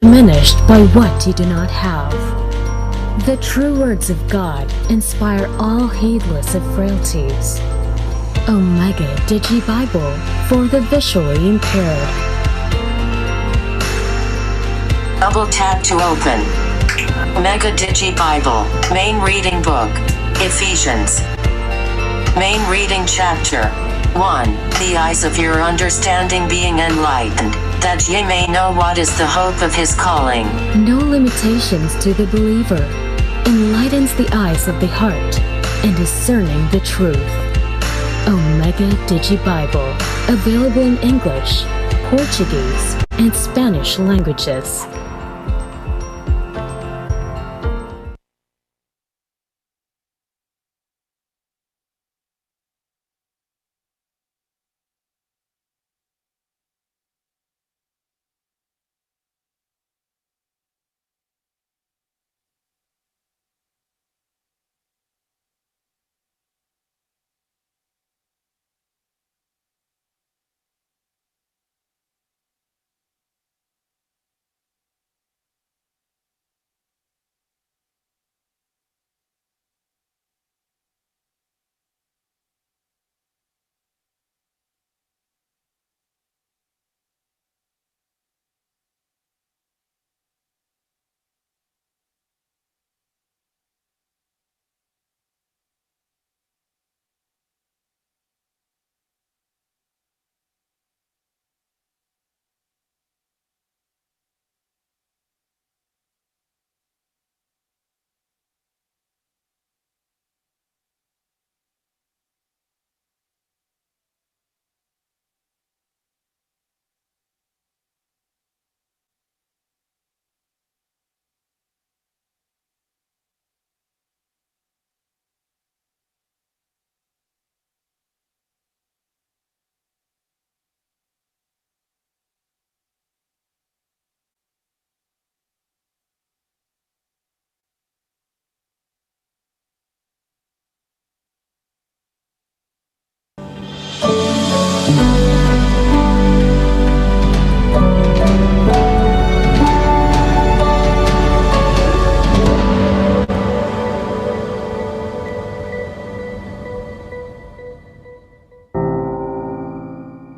diminished by what you do not have. The true words of God inspire all heedless of frailties. Omega Digi Bible for the visually impaired. Double tap to open. Omega Digi Bible, main reading book, Ephesians. Main reading chapter 1. The eyes of your understanding being enlightened, that ye may know what is the hope of his calling. No limitations to the believer. Enlightens the eyes of the heart and discerning the truth. Omega Digi Bible, available in English, Portuguese, and Spanish languages.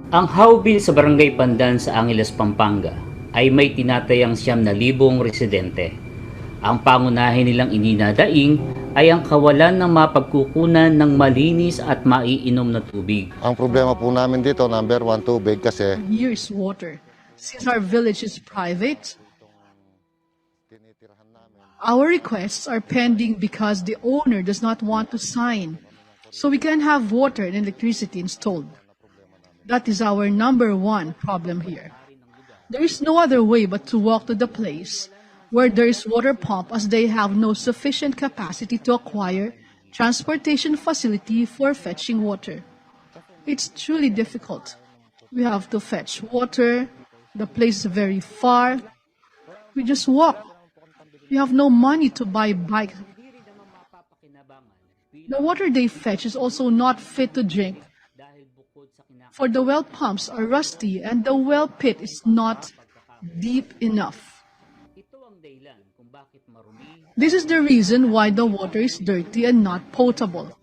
Ang House Bill sa Barangay Pandan sa Angeles, Pampanga ay may tinatayang 9,000 residente. Ang pangunahin nilang ininadaing ay ang kawalan ng mapagkukunan ng malinis at maiinom na tubig. Ang problema po namin dito, number 1, tubig kasi Here's water. Since our village is private, our requests are pending because the owner does not want to sign. So we can have water and electricity installed. That is our number one problem here. There is no other way but to walk to the place where there is water pump, as they have no sufficient capacity to acquire transportation facility for fetching water. It's truly difficult. We have to fetch water. The place is very far. We just walk. We have no money to buy bike. The water they fetch is also not fit to drink, for the well pumps are rusty and the well pit is not deep enough. This is the reason why the water is dirty and not potable.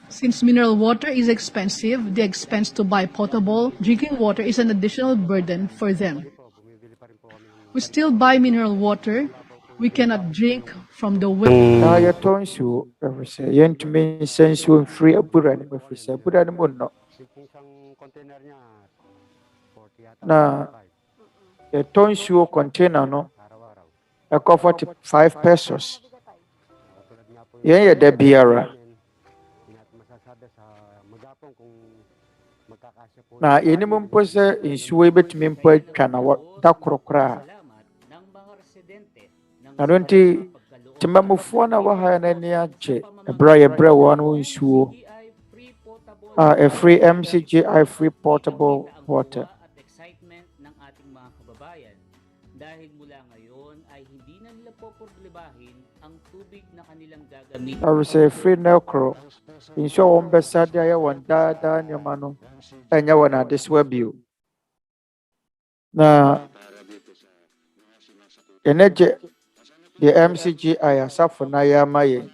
Since mineral water is expensive, the expense to buy potable drinking water is an additional burden for them. We still buy mineral water. We cannot drink from the well. Container no, I cost 45 pesos. Yeah, the biara. Na ini mo sa insuwe betumi mpo kana da krokra. Na donti timamufuo na wahaya na ni ache ebra wanu insuwo. A free MCGI free portable water. Dahil mula ngayon ay hindi na nila poproblemahin ang tubig na kanilang gagamitin. I will say free necro. Insyo ombesada ya wanda da nyamano. Anya wana this web you. Na enegye the MCGI asafo na yama yɛn.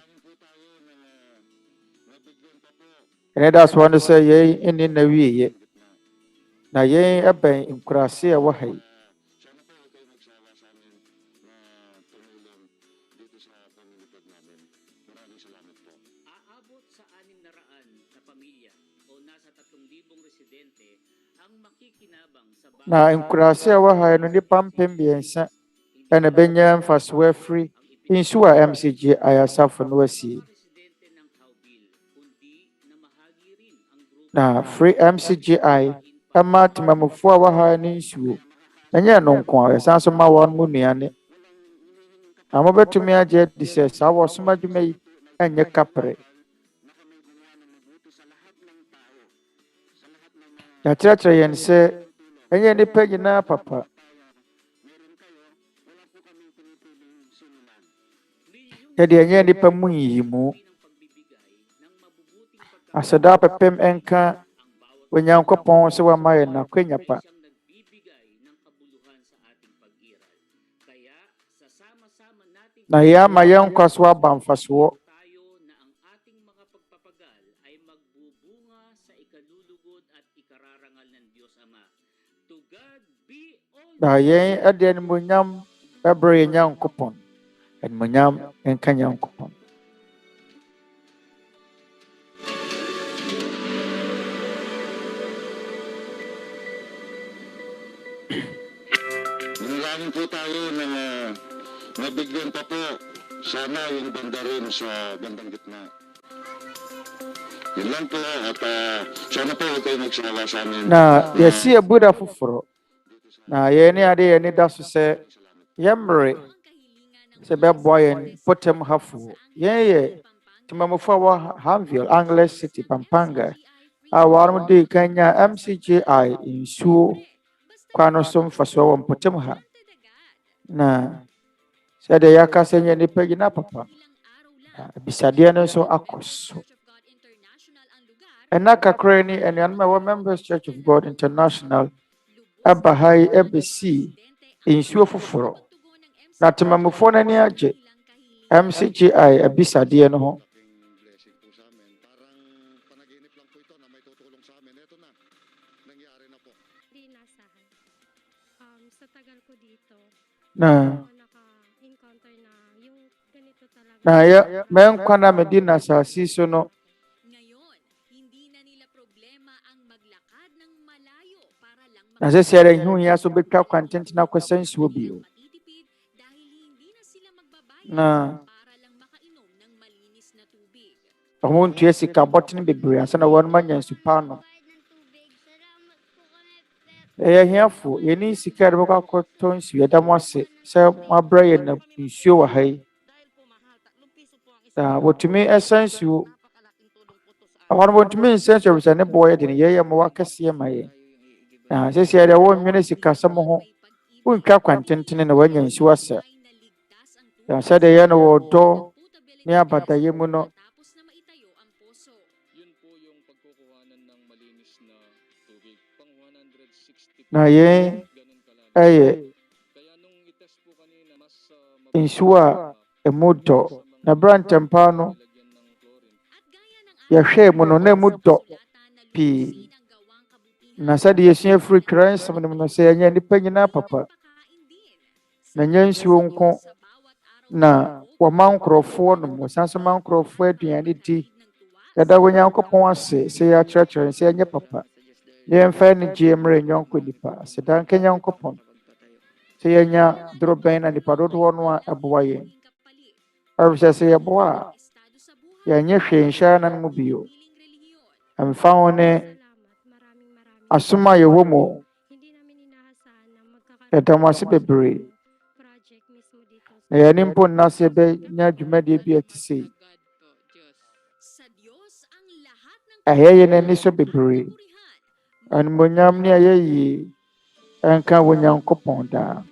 And that's one to say ye in the way. Na ye ɛbɛn nkurase a ɛwɔ ha yi. Aabot sa 600 na pamilya o nasa 3,000 residente ang makikinabang sa Na nkurase a ɛwɔ ha yi no nipa mpem biɛnsa ɛna bɛnya mfasoɔ afiri nsu a MCGI asafo no asie. residente ng Howville, kundi na mahagi rin ang grupo Na free MCGI ɛma temamufoɔ a ɛwɔ ha yi no nsuo. Ɛnyɛ no nko a ɛsan so ma wɔn mu nnuane. Na mobɛtumi agye adi sɛ saa wɔsom adwuma yi ɛnyɛ kapere. Yɛakyerɛkyerɛ yɛn sɛ ɛnyɛ nnipa nyinaa papa. Yɛde ɛnyɛ nnipa mu nyiyimu. Aseda pɛpɛm ɛnka Onyankopɔn sɛ wama yɛn n'akwanya pa. nagbibigay ng kabuluhan sa ating pag-iral. Kaya sasama-sama nating Na yɛama yɛn nkwa so aba mfasoɔ. tayo na ang ating mga pagpapagal ay magbubunga sa ikalulugod at ikararangal ng Diyos Ama. To God be all Na yɛn ɛde animuonyam ɛbrɛ yɛn Nyankopɔn. Animuonyam ɛnka Nyankopɔn. Nilangin po tayo na nabigyan pa po sana yung banda rin sa bandang gitna. Yun lang po at sana po huwag kayo magsawa sa amin. Na yɛsi abuda foforɔ. Na yɛn ne ade yɛn ani da so sɛ yɛmmere sɛ bɛboa yɛn potam hafoɔ. Yɛn yɛ temamufo a wɔ Hanville, Angles City, Pampanga a wɔn de kan nya MCGI nsuo kwan no so mfasoɔ wɔ mpotam ha. Na sɛdeɛ yɛaka sɛ nyɛ nnipa gyina papa. Abisadeɛ no nso akɔ so. Ɛna kakra ni anuanom a ɛwɔ Members Church of God International aba ha yi ɛbɛsi nsuo foforɔ. Na temamufoɔ no ani agye MCGI abisadeɛ no ho. Na mɛnkwa na medi na asase so no na sɛ sɛ ɛrɛ hia so bɛtwa kwantenten akɔsa nsuo bio. Na ɔmo ntua sika bɔtene bebree ansa na wɔn manya nsu pa no. Ɛyɛ hiafo yɛne sika de bɛkɔ akɔtɔ nsuo yɛda mo ase sɛ moabrɛ yɛn na nsuo wɔ ha yi. Na wɔtumi ɛsa nsuo. Ɔhɔ no wɔtumi nsa nsuo sɛ ne boɔ yɛ de ne yɛyɛ mmoa kɛseɛ ma yɛn. Na sɛ sɛ ɛdɛ wɔnnwene sikasɛm ho wontwa kwantenten na wɔanya nsuo asa. Na sɛdeɛ yɛ no wɔ dɔ ne abadayɛ mu no. Na yɛn ɛyɛ nsuo a ɛmu dɔ. Na brantɛmpa no yɛhwɛ mu no na ɛmu dɔ pii. Na sɛdeɛ yɛsua firi Twerɛ nsɛm no mu no sɛ ɛnyɛ nnipa nyinaa papa. Na nyɛ nsuo nko na wɔma nkurɔfoɔ nom. Wɔsan so ma nkurɔfoɔ aduane di. Yɛda Onyankopɔn ase sɛ yɛakyerɛkyerɛ sɛ ɛnyɛ papa. Na yɛmfa anigyeɛ mmrɛ nyɔnko nipa. Aseda nka Nyankopɔn sɛ yɛanya dorobɛn na nipa dodoɔ no a ɛboa yɛn. Ɛfisɛ sɛ yɛboa a yɛanyɛ hwee nhyɛ na no mu bio. Ɛmfa ho ne asom a yɛwɔ mu. Yɛda mo ase bebree. Na yɛne mpo nna sɛ yɛbɛnya dwumadie bi a ɛte sɛ yi. Ɛyɛ yɛn ani so bebree. Animuonyam ne ayɛyie ɛnka wɔ Nyankopɔn daa.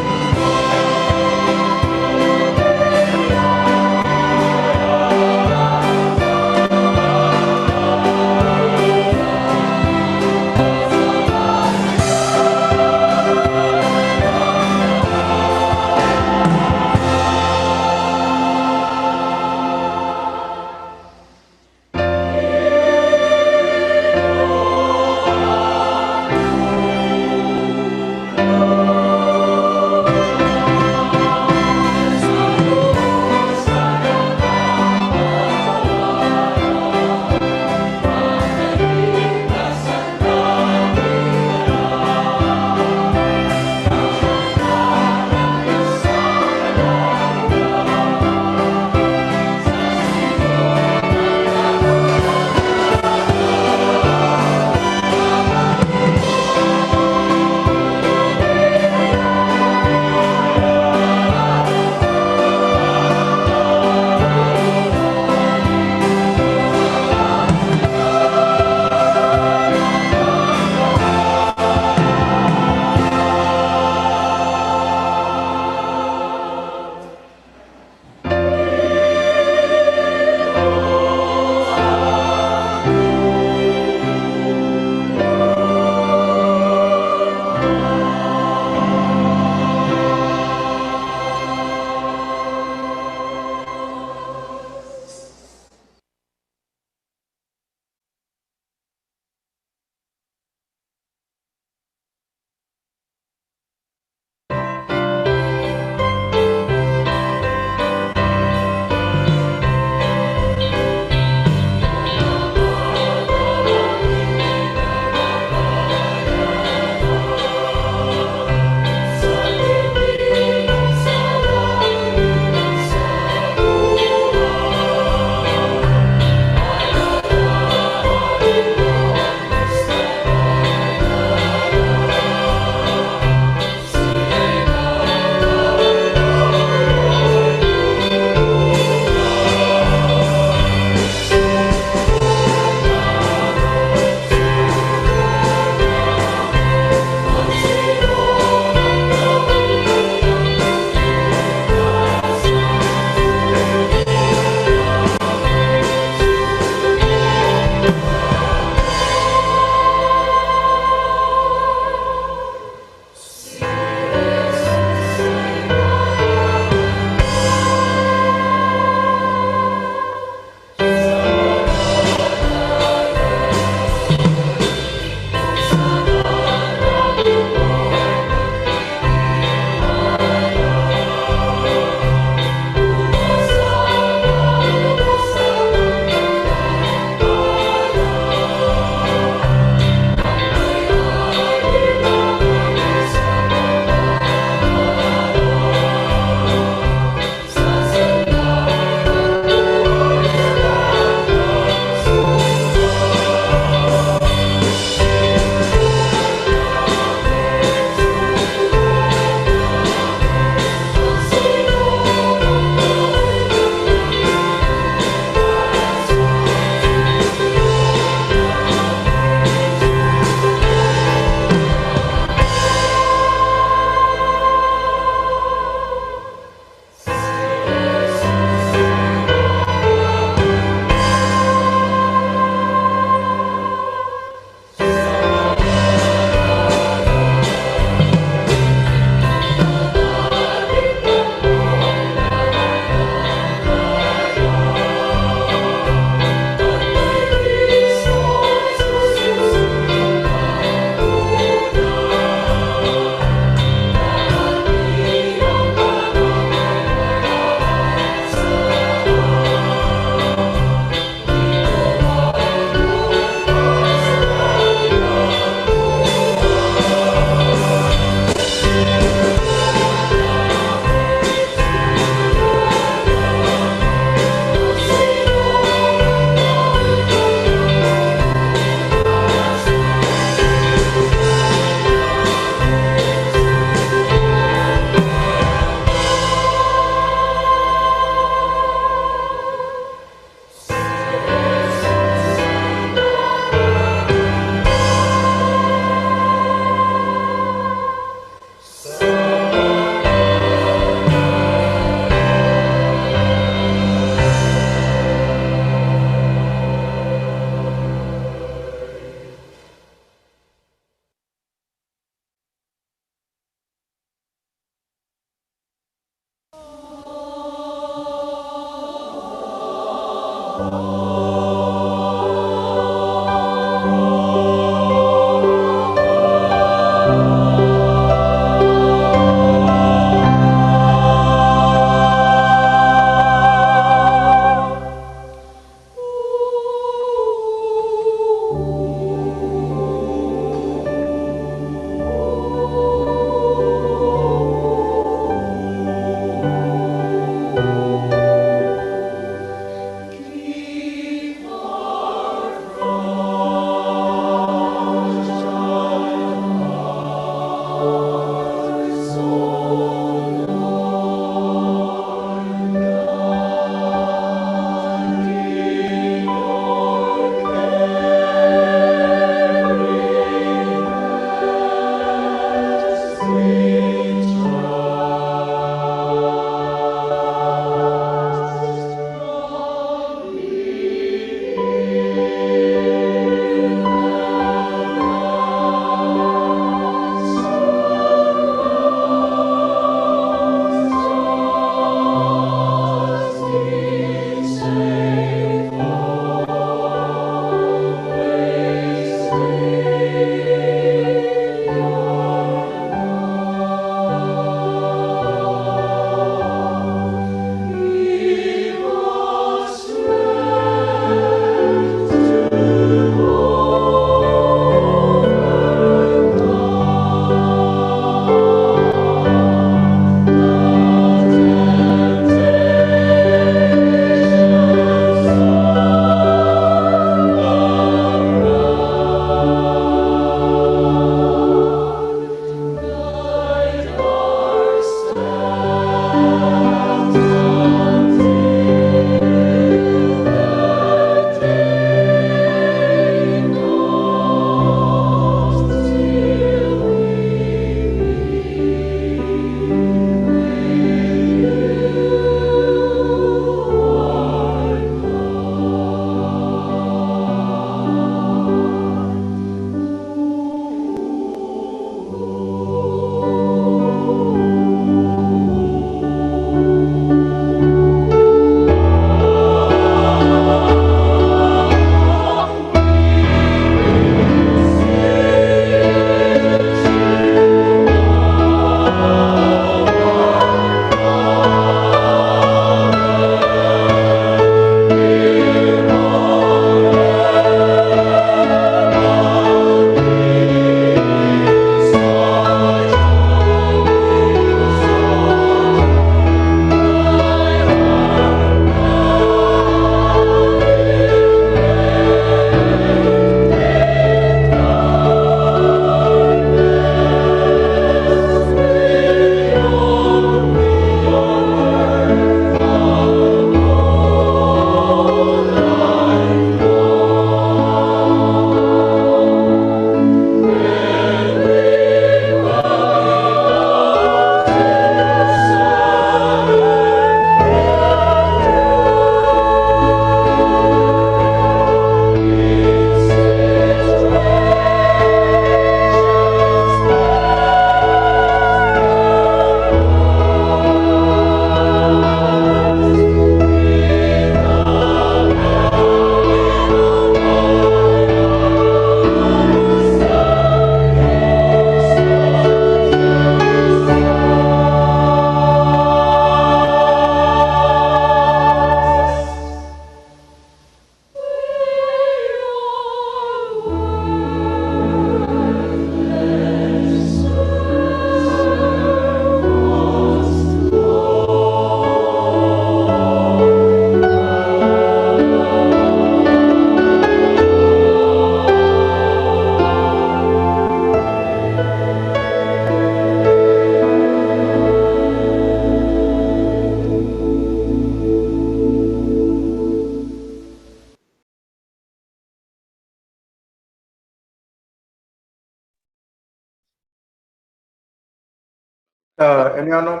Anuanom,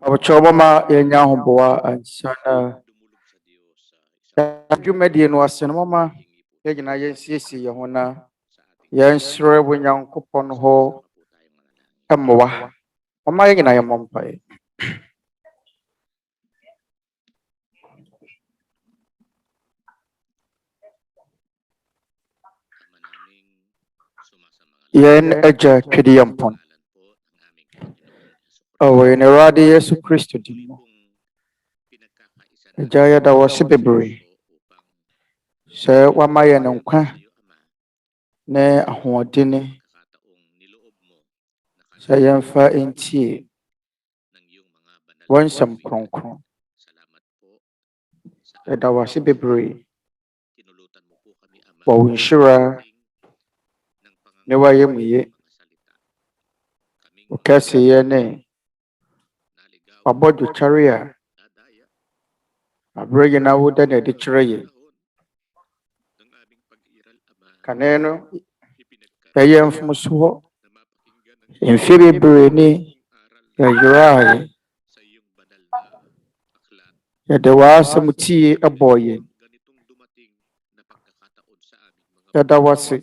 abɔkyɛwbɔ yɛnya ahoboa ansa na dwumadie no ase no mama yɛgyina yɛnsiesie yɛn ho na yɛnsrɛ wɔ Nyankopɔn hɔ mmoa. Mama yɛgyina yɛmmɔ mpaeɛ. Yen Eja Twediampon. Awe ne Radi Yesu Kristo dimo. Ejaya da wasi bebre. Se wamaya na nkwa ne ahoɔdene sɛ yɛmfa ntie wɔnsɛm kronkron. Ɛda wase bebree wɔ wo nhyira ne wayɛ mu ye. Wo kɛseyɛ ne wabɔ dwotware a aberɛ nyinaa woda na ɛde kyerɛ yɛ. Kane no ɛyɛ mfomso hɔ. Mfe bebree ne yɛyeraeɛ. Yɛde w'asɛm tie ɛbɔɔ yɛn. Yɛda wase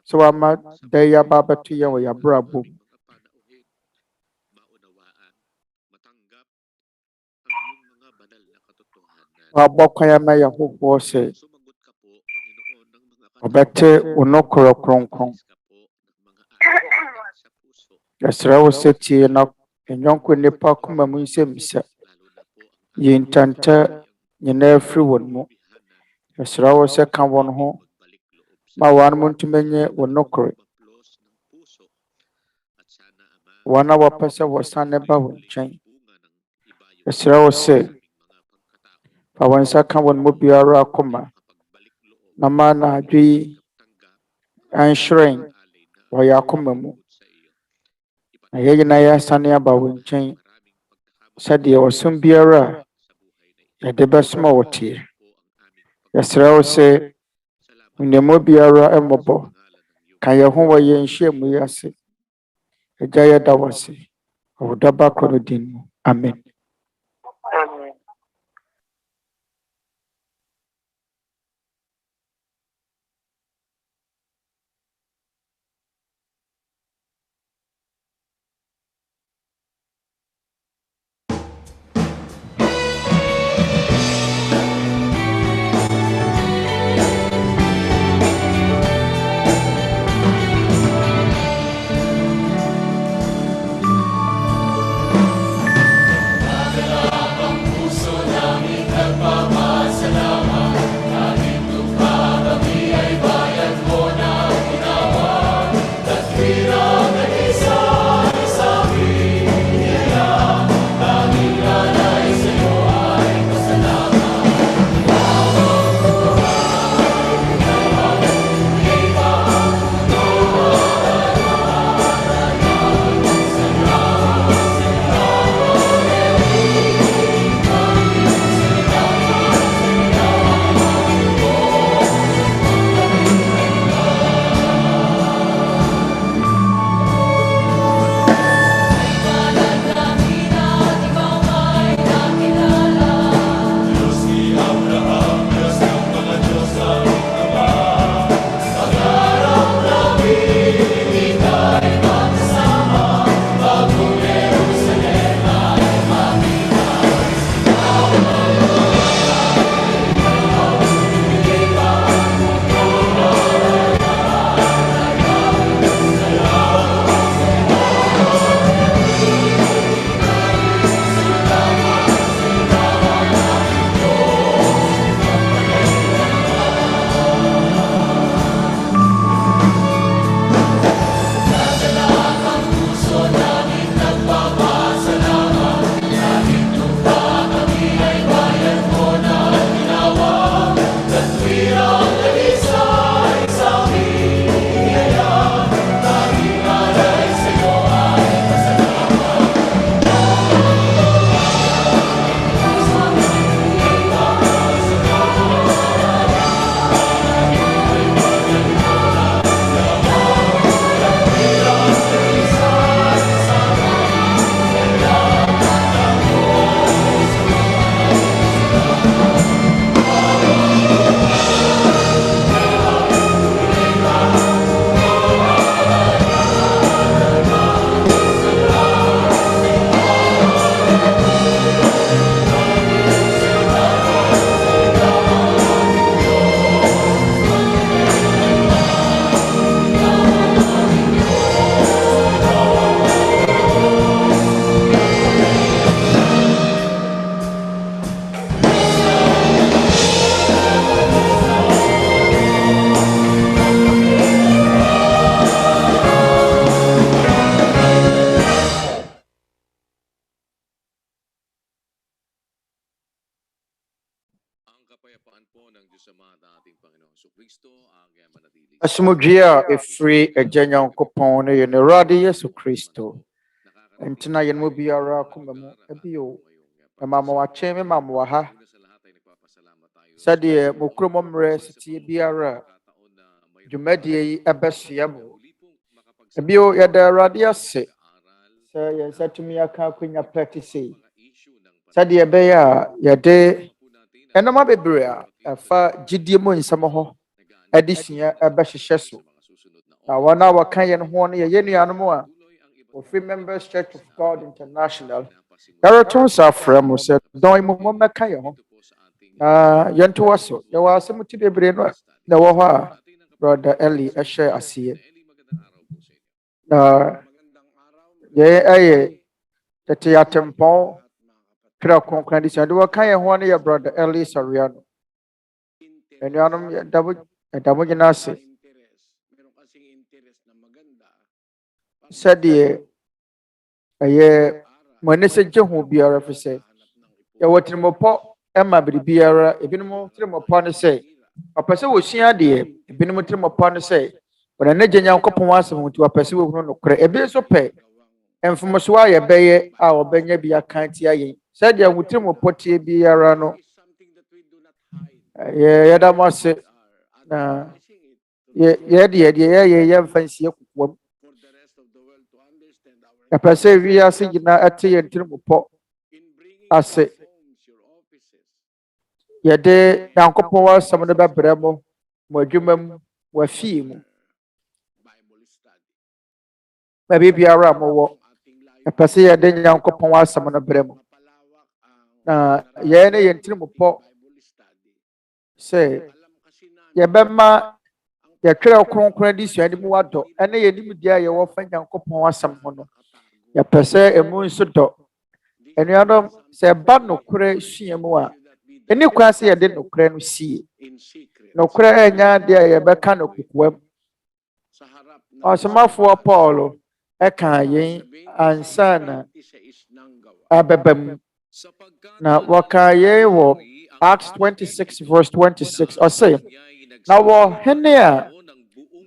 sɛ wama da yi aba abɛto yɛn wɔ yɛabrabɔ mu. Wabɔ kwan ama yɛahohoɔ sɛ ɔbɛte wo nokorɛ kronkron. Yɛsrɛ wo sɛ tie na ɛnyɔnko nnipa akoma mu nsɛmmisa. Yi ntanta nyinaa firi wɔn mu. Yɛsrɛ wo sɛ ka wɔn ho ma wɔn ntumi nye wo nokorɛ. Wɔn a wɔpɛ sɛ wɔsane ba wo nkyɛn. Yɛsrɛ wo sɛ fa wɔn nsa ka wɔn mu biara akoma na ma anadwo yi anhyerɛn wɔ yɛn akoma mu. Na yɛn nyinaa yɛasane aba wo nkyɛn sɛdeɛ ɔsom biara a yɛde bɛsoma wo teɛ. Yɛsrɛ wo sɛ nneɛma biara mmɔbɔ ka yɛn ho wɔ yɛn nhyiamu yi ase. Agya yɛda wo ase wɔ wo dɔba korɔ no din mu. Amen. Asomdwoe a ɛfiri Agya Nyankopɔn ne yɛn Awurade Yesu Kristo ntina yɛn mu biara akoma mu ebio ɛma ma wakyɛn me ma mo ha sɛdeɛ mo kurom mmerɛ sitie biara dwumadie yi ɛbɛsoa mo ebio yɛda Awurade ase sɛ yɛn nsatumi aka akonya pɛte sei sɛdeɛ ɛbɛyɛ a yɛde ɛnoma bebree a ɛfa gyidie mu nsɛm hɔ adesua ɛbɛhyehyɛ so na wɔn a wɔka yɛn ho no yɛyɛ nuanom a ofiri Members Church of God International yɛreto nsa afrɛ mo sɛ dɔn mu mmɛka yɛn ho na yɛnto wɔ so yɛwɔ asɛm ti bebree no na ɛwɔ hɔ a brother Eli ɛhyɛ aseɛ na yɛn ɛyɛ Tete Atempɔn Twerɛ Kronkron Adesua de wɔka yɛn ho no yɛ brother Eli Soriano anuanom yɛda mo nyinaa ase sɛdeɛ ɛyɛ mo ani sɛ gye ho biara fi sɛ yɛwɔ tirimɔpɔ ɛma biribiara ebinom tirimɔpɔ no sɛ ɔpɛ sɛ wɔsua adeɛ ebinom tirimɔpɔ no sɛ wɔn ani gye Nyankopɔn asɛm ho nti wɔpɛ sɛ wɔhunu nokorɛ ebi nso pɛ mfomsoɔ a yɛbɛyɛ a wɔbɛnya bi aka tia yɛn sɛdeɛ wɔn tirimɔpɔ tie biara no yɛda mo ase na yɛdeɛ yɛmfa nsie kokoam yɛpɛ sɛ wiase nyinaa ɛte yɛn tirimɔpɔ ase yɛde Nyankopɔn asɛm no bɛbrɛ mo adwuma mu mo afie mu baabi biara a mowɔ yɛpɛ sɛ yɛde Nyankopɔn asɛm no brɛ mo na yɛn ne yɛn tirimɔpɔ sɛ yɛbɛma yɛtwerɛ Kronkron Adesua ne mu wadɔ ɛne yɛn nimdeɛ a yɛwɔ fa Nyankopɔn asɛm ho no yɛpɛ sɛ emu nso dɔ anuanom sɛ ɛba nokorɛ sua mu a ɛne kwan sɛ yɛde nokorɛ no sie nokorɛ ɛnyɛ adeɛ a yɛbɛka no kokoam ɔsomafoɔ Paul ɛka yɛn ansa na abɛba mu na wɔka yɛn wɔ Acts 26 verse 26 ɔsɛ na wɔ hene a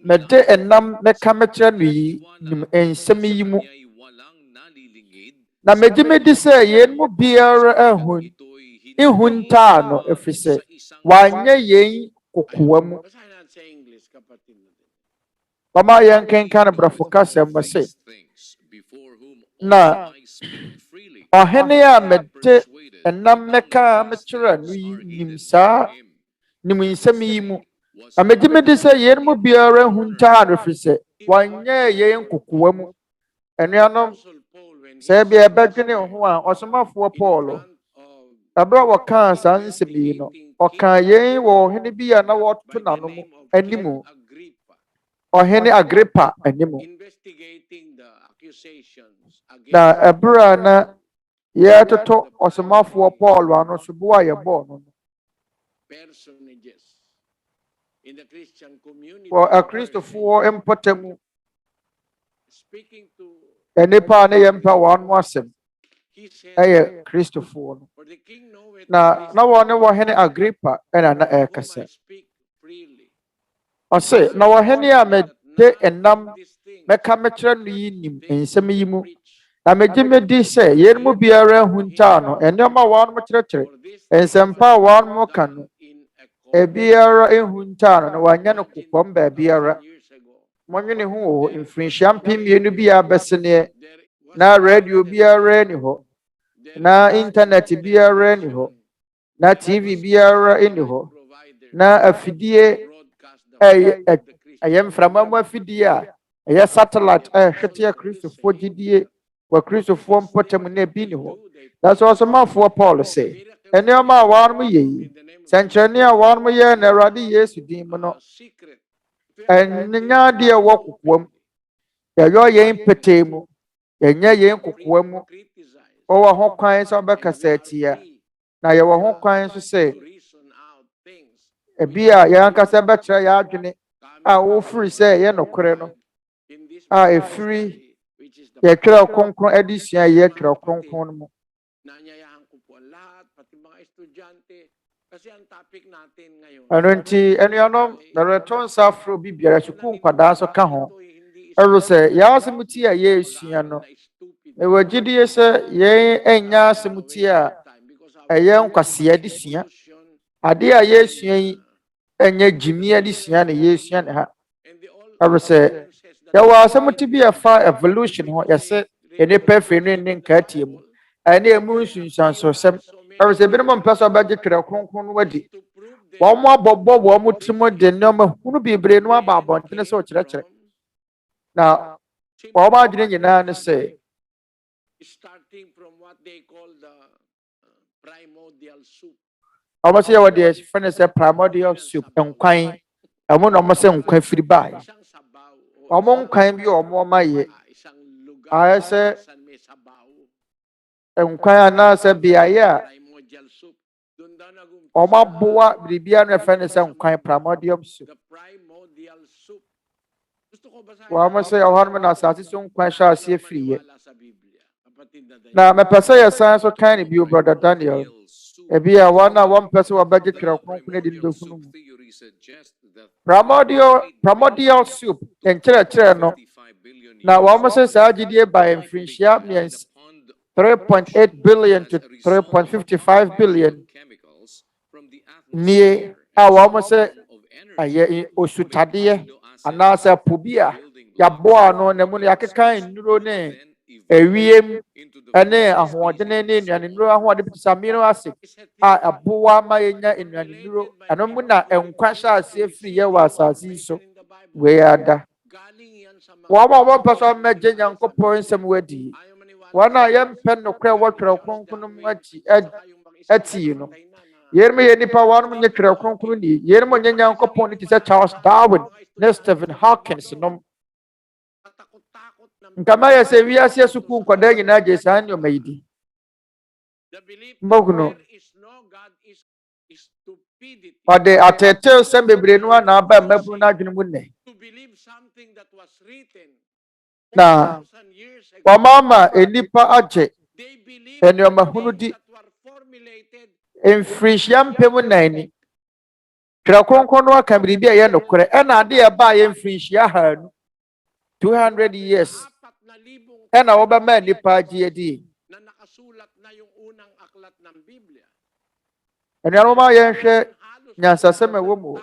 mede ɛnam mɛka mɛkyerɛ no yi nim nsɛm yi mu na megye medi sɛ yɛn mu biara ihu ntaa no ɛfiri sɛ wanyɛ yɛn kokoa mu ɔma yɛn kenka no brɛfo kasɛm mo se na ɔhene a mede ɛnam mɛka mɛkyerɛ no yi nim nsɛm yi mu na megye medi sɛ yɛn mu biara ihu ntaa no ɛfiri sɛ wanyɛ yɛn kokoa mu anuanom sɛ bia ɛbɛdwene ho a ɔsomafoɔ Paul abra wɔka saa nsɛm yi no ɔka yɛn wɔ ɔhene bi a na wɔto n'ano mu anim ɔhene Agripa anim na ɛbra na yɛtoto ɔsomafoɔ Paul ano so bo a yɛbɔɔ no wɔ akristofoɔ mpɔtamu nipa ne yɛmpa wɔn mo asɛm ɛyɛ kristofoɔ no na wɔne wɔhene Agripa ɛna na ɛrekasa ɔse na wɔhene a mede ɛnam mɛka mɛkyerɛ no yi nim nsɛm yi mu na megye medi sɛ yɛn mu biara ahu ntaa no nneɛma a wɔn mo kyerɛkyerɛ nsɛmpa a wɔn mo ka no ebiara ehu ntaa no na wɔanyɛ no kokoam baabiara mɔnwene ho wɔ mfirinhyia mpem mmienu bi a abɛseneɛ na radio biara ni hɔ na internet biara ni hɔ na TV biara ni hɔ na afidie ɛyɛ mframa mu afidie a ɛyɛ satellite ɛhwete akristofoɔ gyidie wɔ akristofoɔ mpɔtam na ebi ni hɔ na so ɔsomafoɔ Paul sɛ nneɛma a wɔn mo yɛ yi sɛnkyerɛnne a wɔn mo yɛ na Awurade Yesu din mu no ɛnyɛ adeɛ wɔ kokoam yɛyɛ yɛn petee mu yɛnyɛ yɛn kokoa mu wɔwɔ ho kwan sɛ ɔbɛkasa atia na yɛwɔ ho kwan nso sɛ ebi a yɛn ankasa bɛkyerɛ yɛn adwene a wɔfiri sɛ yɛ nokorɛ no a efiri yɛtwerɛ Kronkron Adesua yɛtwerɛ Kronkron no mu Ano nti anuanom na return safro bi biara sukuu nkwadaa so ka ho. Ɛwɔ sɛ yɛasɛm ti a yɛsua no. Ɛwɔ gyidie sɛ yɛn enya asɛm ti a ɛyɛ nkwasea de sua. Ade a yɛsua yi enye gyimia de sua na yɛsua ne ha. Ɛwɔ sɛ yɛwɔ asɛm ti bi ɛfa evolution ho yɛsɛ enipa fenu ne nkaetie mu. Ɛne emu nsunsuansosɛm. Ɛwɔ sɛ binom mpɛ so ɔbɛgye Twerɛ Kronkron no wadi. Wɔn mo abɔbɔ wɔn mo timo de nneɛma hunu bebree no aba abɔntene sɛ ɔkyerɛkyerɛ. Na wɔn mo adwene nyinaa ne sɛ starting from what they call the primordial soup. wɔn sɛ yɛwɔ deɛ yɛfrɛ no sɛ primordial soup nkwan. Ɛmo na wɔn sɛ nkwan firi baeɛ. Wɔn nkwan bi wɔn ma yɛ. Ayɛ sɛ nkwan anaasɛ beaeɛ a wɔn aboa biribiara no yɛfrɛ no sɛ nkwan primordial soup. Wɔn sɛ ɛhɔ na asase so nkwan hyɛ aseɛ firi yɛ. Na mepɛ sɛ yɛsan so kan ne bio brother Daniel. Ebi a wɔn mpɛ sɛ wɔbɛgye Twerɛ Kronkron adi no bɛhunu mu. Primordial soup nkyerɛkyerɛ no. Na wɔn sɛ saa gyidie ba mfirinhyia mmiɛnsa 3.8 billion to 3.55 billion. Nie a wɔn sɛ ayɛ osutadeɛ anaasɛ po bi a yɛaboa no na mu no yɛakeka nnuro ne ewiem ene ahoɔden ne nnuane nnuro ahoɔden bi te sɛ amino acid a aboa ma yɛnya nnuane nnuro ɛno mu na nkwa hyɛ aseɛ firi yɛ wɔ asase yi so wei ada. Wɔn a wɔmpɛ so mmɛgye Nyankopɔn nsɛm wadi wɔn a yɛmpɛ nokorɛ wɔ Twerɛ Kronkron mu ati no yɛn yɛ nipa wɔn nyɛ Twerɛ Kronkron ni yɛn nyɛ Nyankopɔn ne te sɛ Charles Darwin ne Stephen Hawkins nom. Nkama yɛ sɛ wiase sukuu nkwadaa nyinaa gye saa nneɛma yi di. Mbɔkuno ɔde atɛtɛw sɛ bebree no na aba mmabunu n'adwene mu nnɛ. Na wɔmama enipa agye nneɛma hunu di mfirinhyia mpem nan. Twerɛ Kronkron no aka biribi a ɛyɛ nokorɛ ɛna ade a ɛbaa yɛ mfirinhyia haanu 200 years. Ɛna wɔbɛma nipa agye adi. Ɛnuanom a yɛnhwɛ nyansasɛm a ɛwɔ mu.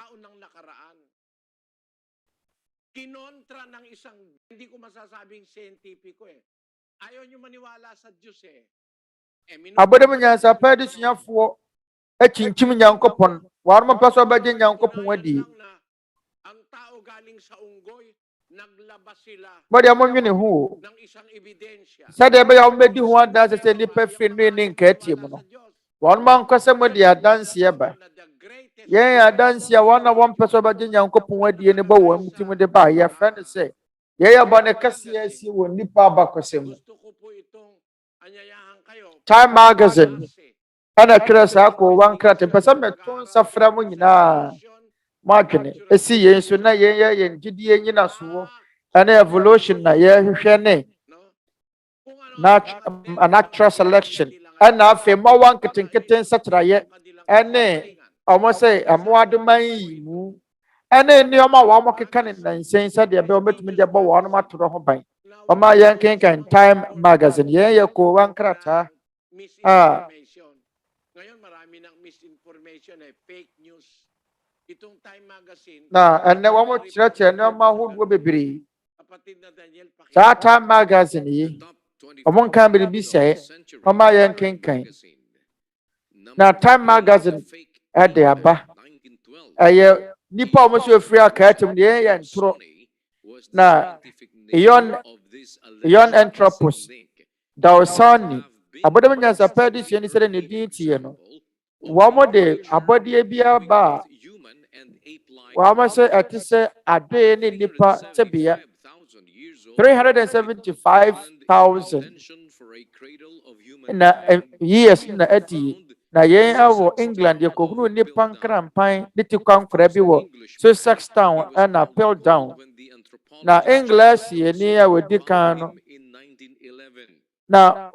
Kinontra ng isang, hindi ko masasabing scientifico eh. Ayaw nyo maniwala sa Diyos eh. Abodem nyansapɛ de suafoɔ akyinkyim Nyankopɔn. Wɔn mo pɛ so ɔbɛgye Nyankopɔn adi. Ang tao galing sa unggoy, naglabas sila Bɔde a monwene ho. ng isang ebidensya. Sɛdeɛ ɛbɛyɛ a wɔbɛdi ho adanse sɛ nipa firi ne nkaetie mu no. Wɔn mo ankasa mo de adanseɛ ba. Yɛn adanseɛ a wɔn a wɔmpɛ so ɔbɛgye Nyankopɔn adi ne bɔ wɔn ti mu de ba yɛfrɛ no sɛ yɛyɛ bɔne kɛseɛ asie wɔ nipa abakɔsɛm mu. Time magazine ɛna twerɛ saa kɔ wɔn krataa mpɛ sɛ mɛto nsa frɛ mo nyinaa mo adwene esi yɛn so na yɛn yɛ yɛn gyidie nyina soɔ ɛne evolution na yɛhwehwɛ ne natural selection ɛna afei ma wɔn nketenkete nsakyerɛeɛ ɛne wɔn sɛ ɛmoademan yi mu ɛne nneɛma a wɔn keka ne nansɛn sɛdeɛ ɛbɛyɛ wɔbɛtumi de bɔ wɔn atoro ho ban. Wɔn a yɛn kenkan Time magazine yɛn yɛ kɔ wɔn krataa a Ngayon marami ng misinformation eh, fake news. Itong Time magazine. Na ɛnɛ wɔn kyerɛkyerɛ nneɛma ahodoɔ bebree. Kapatid na Daniel, Saa Time magazine yi wɔn nka biribi sɛ wɔn a yɛn kenkan. Na Time magazine ɛde aba ɛyɛ nipa a wɔn nso efiri akaetem deɛ yɛn ntoro na Ion Entropos Dawsani abɔdɛm nyansapɛ de sua ne sɛ ne din tie no wɔn de abɔdeɛ bi aba a wɔn sɛ ɛte sɛ adoe ne nipa tebea 375,000 na years na adi na yɛn ɛwɔ England yɛkɔhunu nipa nkrampan ne ti kwankora bi wɔ Sussex Town ɛna Piltdown na English yɛni a wɔdi kan no na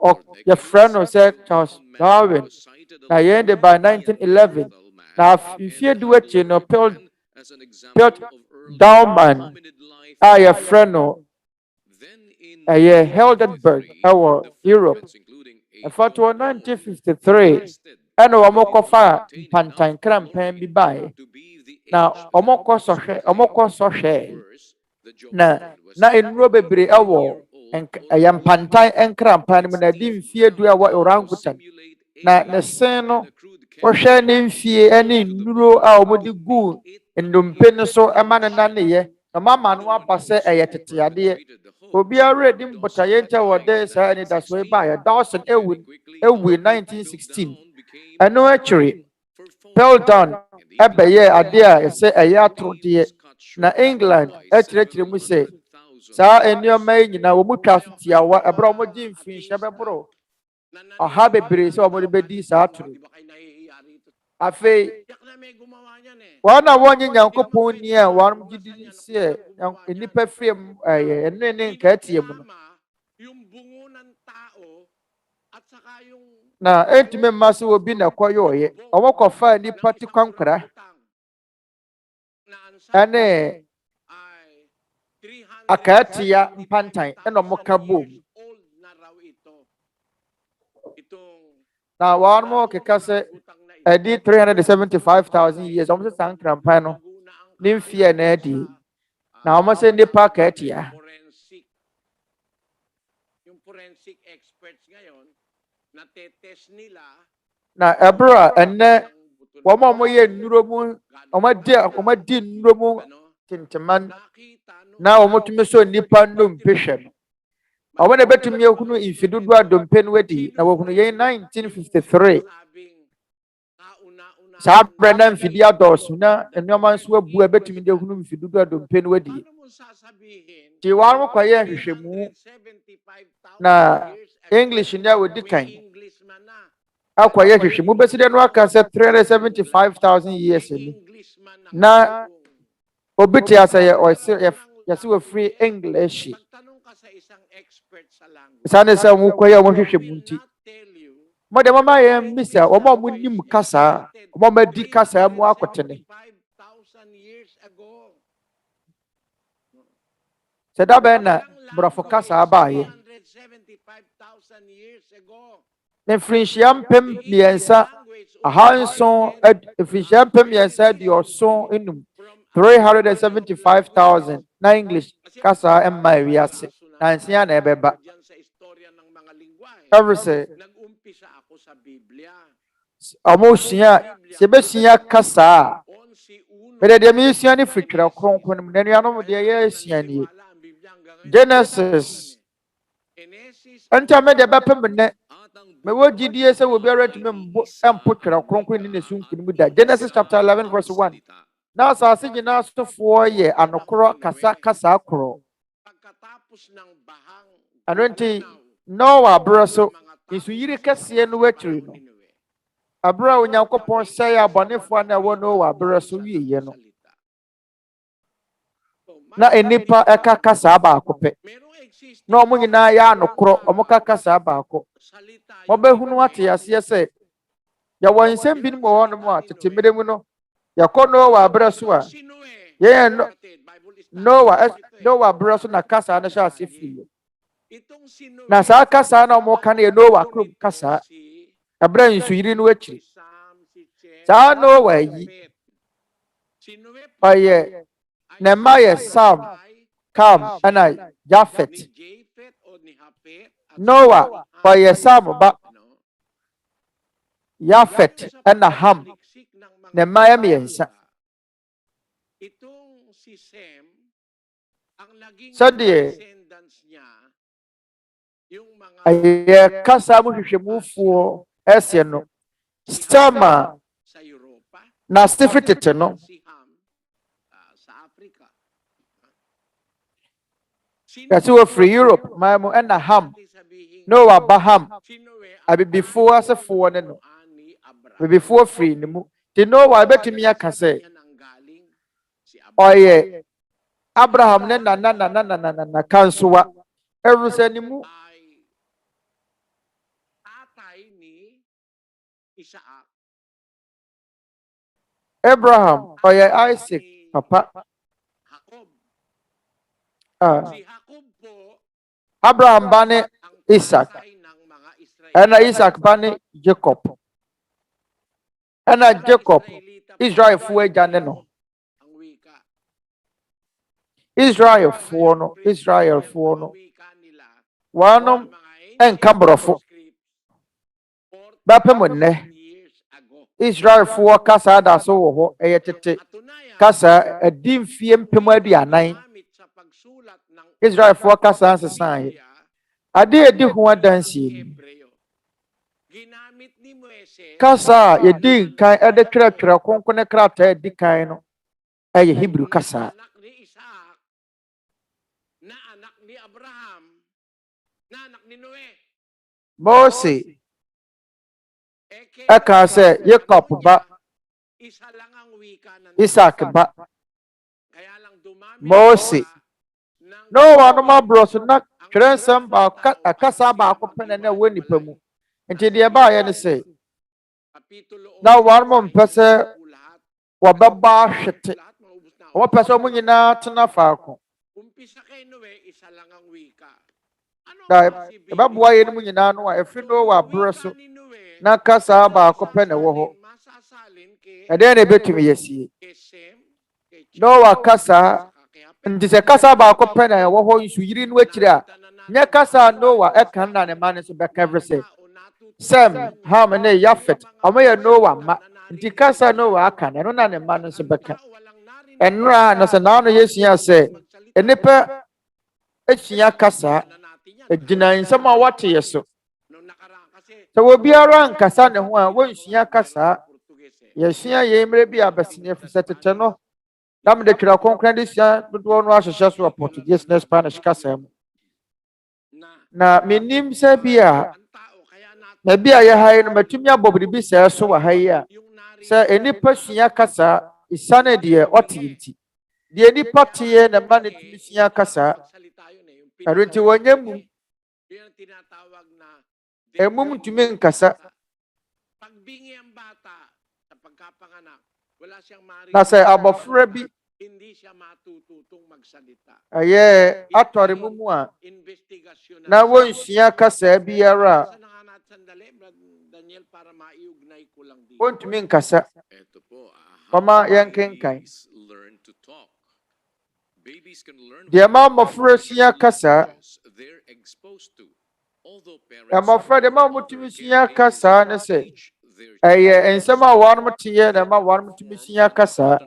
yɛfrɛ no sɛ Charles Darwin na yɛn de by 1911 Now, if you do it, you know, Pilt Dauman, I a friend no, a Heldenberg, our Europe. And for 1953, and Omokofa Pantan Crampan be by. Now, Omoko Soche, na in Robebre Awo, and I am Pantai and Crampan when I didn't fear do our orangutan. Na Neseno, or shining fear any nuro our woody goo, and Dumpen so a man and nane, a mamma no passe a yet. Obi already but I enter what there say that's way by a Dawson Elwin 1916. I know actually Pearl down ebe ye ade a say a ya troti na England actually mu say sa enioma nyina wo mutwa so tiawa ebro mo di mfin hye bebro aha bebre se wo be di sa atoro afi wana wonye Nyankopɔn ni a warum gidi se enipa frem eno ne nka tie mu no na entime mase obi na koyo ye owo kofa ni pati kwankra ane akatia mpantan eno moka bom na wan mo kekase edi 375,000 years almost san krampan no nimfie na edi na almost ni pa akatia yung forensic experts ngayon na tetest nila na ebra enne womo ye nnuro mu omadi nnuro mu tinteman na omotumi so nipa ndom pehwe no awona betumi ekunu infidudu adompen wedi na wokunu ye 1953 sa brenda mfidi adosu na enwama nso abu betumi de ekunu infidudu adompen wedi ti waru kwaye nhwehwemu na English nya wedi kan akwaye nhwehwemu beside no aka se 375,000 years ni na obiti asaye yasi we free English sana sa mu kwaye mo hwehwemu nti mo de mama ye misa wo mo nim kasa wo ma di kasa mu akotene seda bena brofo kasa baaye ne frinchiam pem miensa ahanson frinchiam pem miensa di oson enum 375,000 na English kasa emma wiase na nsia na ebeba everything nag-umpisa ako sa Biblia amosia sebesia kasa pero de misia ni Twerɛ Kronkron mu nenu anom de ye siani Genesis anta me de bepem ne me wogidie se wo biara tumi empo Twerɛ Kronkron ni nesunkun mu da Genesis chapter 11 verse 1 na asase nyina sofo ye anokoro kasa akoro pagkatapos ng bahang anonti Noah broso isu yiri kese no watiri no abra Onyankopɔn sɛ abɔnefo na wo Noah broso wiye no na enipa eka kasa ba akopɛ na omo nyina ya anokoro omo ka kasa ba akɔ mo behunu ate ase sɛ ya wonsem bi mo wono mo atetemere mu no yakɔ Noah broso a ye Noah broso na kasa na sha ase fi na sa kasa na mo kan ye Noah krom kasa abra nsu yiri no akiri sa Noah yi oye na maye Sam Cam ana Jafet Noah oye Sam ba Jafet ana Ham na maye miensa itong si Sem ang naging descendants niya yung mga aye kasa mo hwehwemufuo ese no Sama sa Europa na stifitete no si Ham sa Africa kasi wo free Europe maamo na Ham Noah Baham abibifo asefo ne no bibifo free ne mu ti Noah betumi aka sɛ oye Abraham ne na kansowa everusanimu tatay ni Isaac Abraham or Isaac, Papa. Si Jacob po Abraham bani ang Isaac. tatay ng mga Israelita. And Isaac bani Jacob. And Jacob, Israel fuwe jane no. Ang wika. Israel fuwe no. Israel fuwe no. Wika nila. Wanom en kambrofo. Bapem ne. Israel fuwe kasa da so wo tete. Kasa edim fie mpem aduanan. Israel fuwe kasa ansesan. Ade edi ho adansie. Kasa yedi kan ede Twerɛ Kronkron krata edi kan no eye Hebrew kasa. Na anak ni Abraham, na anak ni Noe. Mose eka se Jacob ba Isa lang ang wika ng Isaac ba kaya lang dumami Mose no ano mabro so na Twerɛ nsɛm ba kasa ba akopene na woni pamu nti de ba ye ne se na warmo mpese wababa hwete wo pese mo nyina tena faako umpisa kay Noe isa lang ang wika. da ba boa ye mo nyina no a efi no wa bro so na kasa ba akopene wo ho ede na betumi yesie no wa kasa ndi se kasa ba akopene wo ho nsu yiri no akiri a nya kasa no wa eka na ne man so Bɛka every say Sem, Ham, and Yafet, Amaya Noah, nti kasa Noah aka no na ne man so Bɛka. Enra na se na no yesia se, enipa esia kasa, egina nsɛm a wate yeso. So obiara nkasa ne ho a wonsia kasa, yesia yemre bi abasine fise tete no. Dam de Twerɛ Kronkron Adesua dodo no ahwehwɛ so Portuguese na Spanish kasa mu. Na menim se bia na bia ye hayi no matumi abobiribi sɛ so wa hayi a sɛ enipa sua kasa isane de ɔte nti de enipa te na ma ne tumi sua kasa arunti wonyam emum tumi nkasa pagbingi ang bata sa pagkapanganak wala siyang marinig na sɛ abɔfra bi hindi siya matututong magsalita. aye atɔre mu a Investigasyon na wonsua kasa biara Daniel para maiugnay ko lang dito. wontumi nkasa Ito po, Mama, how yan kenkan. babies learn to talk. Babies can learn de ma mmɔfra sua kasa they're exposed to. Although mmɔfra de ma mutumi sua kasa ne sɛ ɛyɛ nsɛm a wɔn teɛ na ma wɔn tumi sua kasa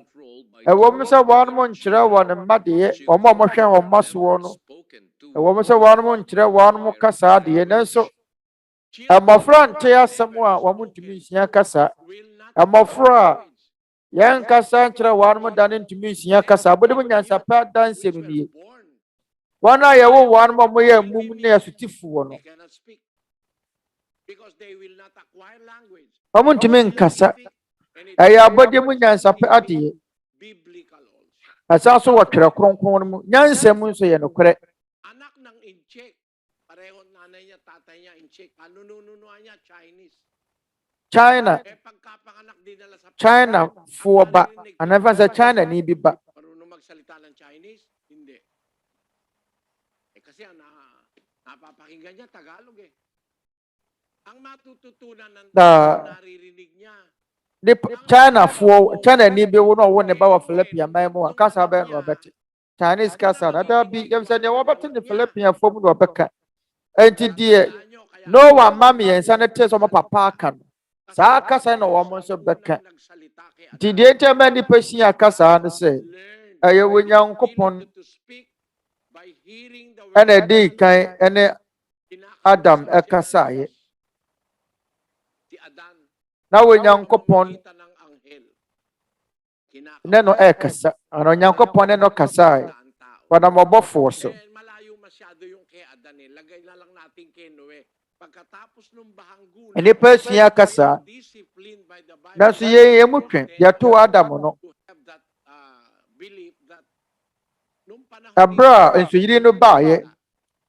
ɛwɔ mu sɛ wɔn nkyerɛ wɔn mma deɛ wɔn a wɔhwɛ wɔn mma soɔ no ɛwɔ mu sɛ wɔn nkyerɛ wɔn kasa deɛ nanso mmɔfra nte asɛm a wɔn ntumi nsua kasa mmɔfra a yɛn kasa nkyerɛ wɔn da ne ntumi nsua kasa abɔde mu nyansapɛ danse no nie wɔn a yɛwɔ wɔn a wɔyɛ mum ne asutifoɔ no wɔn ntumi nkasa ɛyɛ abɔde mu nyansapɛ adeɛ ɛsan so wɔ Twerɛ Kronkron mu nyansa mu nso yɛ nokorɛ. Anak ng incheck, pareho nanay niya, tatay niya incheck, nununuan niya Chinese. China Pagkapanganak dinala sa China fuwa ba anafa sa China ni bi ba marunong magsalita ng Chinese? Hindi. Kasi napapakinggan niya Tagalog eh. Ang matututunan ng naririnig niya. de China fuwa China ni bi wo no wo ne ba wa Philippines man mu kasa ba no bɛte Chinese kasa na da bi yam sɛ ne wo bɛte ne Philippines fom no bɛka enti die no wa mami yensa ne te so mo papa aka no saa kasa na wo mo so bɛka enti die te ma ni pesia kasa ne sɛ ɛyɛ wo Nyankopɔn ɛna di kan ɛne Adam ɛkasa yɛ na wo Nyankopɔn ne no ɛkasa ana Nyankopɔn ne no kasa wana mobɔfo so Malayo masyado yung kay Adan eh. Lagay na lang natin kay Noe. Pagkatapos ng bahanggunan, ene pesia kasa disciplined by the Bible. na so ye mutwe ya to Adam no To have that belief that nung panahon abra enso yiri no bae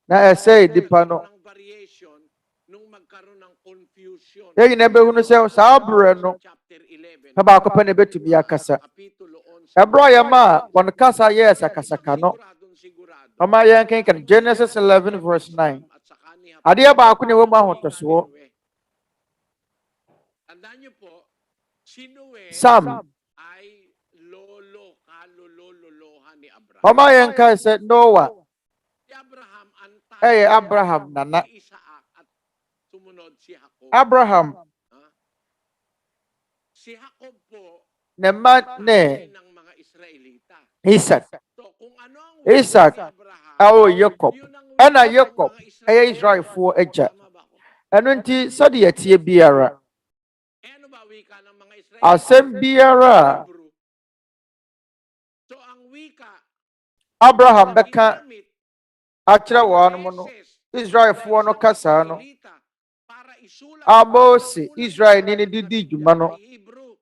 na ɛsɛ dipa no ng variation nung magkaroon ng confusion. ye nyina be hunu sɛ saa brɛ no Chapter 11 Haba ko pa ne betumi akasa. Ebra yama won kasa yes akasaka no. Mama yan kan Genesis 11 verse 9. Ade ba ko ne wo ma hotoso. Tandaan niyo po, si Noe Sam ay kalololohan ni Abraham. Mama yan ka said Noah. Si Abraham ang Abraham nana. ni Isaac at sumunod si Jacob. Abraham Si Jacob po ne man ne ng mga Israelita. Isaac. So kung ano ang Isaac ni Abraham, awo Jacob. yun ang Ena ng Jacob mga ay Israel fo eja. Tama ba ko? Eno nti sadi etie biara. Ano ba wika ng mga Israelita? Asem biara Hebrew. So ang wika Abraham beka ginamit akyerɛ wɔn mo no Israelfoɔ no kasa no para isulat Mose Israel ni didi dwuma no Hebrew.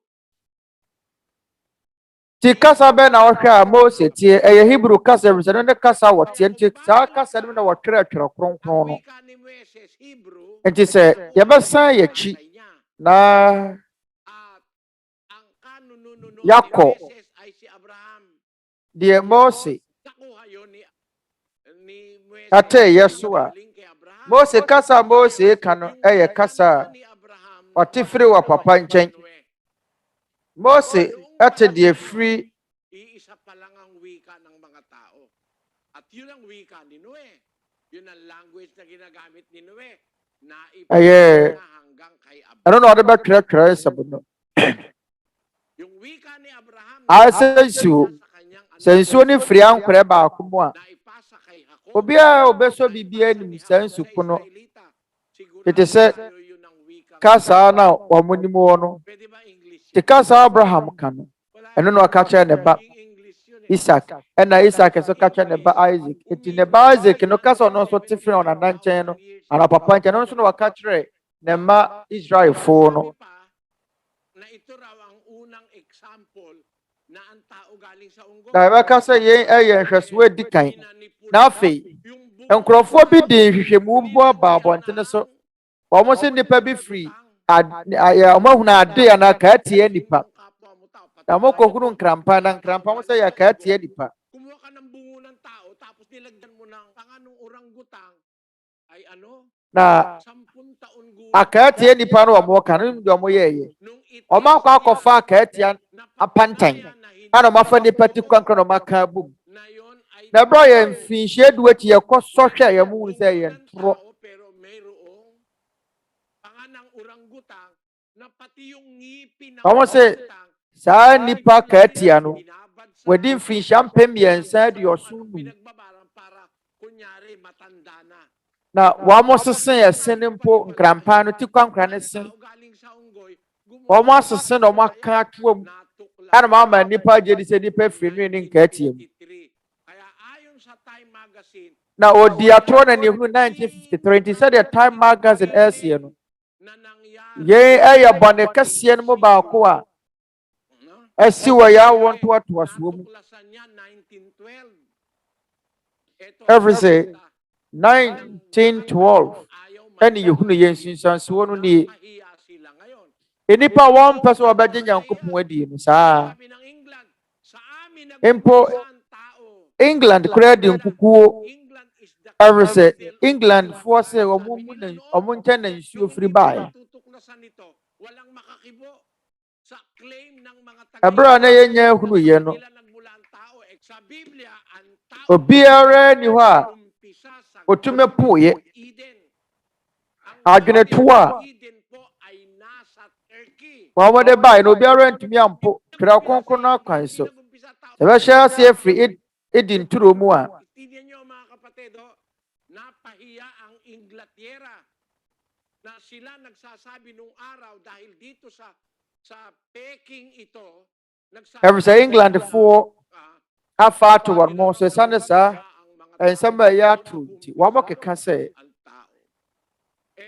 ti kasa bɛ na wɔhwɛ a Mose tie ɛyɛ Hebrew kasa bi sɛ no ne kasa wɔ tie nti saa kasa no na wɔtwerɛ Twerɛ Kronkron no Wika ni Moises Hebrew. nti sɛ yɛbɛsan yɛkyi na At ang kanununo Yako. ni Moises ay si Abraham. deɛ Mose Nakuha yun ni Moises. ate Yesu a Galing kay Abraham. Mose kasa Mose ka no ɛyɛ kasa Ni Abraham ɔte firi wɔ papa nkyɛn Mose ate deɛ firi iisa pa lang ang wika ng mga tao. At yun ang wika ni Noe. Yun ang language na ginagamit ni Noe. Aye. Na hanggang kay ɛno Abraham. na ɔde bɛtwerɛtwerɛ nsɛm no Yung wika ni Abraham Asa nsuo sɛ nsuo ne firi ankorɛ baako mu a na ipasa kay Jacob. obiara a obɛsɔ biribiara nim saa nsuko no Ite sɛ kasa na wɔn nim wɔ no te kasa Abraham ka no ɛno na ɔka kyerɛ ne ba Isaac ɛna Isaac nso ka kyerɛ ne ba Isaac eti ne ba Isaac no kasa ɔno nso te firi ɔnana nkyɛn no ana papa nkyɛn no nso na wɔka kyerɛ ne mma Israelfoɔ no Na ito raw ang unang example na ang tao galing sa unggoy. na ɛbɛka sɛ yɛn ɛyɛ nhwɛsoɔ edi kan na afei nkurɔfoɔ bi de nhwehwɛmu bu aba abɔntene so wɔn sɛ nipa bi firi wɔn ahunu ade anaa kaatie nipa na wɔn kɔhuru nkrampa na nkrampa wɔn sɛ yɛ kaatie nipa Kumuha ka ng bungo ng tao tapos nilagyan mo ng panganong orangutang ay ano? na 10 taon gulang. akaatie nipa no wɔn ka no deɛ wɔn yɛɛyɛ wɔn akɔ akɔfa akaatie apantan ɛna wɔn afa nipa ti kwankran na wɔn aka abom na ɛbrɛ yɛ mfinhyia du akyi yɛ kɔ sɔhwɛ a yɛn mu hu sɛ yɛ ntorɔ Pero mayroong panganang orangutang na pati yung ngipin ng wɔn sɛ orangutang saa nipa kaatie no wɔdi mfinhyia mpem 370 pinagbabaran para kunyari matanda na. na wɔn sese ɛse ne mpo nkrampa no ti kwankran ne se Galing sa unggoy, wɔn asese na wɔn aka atoa mu ɛna wɔn ama nipa gye di sɛ nipa firi ne nkaatie mu Kaya ayon sa Time Magazine, na odi atoro na ne hunu 1953 nti sɛ deɛ Time Magazine ɛsie no na yɛn nangyari ɛyɛ bɔne kɛseɛ no mu baako a ɛsi wɔ yɛn awɔ ntoatoasoɔ mu natuklasan niya 1912. Ito every say 1912 ɛne yɛhunu yɛn nsunsuansoɔ no nie mahiya sila ngayon. nnipa a wɔmpɛ sɛ wɔbɛgye Nyankopɔn adi no saa Sabi ng England, sa amin Mpo, nagpapasa ang tao. England koraa di nkukuo England is the every say capital of England the foɔ world. sɛ ɔmo nkyɛn na nsuo firi baeɛ Tutuklasan nito, walang makakibo sa claim ng mga ɛberɛ a na yɛnya hunu yɛn no Ilan nagmula ang tao? Sa Biblia, ang tao obiara ni hɔ a umpisa sa ɔtumi poeɛ Eden. Ang adwene Garden to a of Eden po ay nasa Turkey. wɔn wɔde baeɛ na obiara ntumi ampo Twerɛ Kronkron no akwan so sɛ ɛbɛhyɛ ase afiri edi nturo mu a Tingnan nyo mga kapatid, napahiya ang Inglaterra na sila nagsasabi nung araw dahil dito sa Peking ito, ɛfiri sɛ England foɔ afa ato wɔn mo so ɛsiane saa nsɛm a ɛyɛ ato nti wɔn mo keka sɛ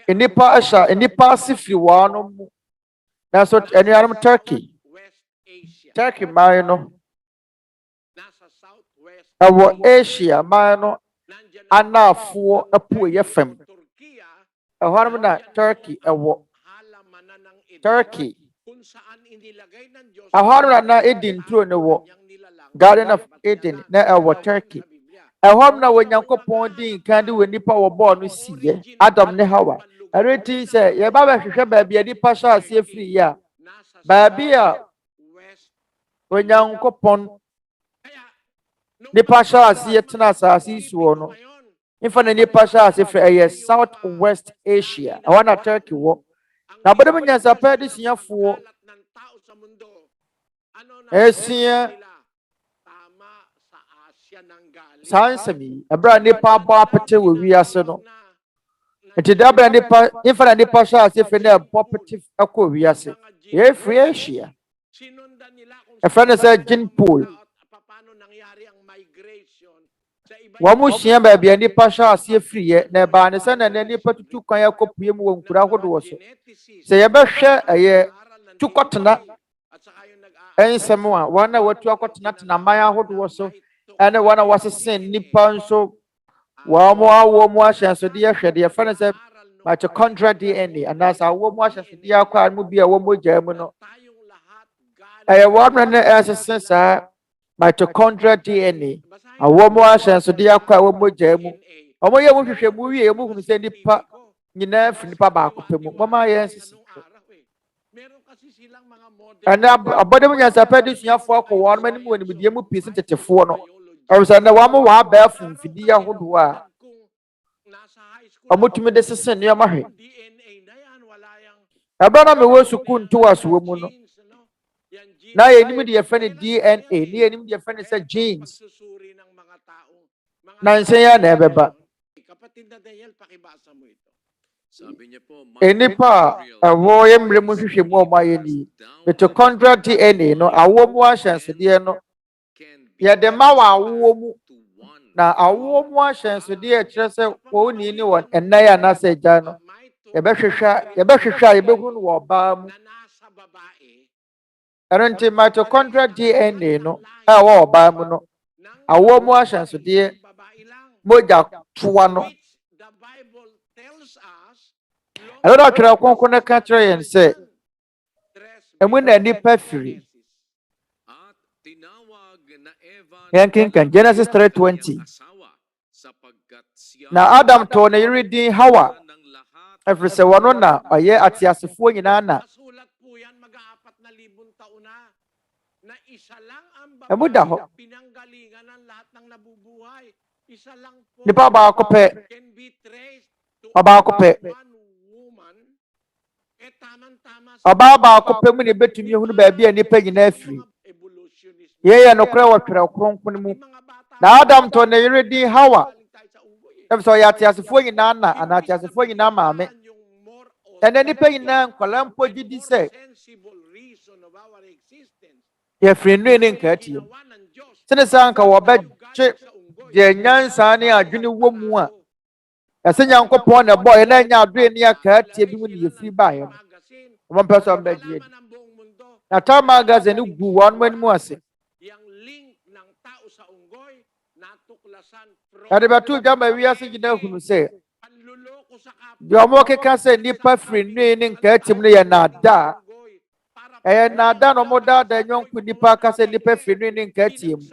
nnipa ase firi wɔn no mu nanso anuanom Turkey man no nasa southwest ɛwɔ Asia man no anaafoɔ apueyɛ fam Turkiya, ɛhɔ nom na Turkey ɛwɔ halamanan ng Eden. Turkey kung saan inilagay ng Diyos Ahora na Eden turo ne wo Garden of Eden na ewo Turkey. Na Onyankopɔn din kan de nipa wo bɔɔ no siye Adam ne Hawa. Ereti sɛ ye ba hwehwɛ baabi a nipa hyɛ ase free ya. Baabi a Onyankopɔn nipa hyɛ ase tena asase suo no. Infa na nipa hyɛ ase free South West Asia. Ɛhɔ na Turkey wo. Na bode mu nyansapɛ de siafoɔ esia sansami abra nipa ba pete wo wiase no enti da bra nipa infa na nipa hyɛ ase free na pɔpete akɔ wiase ye free Asia efra na sɛ gene pool wa mu hia ba bia nipa hyɛ ase free ye na ba ne sɛ na nipa tutu kwan akɔpue mu wɔ nkura hodo so sɛ ye bɛhwɛ ɛyɛ tukɔtena nsɛm a wana watu akɔtena tena man ahodo so ene wana wasesen nipa nso wa mo awo mo ahyɛnsode hwɛ de yɛfa ne sɛ mitochondrial DNA anasa awo mo ahyɛnsode akɔ mu bi a wo mo gyaa mu no ɛyɛ wɔn ne ɛsesen saa mitochondrial DNA awo mo ahyɛnsode akɔ wo mo gyaa mu ɔmo yɛ mo hwehwɛ mu wie mo hunu sɛ nipa nyinaa fi nipa baako pɛ mu mama yɛ nsisi and abode mu nyansapɛ de suafoɔ akɔ wɔn anim wɔ nimdeɛ mu pii sɛ tetefoɔ no ɔsɛ na wɔn mo wɔ abɛɛfo mfidi ahodoɔ a ɔmotumi de sese nneɛma hwɛ ɛbɛn na mewɔ sukuu ntowasoɔ mu no na yɛnim de yɛfɛ ne DNA ne yɛnim de yɛfɛ ne sɛ genes na nsɛn yɛ na ɛbɛba enipa a ɛwɔ yɛ mmerɛ mu hwehwɛ mu ɔmo ayɛ ni mitochondrial DNA no awo mu ahyɛnsodeɛ no yɛde ma wɔ awo mu na awo mu ahyɛnsodeɛ kyerɛ sɛ wɔn ni wɔn ɛnan anasa agya no yɛbɛhwehwɛ a yɛbɛhu no wɔ ɔbaa mu ɛno nti mitochondrial DNA no a ɛwɔ ɔbaa mu no awo mu ahyɛnsodeɛ mogya toa no ɛno na Twerɛ Kronkron no ka kyerɛ yɛn sɛ ɛmu na nipa firi yɛnkenkan Genesis 3:20 na Adam tɔɔ ne yere din Hawa ɛfiri sɛ wɔno na ɔyɛ ateasefoɔ nyinaa na ɛmu da hɔ nipa baako pɛ ɔbaako pɛ ɔbaa baako pɛ mu ne betumi ehunu baabi a nipa nyinaa firi yɛyɛ nokora wɔ Twerɛ Kronkron mu na Adam tɔɔ ne yere din Hawa ɛfiri sɛ ɔyɛ ateasefoɔ nyinaa na ana ateasefoɔ nyinaa maame ɛnɛ nipa nyinaa nkwadaa mpo gye di sɛ yɛfiri nnue ne nkaatie mu sene sɛ anka wɔbɛgye deɛ nyansa ne adwene wɔ mu a ɛsɛ Nyankopɔn na ɛbɔ yɛ na ɛnyɛ adoe ne akaatie bi mu ne yɛfiri baeɛ no wɔn mpɛ sɛ ɔmbɛgye adi na Time Magazine gu wɔn anim ase ɛde bɛto dwa ma wiase nyinaa hunu sɛ deɛ ɔmo keka sɛ nipa firi nnue ne nkaatie mu no yɛ naadaa ɛyɛ naadaa na ɔmo daadaa nyɔnko nipa aka sɛ nipa firi nnue ne nkaatie mu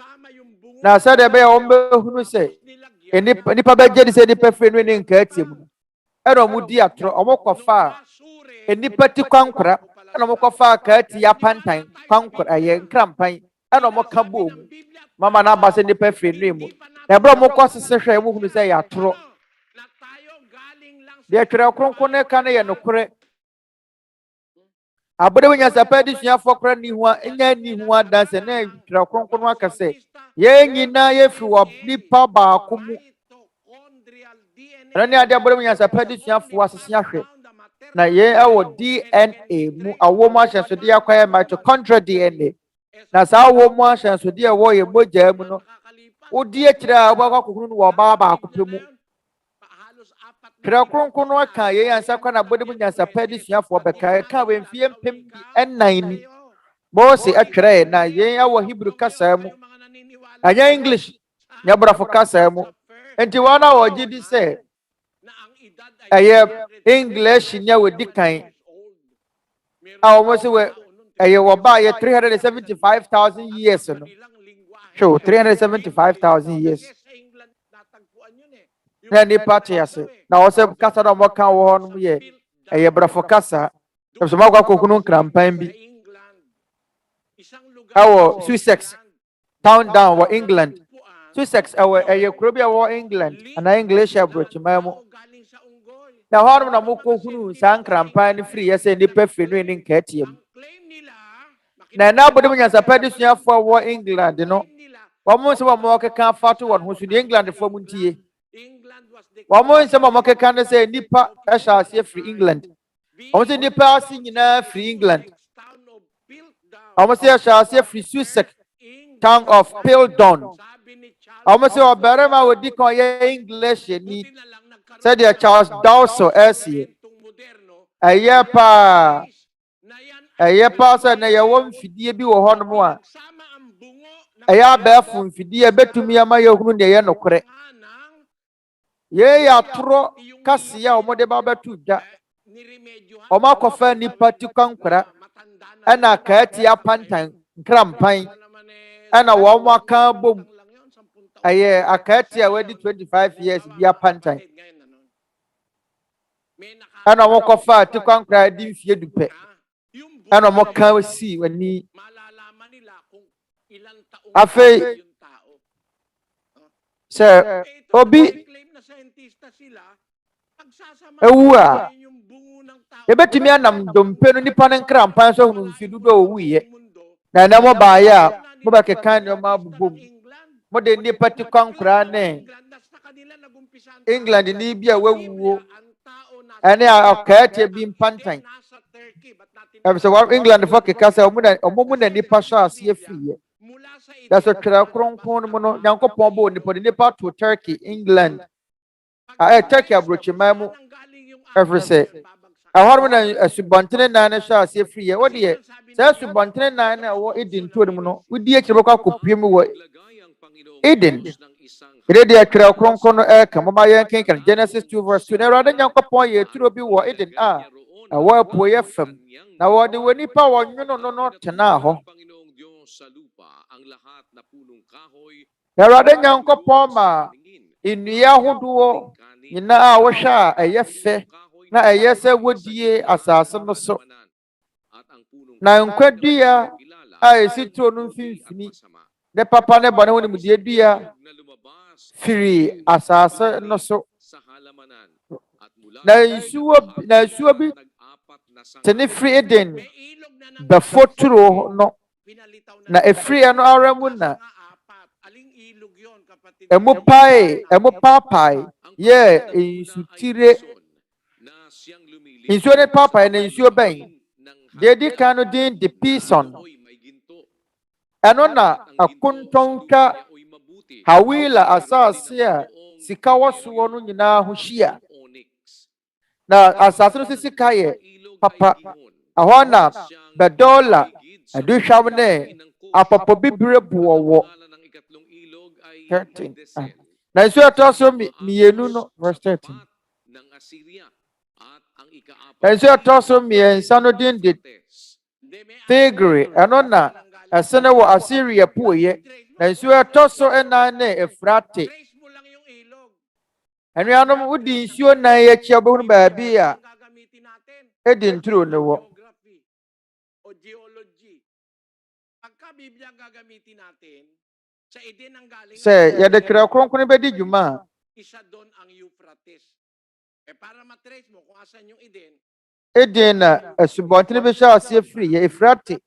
na sɛdeɛ ɛbɛyɛ ɔmo bɛhunu sɛ nipa bɛgye di sɛ nipa firi nnue ne nkaatie mu ɛna ɔmo di atorɔ ɔmo kɔfa a nipa ti kwankora ɛna ɔmo kɔfa akaati apantan kwankora ɛyɛ nkrampan ɛna ɔmo ka bɔ mu mama na aba sɛ nipa firi nnue mu na ɛbɛrɛ ɔmo kɔ sese hwɛ ɔmo hunu sɛ yɛ atorɔ deɛ Twerɛ Kronkron no ka no yɛ nokorɛ abode nyansapɛ de suafoɔ kora ni ho a nya ni ho adanse na Twerɛ Kronkron no aka sɛ yɛn nyinaa yɛfiri wɔ nipa baako mu ɛno ne ade abode nyansapɛ de suafoɔ asese ahwɛ na yɛn ɛwɔ DNA mu awo mu ahyɛnsodeɛ akɔyɛ mitochondrial DNA na saa awo mu ahyɛnsodeɛ ɛwɔ yɛ mogya mu no wodi akyire a wobɛkɔ akɔhunu no wɔ ɔbaa baako pɛ mu Twerɛ Kronkron no aka yɛn ansa kɔ na abode nyansapɛ de suafoɔ bɛka ɛka wɔ mfie mpem ɛnan ni Mose atwerɛ na yɛn ɛwɔ Hebrew kasa mu ɛnyɛ English nyɛ Borɔfo kasa mu enti wɔn a wɔgye di sɛ ɛyɛ English nyɛ wɔ di kan a wɔn sɛ aye waba ye 375,000 years no. Show 375,000 years. Na nipa te ase. Na wo se kasa na mo kan wo no ye aye brafo kasa. So ma kwa kokunu krampan bi. Awo Sussex town down wo England. Sussex awo aye kuro bi wo England ana English approach mamu. Na hono na mo kokunu san krampan ni free yese nipa fenu ni nkatiem. Na bodem nyansa padi suafo wo England no. Wamo se wamo keka fato won ho so di England fo muntie. Wamo se wamo keka ne se nipa ehya ase free England. Wamo se nipa ase nyina free England. Wamo se ehya ase free Sussex town of Pildon. Wamo se obarema wodi kon ye English ni. Said the Charles Dawson ese. Ayepa sa na ye wo mfidie bi wo hono mo a. Aya befo mfidie betumi ama ye hunu de ye nokore. Ye ya tro kase ya omode ba betu da. Oma kofa ni pati kwankra. Ana kaati ya pantan nkrampan. Ana wo mo aka bom. Aye akaati ya wedi 25 years bi ya pantan. Ana wo kofa ti kwankra di mfie dupe. Ana mo ka si wani afe se obi ewu a ebetumi anam dompe no nipa ne nkrampan so hunu mfidu do owuye na mo ba ya mo ba kekan no ma bubom mo de nipa ti kwankra ne England ni bia wawuo ane akaete bi mpantan so England for kekasa omo na nipa so ase afiye. That's a Twerɛ Kronkron mu no Nyankopɔn bo nipa to Turkey England. Turkey abrochima every say. Ahormo na asubantene nan na so ase afiye. Wo de say asubantene nan na wo Eden to mu no wudi akire bako akopiem wo Eden. Ede de Twerɛ Kronkron no eka mo ma yen kenkan Genesis 2 verse 2. Na Awurade Nyankopɔn ye turo bi wo Eden wo apoye fam. Na wo de nipa wo nwono no tena ho. Awurade Nyankopɔn ma nnua hodoɔ nyinaa wo hwa a ɛyɛ fɛ na ɛyɛ sɛ wodie asase no so. Na nkwadua a esituro no mfimfini de papa ne bɔne ho ne mudie dua firi asase no so. Na nsuo bi tene firi Eden bɛfoturo no na efiri no ara mu na emu papai ye insutire insuo ne papai na insuo ben de kanu din de pison eno na akontonka hawila asase a sika woso no nyina ho hia na asase no sika ye papa ahona bedola aduhwam ne apopo bibire buowo 13 na isu atoso mienu no verse 13 na isu atoso miensa no din de Tigre eno na asene wo Assyria puoye na isu atoso enan ne Efrate anuanom udi nsuo nan ye chia bohunu baabi a Eden turo ne wo Biblia gagamitin natin sa Eden ang galing say yade Twerɛ Kronkron be di dwuma isa doon ang Euphrates para matrace mo kung asan yung Eden na asubɔntene be hwa ase free ye Efrate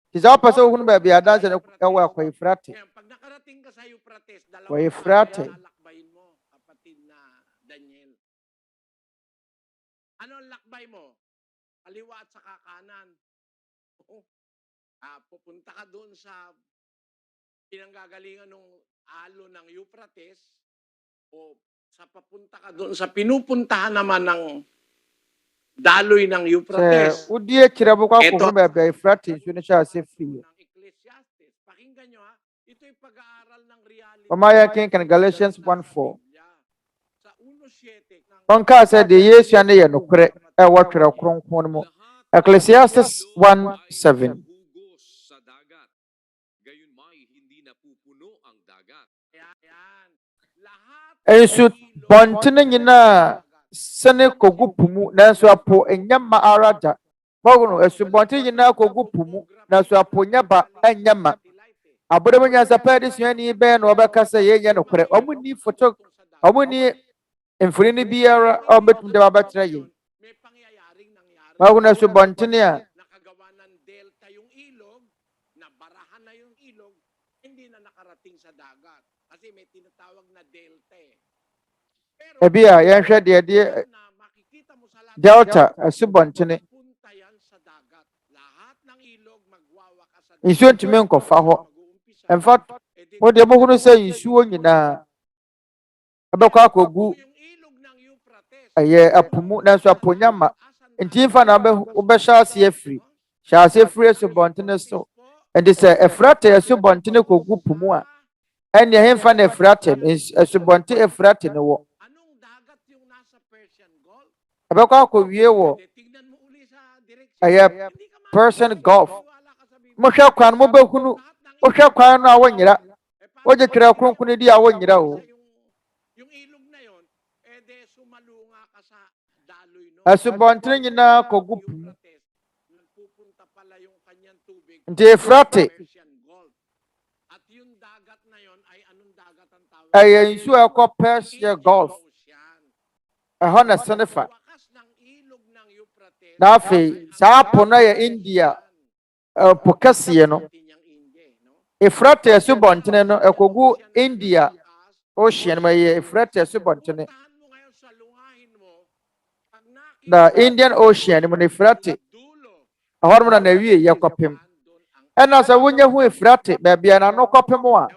tiza pasa ohunu ba bia danse na ɛwɔ akwa Efrate pag nakarating ka sa Euphrates wa Efrate lalakbayin mo kapatid na Daniel ano ang lakbay mo kaliwa at saka kanan pupunta ka doon sa pinanggagalingan ng alo ng Euphrates o sa papunta ka doon sa pinupuntahan naman ng daloy ng Euphrates. Udie kirabo kwa kung ba Euphrates yun siya si free. Pakinggan nyo ha, ito'y pag-aaral ng reality. Pamaya king kan Galatians 1:4. Sa 1:7. Onka sa de Yesu ane ye nokre e wo Twerɛ Kronkron mo. Ecclesiastes 1:7. may hindi napupuno ang dagat. Enso bontene nyina sene kogu pumu nanso apo enyama arada. Boguno esu bontene nyina kogu pumu nanso apo nyaba enyama. Abodemo nyansa pedi suani be no obekasa ye nya no kore. Omuni foto omuni emfuri ni biara obetum de babetra ye. Boguno esu bontene a nakagawa ng delta yung ilog, nabarahan na yung ilog, hindi na nakarating sa dagat. Kasi may tinatawag na delta eh. Pero ebia yenhwe de na makikita mo sa lahat delta esu bontene punta yan sa dagat. Lahat ng ilog magwawakas sa nsuo ntumi nkɔfa hɔ ɛmfa mo de mohunu sɛ nsuo nyinaa ɛbɛkɔ akɔgu yung ilog ng Euphrates. ɛyɛ apumu nanso aponyama nti mfa na wobɛhyɛ ase afiri hyɛ ase afiri asubɔntene so ɛnti sɛ Efrate asubɔntene kɔgu pumu a ɛne ɛhemfa na Efrate asubɔnte Efrate ne wɔ Anong dagat yung nasa Persian Gulf? ɛbɛkɔ akɔwie wɔ Tignan mo uli sa direction. ɛyɛ Persian Gulf mohwɛ kwan no mobɛhunu wohwɛ kwan no a wonyera wogye Twerɛ Kronkron di a wonyera o Yung ilog na yon, de sumalunga ka sa daloy no. asubɔntene nyinaa kɔgu pumu Nagpupunta pala yung kanyang tubig nti Efrate Persian Gulf. At yung dagat na yon ay anong dagat ang tawag? ɛyɛ nsuo a ɛkɔ Persia Gulf ɛhɔ na sene fa Wakas ng ilog ng Euphrates. na afei saa po no yɛ India po kɛseɛ no Efrate asubɔntene no ɛkɔgu India Ocean ma yɛ Efrate asubɔntene Puntahan mo ngayon sa lungahin mo, pag nakita na Indian Ocean mo na Efrate dulo, ɛhɔ nom na nawie yɛ kɔpem ɛna sɛ wonya hu Efrate baabi a n'ano kɔpem a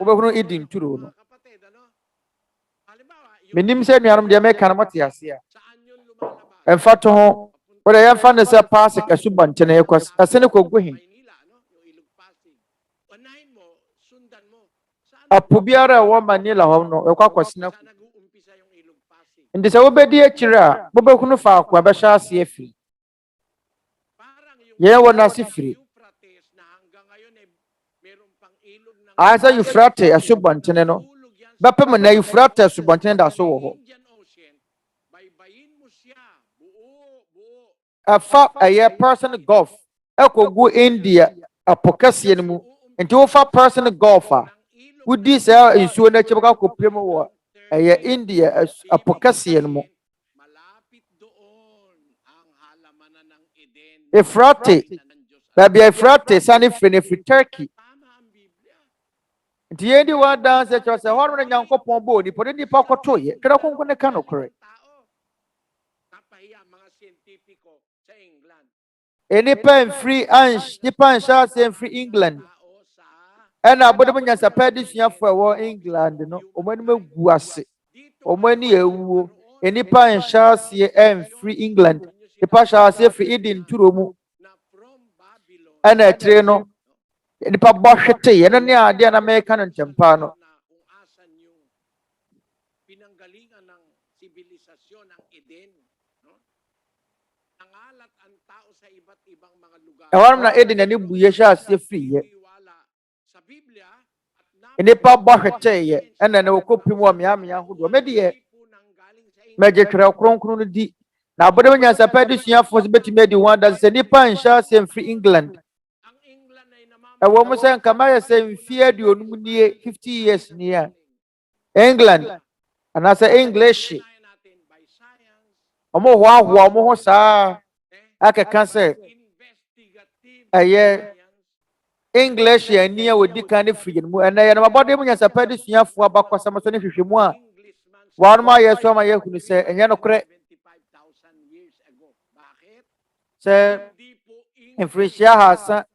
wobɛhunu Edi nturo no kapatid, ano? Halimbawa, menim sɛ nuanom deɛ meka no mote ase a saan yun lumalabas? ɛmfa to ho wode yɛmfa ne sɛ Pasig asubɔntene ɛsene kɔgu he Maynila, ano? Yung ilog Pasig. Unahin mo, sundan mo. Saan apo biara a ɛwɔ Manila hɔ no ɛkɔ akɔsena saan nag-uumpisa yung ilog Pasig? nti sɛ wobɛdi akyire a wobɛhunu faako a bɛhyɛ ase afiri Parang yung yɛn wɔ n'ase firi Euphrates na hanggang ngayon eh, meron pang ilog ng ayɛ sɛ Euphrate asubɔntene no tulog yan sa bɛpem na Euphrate asubɔntene da so wɔ hɔ Indian Ocean. Baybayin mo siya. Buo. ɛfa ɛyɛ Persian Gulf ɛkɔgu India apo kɛseɛ no mu nti wofa Persian Gulf a wodi saa nsuo no akyi bɛkɔ akɔpie mu wɔ ɛyɛ India apo kɛseɛ no mu Malapit doon ang halamanan ng Eden. Efrate baabi a Efrate sane firi no firi Turkey Tama ang Biblia. nti yɛn di wɔn adanse kyerɛ sɛ hɔ no na Nyankopɔn bɔɔ nipa de nipa kɔtoeɛ Twerɛ Kronkron ne ka nokorɛ Tao. Napahiya mga siyentipiko sa England. nipa nhyɛ ase mfiri England Tao sa ɛna abodom nyansapɛ de suafoɔ a ɛwɔ England no wɔn anim agu ase wɔn ani awuo nipa nhyɛ ase mfiri England nipa hyɛ ase firi Edi nturo mu na from Babylon. ɛna akyire no nipa bɔ hwete ɛno ne adeɛ na mɛka no ntɛmpa no Na kung asan yung pinanggalingan ng sibilisasyon ng Eden. No? Nangalat ang tao sa iba't ibang mga lugar. ɛhɔ nom na Edi n'ani buiɛ hyɛ ase firiiɛ Iwala sa Biblia at nipa bɔ hweteeɛ ɛna na wɔkɔpem wɔ mmeammea ahodoɔ medeɛ mɛgye Twerɛ Kronkron no di na abodom nyansapɛ de suafoɔ so bɛtumi adi wɔn adanse sɛ nipa nhyɛ ase mfiri England ang England ay ɛwɔ mu sɛ nka mayɛ sɛ mfie aduonum nie 50 years nie a England anaasɛ English natin by science, ɔmo hoahoa ɔmo ho saa akeka sɛ investigative ɛyɛ English ani a wɔdi kan ne firi no mu ɛnɛ yɛ no abɔde mu nyansapɛ de suafoɔ abakɔsɛm so ne hwehwɛmu a Englishman wɔn ayɛ so ama yɛhunu sɛ ɛnyɛ nokorɛ 75,000 years ago. Bakit? sɛ Hindi po mfirinhyia ahasa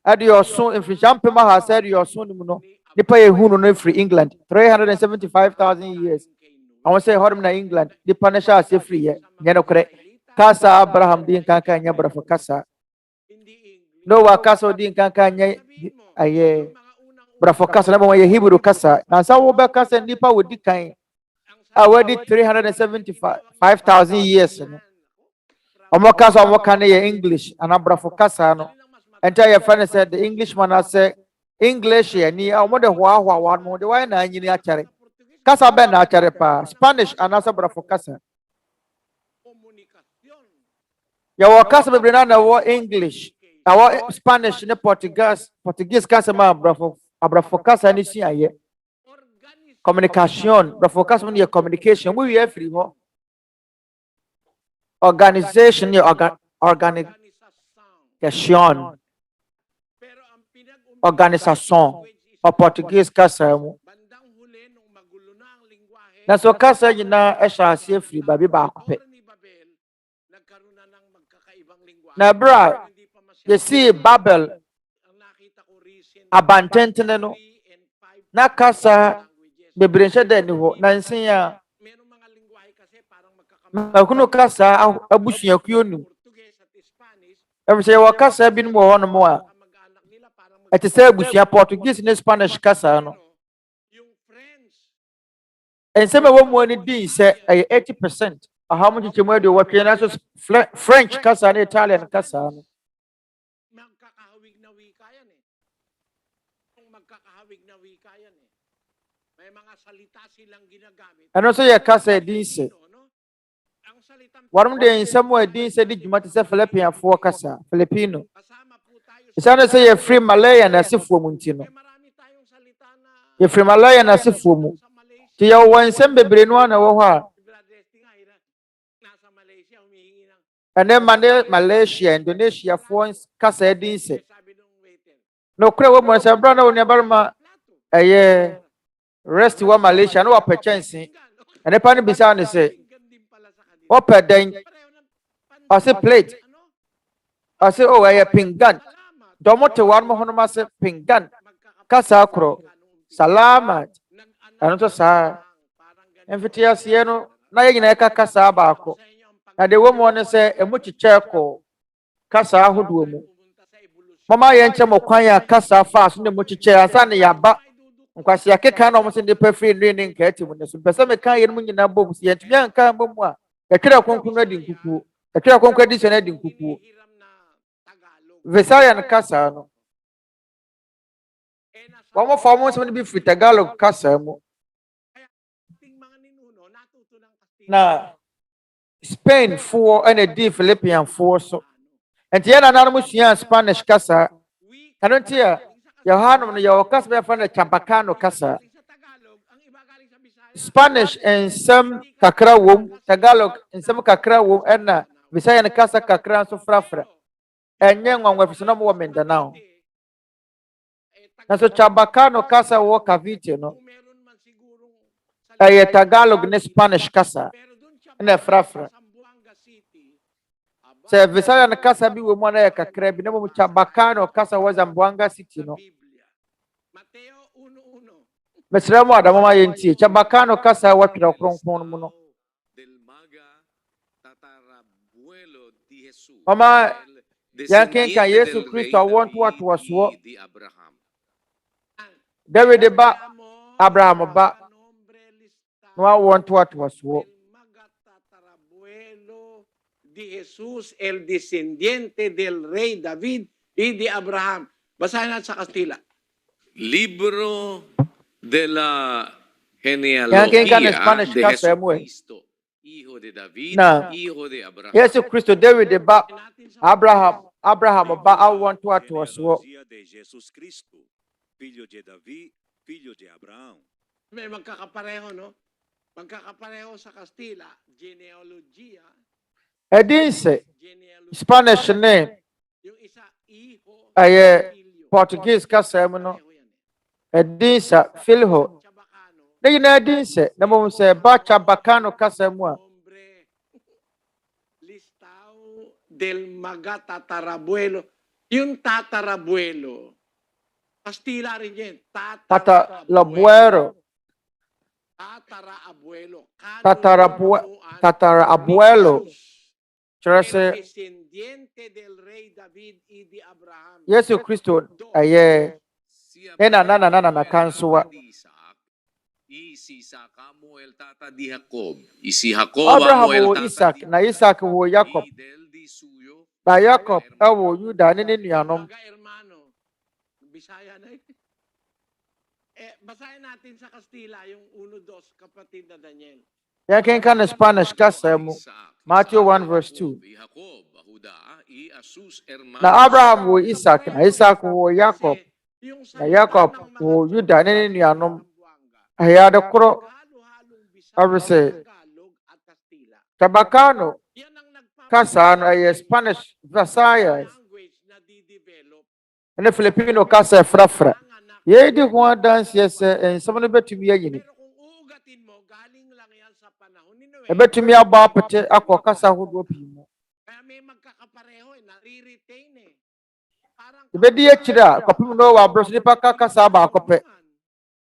aduɔson mfirinhyia mpem ahasa aduɔson no mu no nipa yɛhunu no firi England 375,000 years àwọn sɛ hɔ nom na England nipa no hyɛ ase firi yɛ nyɛ nokorɛ kasa Abraham di nkanka nyɛ brɔfo kasa hindi English. Noah kasa di nkanka nyɛ Sabihin mo, ɛyɛ mga unang brɔfo kasa na mo yɛ Hebrew kasa na sa wobɛkasa nipa wodi kan a wadi 375,000 years no ɔmo kasa ɔmo ka no yɛ English ana brɔfo kasa no ɛnta yɛfrɛ no sɛ the Englishman asɛ English ni a mo de hwa wan mo de why na nyini achare kasa be na achare pa Spanish anasa brafo kasa ya wo kasa bebre na wo English awo Spanish ne Portuguese kasa ma brafo kasa ni si aye communication brafo kasa mo ne communication we we free ho organization ni organization organização o português kasa mu na so kasa nyina ehya ase free ba bi ba akopɛ na bra you see Babel abantentene no na kasa bebrenhye da ni ho na nsen a na kuno kasa abusuakuo nu ebise wa kasa bi no ho no mo a ete say abusua Portuguese ne Spanish kasa no enseme wo mo ni din say 80% aha mo chichemu ade wo twe na so French kasa ne Italian kasa no ano so ye kasa din say warum de ensemo din say di dwuma te say Philippine fo kasa Filipino isano say ye free Malaya na sifo mu ntino ye free Malaya na sifo mu ti ya wansem bebre no na wo ho a ane mane Malaysia Indonesia fo kasa din say no kura wo mo say bra na woni barma eye rest wa Malaysia no wa pechensi ane pa ni bisa ne say wopɛ den ase plate ase o eye pinggan domote wan mo hono ma se pinggan kasa akro salamat ano to sa emfiti ase no na ye nyina ka kasa baako na de wo mo ne se emu chiche ko kasa ahodo mu mama ye nche mo kwan ya kasa fa so ne mu chiche asa ne yaba nkwasi akeka na mo se de pefri ne nka ati mu ne so pese me kan ye mu nyina bom se ye ntumi anka bom a Twerɛ Kronkron adi nkukuo Twerɛ Kronkron Adesua adi nkukuo Visayan kasa no wamo fa mo se bi free Tagalog kasa mu na Spain fo and di Philippine fo so enti yana na mo sua Spanish kasa ano ntia ya hanom no ya kasa be fa na Champacano kasa Spanish nsɛm kakra wom Tagalog nsɛm kakra wom ɛna Visayan kasa kakra so frafra enye nwanwa fisino mo Mindanao na so Champacano kasa wo Cavite no ay Tagalog ne Spanish kasa na frafra se Visayan kasa bi wo mo na kakra bi na mo Champacano kasa wo Zamboanga City no mesra mo adamo ma yenti Champacano kasa wa Twerɛ Kronkron mu no mama yanken ka Yesu Kristo want what was wo David ba Abraham ba no want what was wo de Jesus el descendiente del rey David y de Abraham. Basahin natin sa Kastila. Libro de la Yanken ka genealogía Spanish de kasa mo Jesucristo, hijo de David, na hijo de Abraham. Yesu Kristo David ba Abraham ba I want what was wo Genealogia de Jesus Cristo, filho de Davi, filho de Abraão. May magkakapareho, no? Magkakapareho sa Kastila, genealogia. edin se Spanish ne Yung isa, hijo, ay Portuguese kasa mo no edin sa filho na yina edin se na mo se ba Champacano kasa mo a hombre listao del magatatarabuelo. Yung tatarabuelo, Kastila rin yan. tatarabuelo tatarabuelo Chase descendiente del rey David y de Abraham. Yesu Kristo ay na kansuwa Y si sacamos el tata de Jacob, y si Jacob amo Abraham el wo tata Isaac de na Isaac wo Jacob y del di suyo, na Jacob wo Yuda ne nuanom Mga hermano, Bisaya na basahin natin sa Kastila yung 1-2 kapatid na Daniel. Ya ken kan Spanish kasa mu. Matthew 1 verse 2. Na Abraham wo Isaac, na Isaac wo Jacob, na Jacob wo Juda ne nuanom. Ayada kro abse Tabacano kasa no ay Spanish Visayas. Na Filipino kasa frafra. Ye di ho dance yes ensam no betumi ayini. Ebetumi aba apete akọ kasa hodo pi mu. Kaya may magkakapareho nare-retain Parang Ebedi akira kopim no wa bros nipa kasa ba akọpe.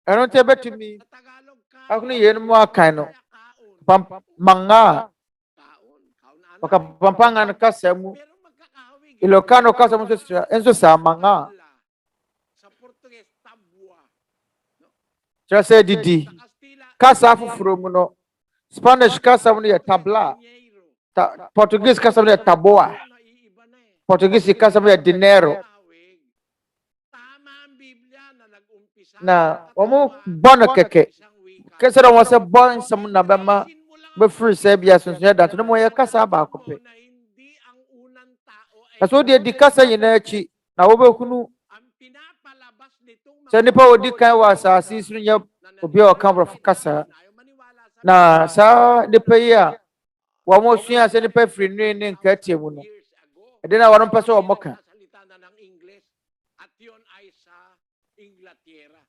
Eno te betumi sa Tagalog ka. akuni yen mu akan no. Manga Paka pampangan kasa mu. Pero magkakahawig. Ilocano kasa mo enso sa manga. Sa Portuguese, tabwa. Tira se didi. Kasa fufuro mu no. Spanish kasa mu no ye tabla. Portuguese kasa mu no ye taboa. Portuguese kasa mo ye dinero. Tama ang Biblia na nag-umpisa. Na omo bono keke. Kesa da wase bon sam na bema be free se bia sunsun da to mo ye kasa ba akope. Na hindi ang unang tao ay Kaso di kasa yina echi na wo be kunu ang pinapalabas nitong se nipa odi kan wa sa asisi nya obi o kan bro kasa na sa nipa yi a wa mo sua se nipa free ne nka tie mu no. Ede na waron pese o mo kan. salita na ng Ingles at yun ay sa Inglaterra.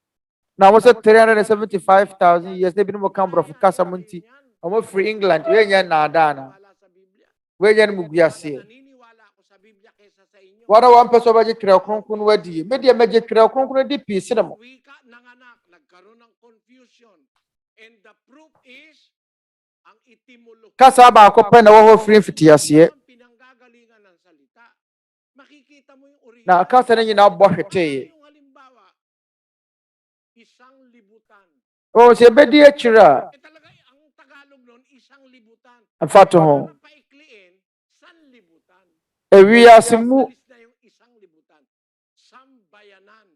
Na mo se 375,000 years ne bi mo kan bro kasa munti. O mo free England we nya na ada na. Wala sa Biblia. We nya mu guase. Naniniwala ako sa Biblia kaysa sa inyo. Wara wan pese ba je Twerɛ Kronkron wadi. Media meje Twerɛ Kronkron di pi sina mo. Wika ng anak, nagkaroon ng confusion. And the proof is, ang itimolo. Kasa ba akope na wo free fitiasie. Ang pinanggagalingan ng salita. Makikita mo yung original. Na kasa na nyina bo hwete. Yung halimbawa, isang libutan. O se bedi akira. Talaga, ang Tagalog nun, isang libutan. Afato ho. Para paikliin, sanlibutan. Ewiase mu Alis na yung isang libutan. Sambayanan.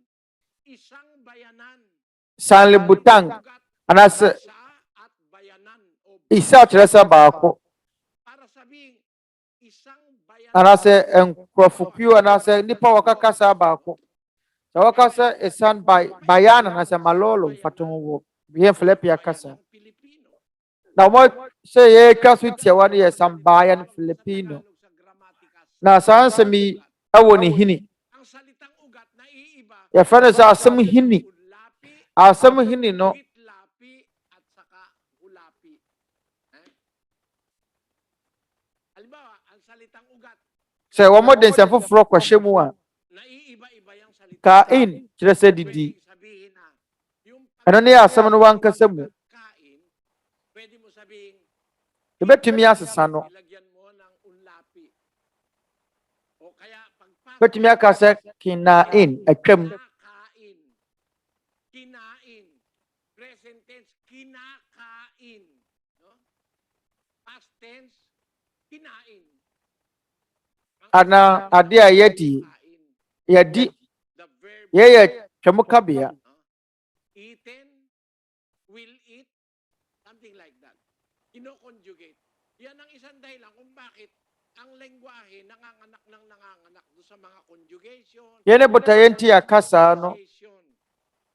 Isang bayanan. sanlibutang Ugat anase sa at bayanan. O isa kyerɛsɛ baako para sabihin, isang bayanan. anase nkurɔfokuo anase nipa wɔkakasa baako sɛ wɔkasa esan bayan anase malolo mfato ho wɔ yɛn Filipia kasa Filipino. na mo sɛ yɛtwa so tiawa no yɛ sambayan Filipino Sa gramatika. na saa nsɛm yi ɛwɔ ne hini Ang salitang ugat na iiba. yɛfrɛ no sɛ asɛm hini Hulapi, asɛm hini no bitlapi, at saka hulapi. Halimbawa, ang salitang ugat, sɛ wɔn de nsɛm foforɔ kɔhyɛ mu a naiiba-iba yung salita. kain kyerɛ sɛ didi Pwedeng sabihin na, yung ɛno ne yɛ asɛm no wankasa mu kain, pwede mo sabihin, yɛbɛtumi asesa no ilagyan mo ng unlapi. O kaya, pagpasok, yɛbɛtumi aka sɛ kinain atwam kinakain. Kinain. Present tense, kinakain. No? Past tense, kinain. ana ade a yɛdi Kain. yɛdi The verb yɛyɛ twam kabea eaten, will eat, something like that. Ino-conjugate. Yan ang isang dahilan kung bakit ang lengguwahe nanganganak doon sa mga conjugation. yɛne botaeɛ nti a kasa no preposition.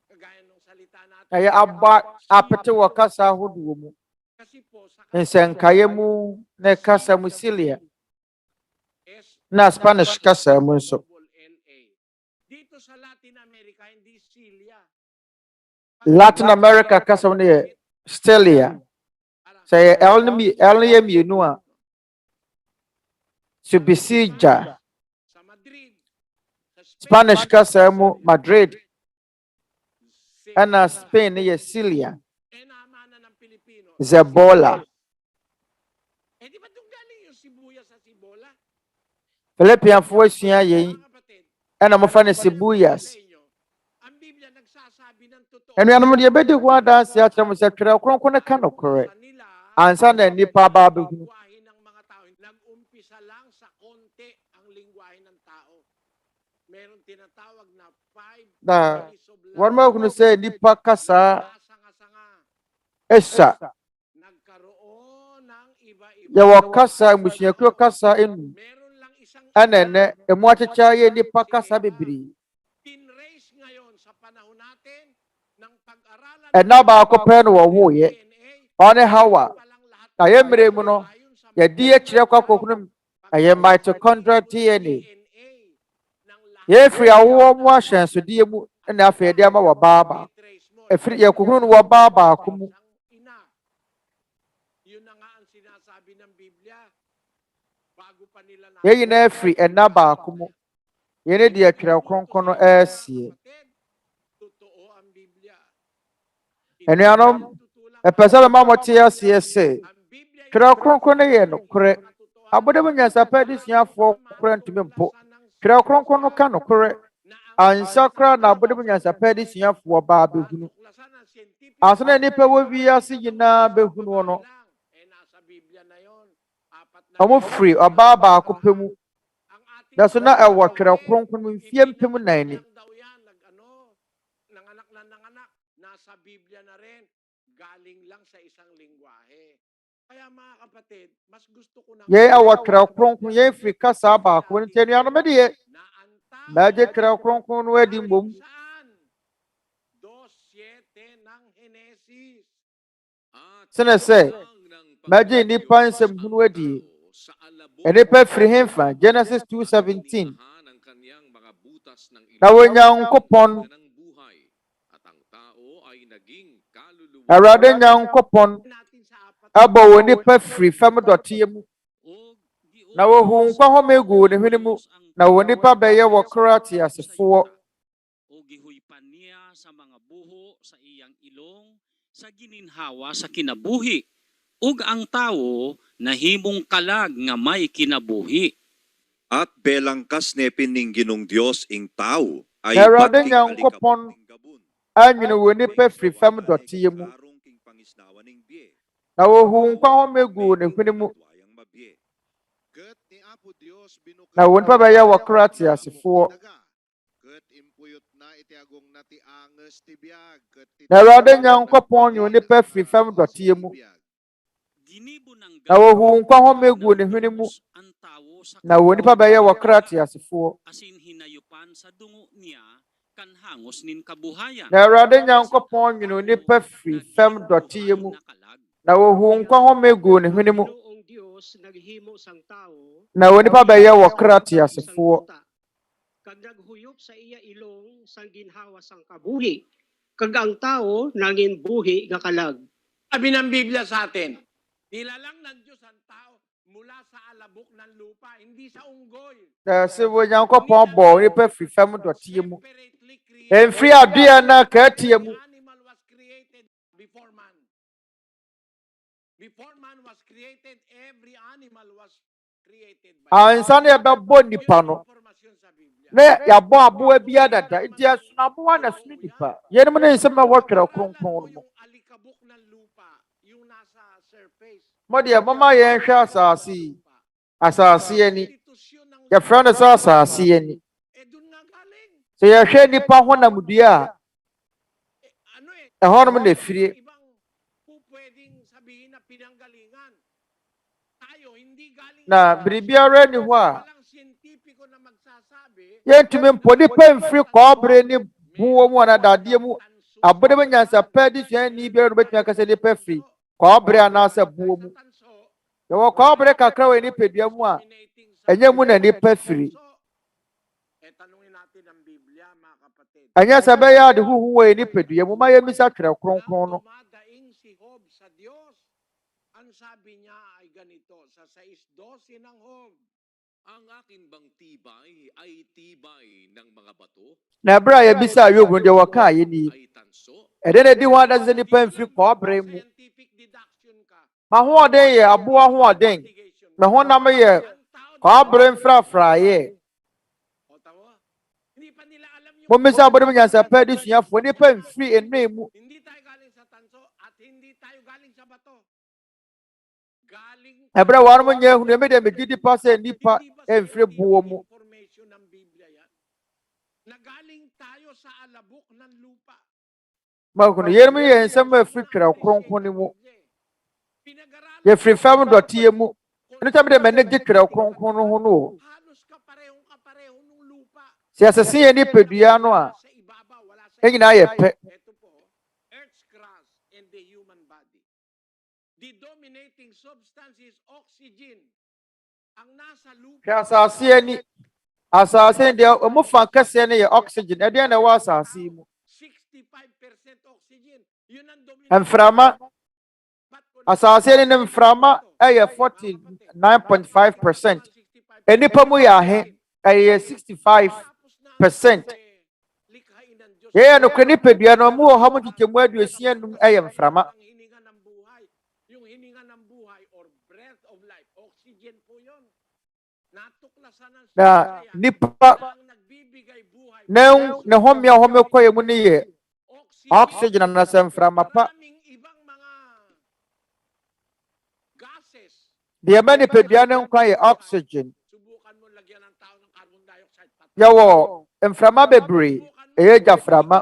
Kagaya ng salita natin. ɛyɛ aba apete wɔ kasa ahodoɔ mu Kasi po, sa nsɛnkaeɛ mu ne kasa mu silia S, na Spanish kasa mu nso double LA. Dito sa Latin America, hindi Cilia. Latin America kasa mu no yɛ stelia sɛ yɛ L no yɛ mmienu a subisija Sa Madrid, sa Spanish kasa mu Madrid Cilia. ɛna Spain no yɛ silia Enamana ng Pilipino. zebola Eh, di ba doon galing yung sibuyas sa sibola? Filipianfoɔ asua yɛn Mga kapatid, ɛna mofa no sibuyas sa inyo, ang Biblia nagsasabi ng totoo. ɛnuanom deɛ yɛbɛdi ho adanse akyerɛ mo sɛ Twerɛ Kronkron no ka nokorɛ Sa nila, ansa na nnipa aba abɛhunu lingwahe ng mga tao. Nag-umpisa lang sa konti ang lingwahe ng tao. Meron tinatawag na 5 Na- degrees of One more going to say nipa kasa esa. Ya wakasa mushiyakuo kasa enu. Anene emwachicha ye nipa kasa bibiri. Ena ba akopɛ no wo ye. Ɔne Hawa. Na ye mmere mu no ye di ekyire kwa kokunu aye mitochondrial DNA. Ye free awo mu ahyenso mu na afɛ de ama wo baaba. Efiri ye kokunu no wo baaba akumu. Yun na nga ang sinasabi ng Biblia. Bago pa nila na Ye yina efiri ena ba akumu. Ye ne de Twerɛ Kronkron no asie. totoo ang Biblia. Enuanom epesa ma mote asie se Twerɛ Kronkron no ye no kore. Abode mu nyansapɛ de suafo kore ntumi mpo. Twerɛ Kronkron no ka no kore. Ansakra na abode mu nyansapɛ de suafo ba behunu. Asana nipa wo wiase nyina behunu no. Omo free oba ba akopɛ mu. Da so na ewo Twerɛ Kronkron mu mfie mpem nan ni. Nanganak, nasa Biblia na rin, galing lang sa isang lingwahe. Kaya mga kapatid, mas gusto ko na Ye awo Twerɛ Kronkron ye free kasa ba ko ni tenuano me de. Maje Twerɛ Kronkron no adi mbom. Saan? 2:7 ng Henesis. Sene se maje nipa nsem hunu adi. Enipa free hemfa Genesis 2:17. Na Nyankopɔn Awurade Nyankopɔn abɔ wo nipa free fam dɔteɛ mu. Na wo hu nkwa hɔ megu ne hwene mu. Na wo nipa bɛyɛ wɔ krati asefoɔ. Sa mga buho sa iyang ilong sa gininhawa sa kinabuhi ug ang tawo nahimong kalag nga may kinabuhi. At belangkas nepin ning Ginong Dios ing tao ay Awurade Nyankopɔn anwene wo nipa free fam dɔteɛ mu. Na wo hu nkwa hɔ megu ne hwene mu. Na wo nipa bɛyɛ wɔ krati asefoɔ. Na Awurade Nyankopɔn nyo nipa free fam dɔteɛ mu. Na wo hu nkwa hɔ megu ne hwene mu. Na wo nipa bɛyɛ wɔ krati asefoɔ. Asin hinayupan sa dungo niya kan hangos nin kabuhayan. Na Awurade Nyankopɔn nyo nipa free fam dɔteɛ mu. Na wo hu nkwa hɔ megu ne hwene mu. Na wo nipa bɛyɛ wɔ krati asefoɔ. Kag naghuyop sa iya ilong sang ginhawa sang kabuhi. Kag ang tao nangin buhi nga kalag. Sabi ng Biblia sa atin, nilalang ng Diyos ang tao mula sa alabok ng lupa, hindi sa unggoy. Se wo Nyankopɔn bɔ nipa free fam dɔteɛ mu. Emfiri adua na katie mu. Animal was created before man. Before man was created, every animal was created by Ansa na yɛbɛbɔ nipa no. Na yɛabɔ aboa bi adada. Nti asuna aboa na sunu nipa. Yenim ne nsɛm a wɔtwerɛ kronkron mu. alikabok ng lupa, yung nasa surface. Mo de mama yɛnhwɛ asase. Asase ani. Yɛfrɛ no sɛ asase ani. Sɛ yɛhwɛ nipa honam dua a ɛhɔnom na efiri. Na biribiara ni hɔ a yɛntumi mpo nipa mfiri kɔɔbere ne buwɔ mu anadadeɛ mu abode mu nyansapɛ de suani biara no bɛtumi akasɛ nipa firi kɔɔbere anaasɛ buwɔ mu. Yɛwɔ kɔɔbere kakra wɔ nipadua mu a ɛnyɛ mu na nipa firi. Ɛnyɛ sɛ bɛyɛ ade huhu wɔ nipadua mu ma yɛmmisa Twerɛ Kronkron no. Ang sabi niya ay ganito, sa 6:12 ng Hob. Ang akin bang tibay ay tibay ng mga bato? Na bra yɛbisa Ayub no deɛ wɔka ayɛ ni. Ɛdɛ na di ho ada sɛ nipa mfiri kɔɔbere mu. Ma hoɔden yɛ aboa hoɔden. Na honam yɛ kɔɔbere mfrafraeɛ. Mommisa abode mu nyansapɛ de suafoɔ nipa mfiri nnua mu. Hindi tayo galing sa tanso at hindi tayo galing sa bato. Ebra warum nyɛ hunu me de me gidi pa sɛ nipa emfiri buo mu. Nagaling tayo nasa alabok ng lupa. Makuno yen mi yen nsɛm afiri Twerɛ Kronkron mu. Ye free fam dɔteɛ mu. Ɛno tam de mene gye Twerɛ Kronkron ho no. Halos kapareho ng lupa. Si asase yɛ nipadua no a. Sa ibabaw, wala sa Ɛnyina yɛ pɛ. Ito po, Earth's crust and the human body. The dominating substance is oxygen. Ang nasa lupa. Hwɛ asase ani. Asase de omo fa kɛseɛ no yɛ oxygen. Ɛdeɛ na ɛwɔ asase mu. 65% oxygen. Yun ang dominating. Mframa asase ni mframa ɛyɛ 49.5%. Enipa mu yɛ ahe ɛyɛ 65%. Yɛyɛ no kɔ nipadua no mu wɔ hɔ mo nkyekyɛmu aduosia num ɛyɛ mframa. Yung hininga ng buhay or breath of life, oxygen po yun. Natuklasan ng Na nipa nagbibigay buhay. na home kɔ yɛ mu ni yɛ oxygen na sɛ mframa pa. Ibang mga gases. Deɛ ɛma nipadua no nkwa yɛ oxygen. Subukan mo lagyan ng tao ng carbon dioxide. Yɛwɔ mframa bebree ɛyɛ gyaframa.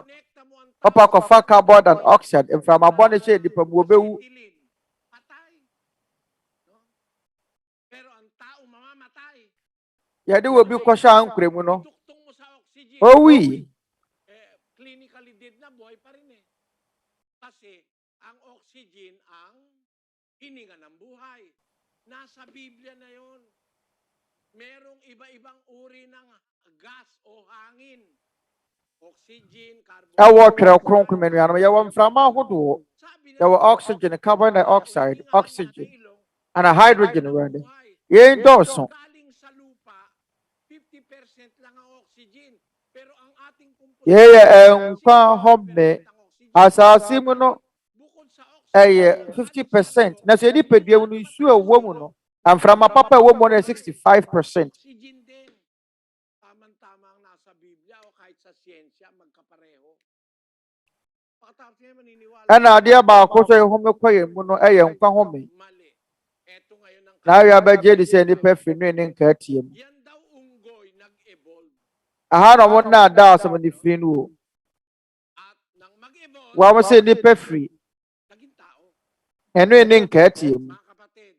Ɔpa kɔfa carbon dioxide mframa bɔ ne hyɛ nipa mu obewu. Yɛde wɔ bi kɔhyɛ ankora mu no. Owi. Clinically dead na buhay pa rin eh. Kasi ang oxygen ang hininga ng buhay. Nasa Biblia na yon. Merong iba-ibang uri ng gas o hangin. Oxygen, carbon dioxide. Ɛwɔ Twerɛ Kronkron mu no yɛwɔ mframa ahodoɔ. Yɛwɔ oxygen, carbon dioxide, oxygen, and hydrogen wɛde. Yɛn dɔɔso. Yɛyɛ nkwa home. Asase mu no ɛyɛ 50%. Na sɛ nipadua mu no nsuo a ɛwɔ mu no, mframa papa ɛwɔ mu no yɛ 65%. Tamang-tamang nasa Biblia o kahit sa siyensya magkapareho. Pakatapos niya maniniwala. Ɛna adeɛ baako sɛ home kɔ yɛn mu no ɛyɛ nkwa home. Mali. Eto ngayon ang Na ayɛ abɛgye de sɛ nipa firi no ne nka atie mu. yan daw unggoy nag-evolve. Aha na mo na da asɛm ne firi no o. At nang mag-evolve, Wa mo sɛ nipa firi naging tao. ɛno ne nka atie mu. Mga kapatid,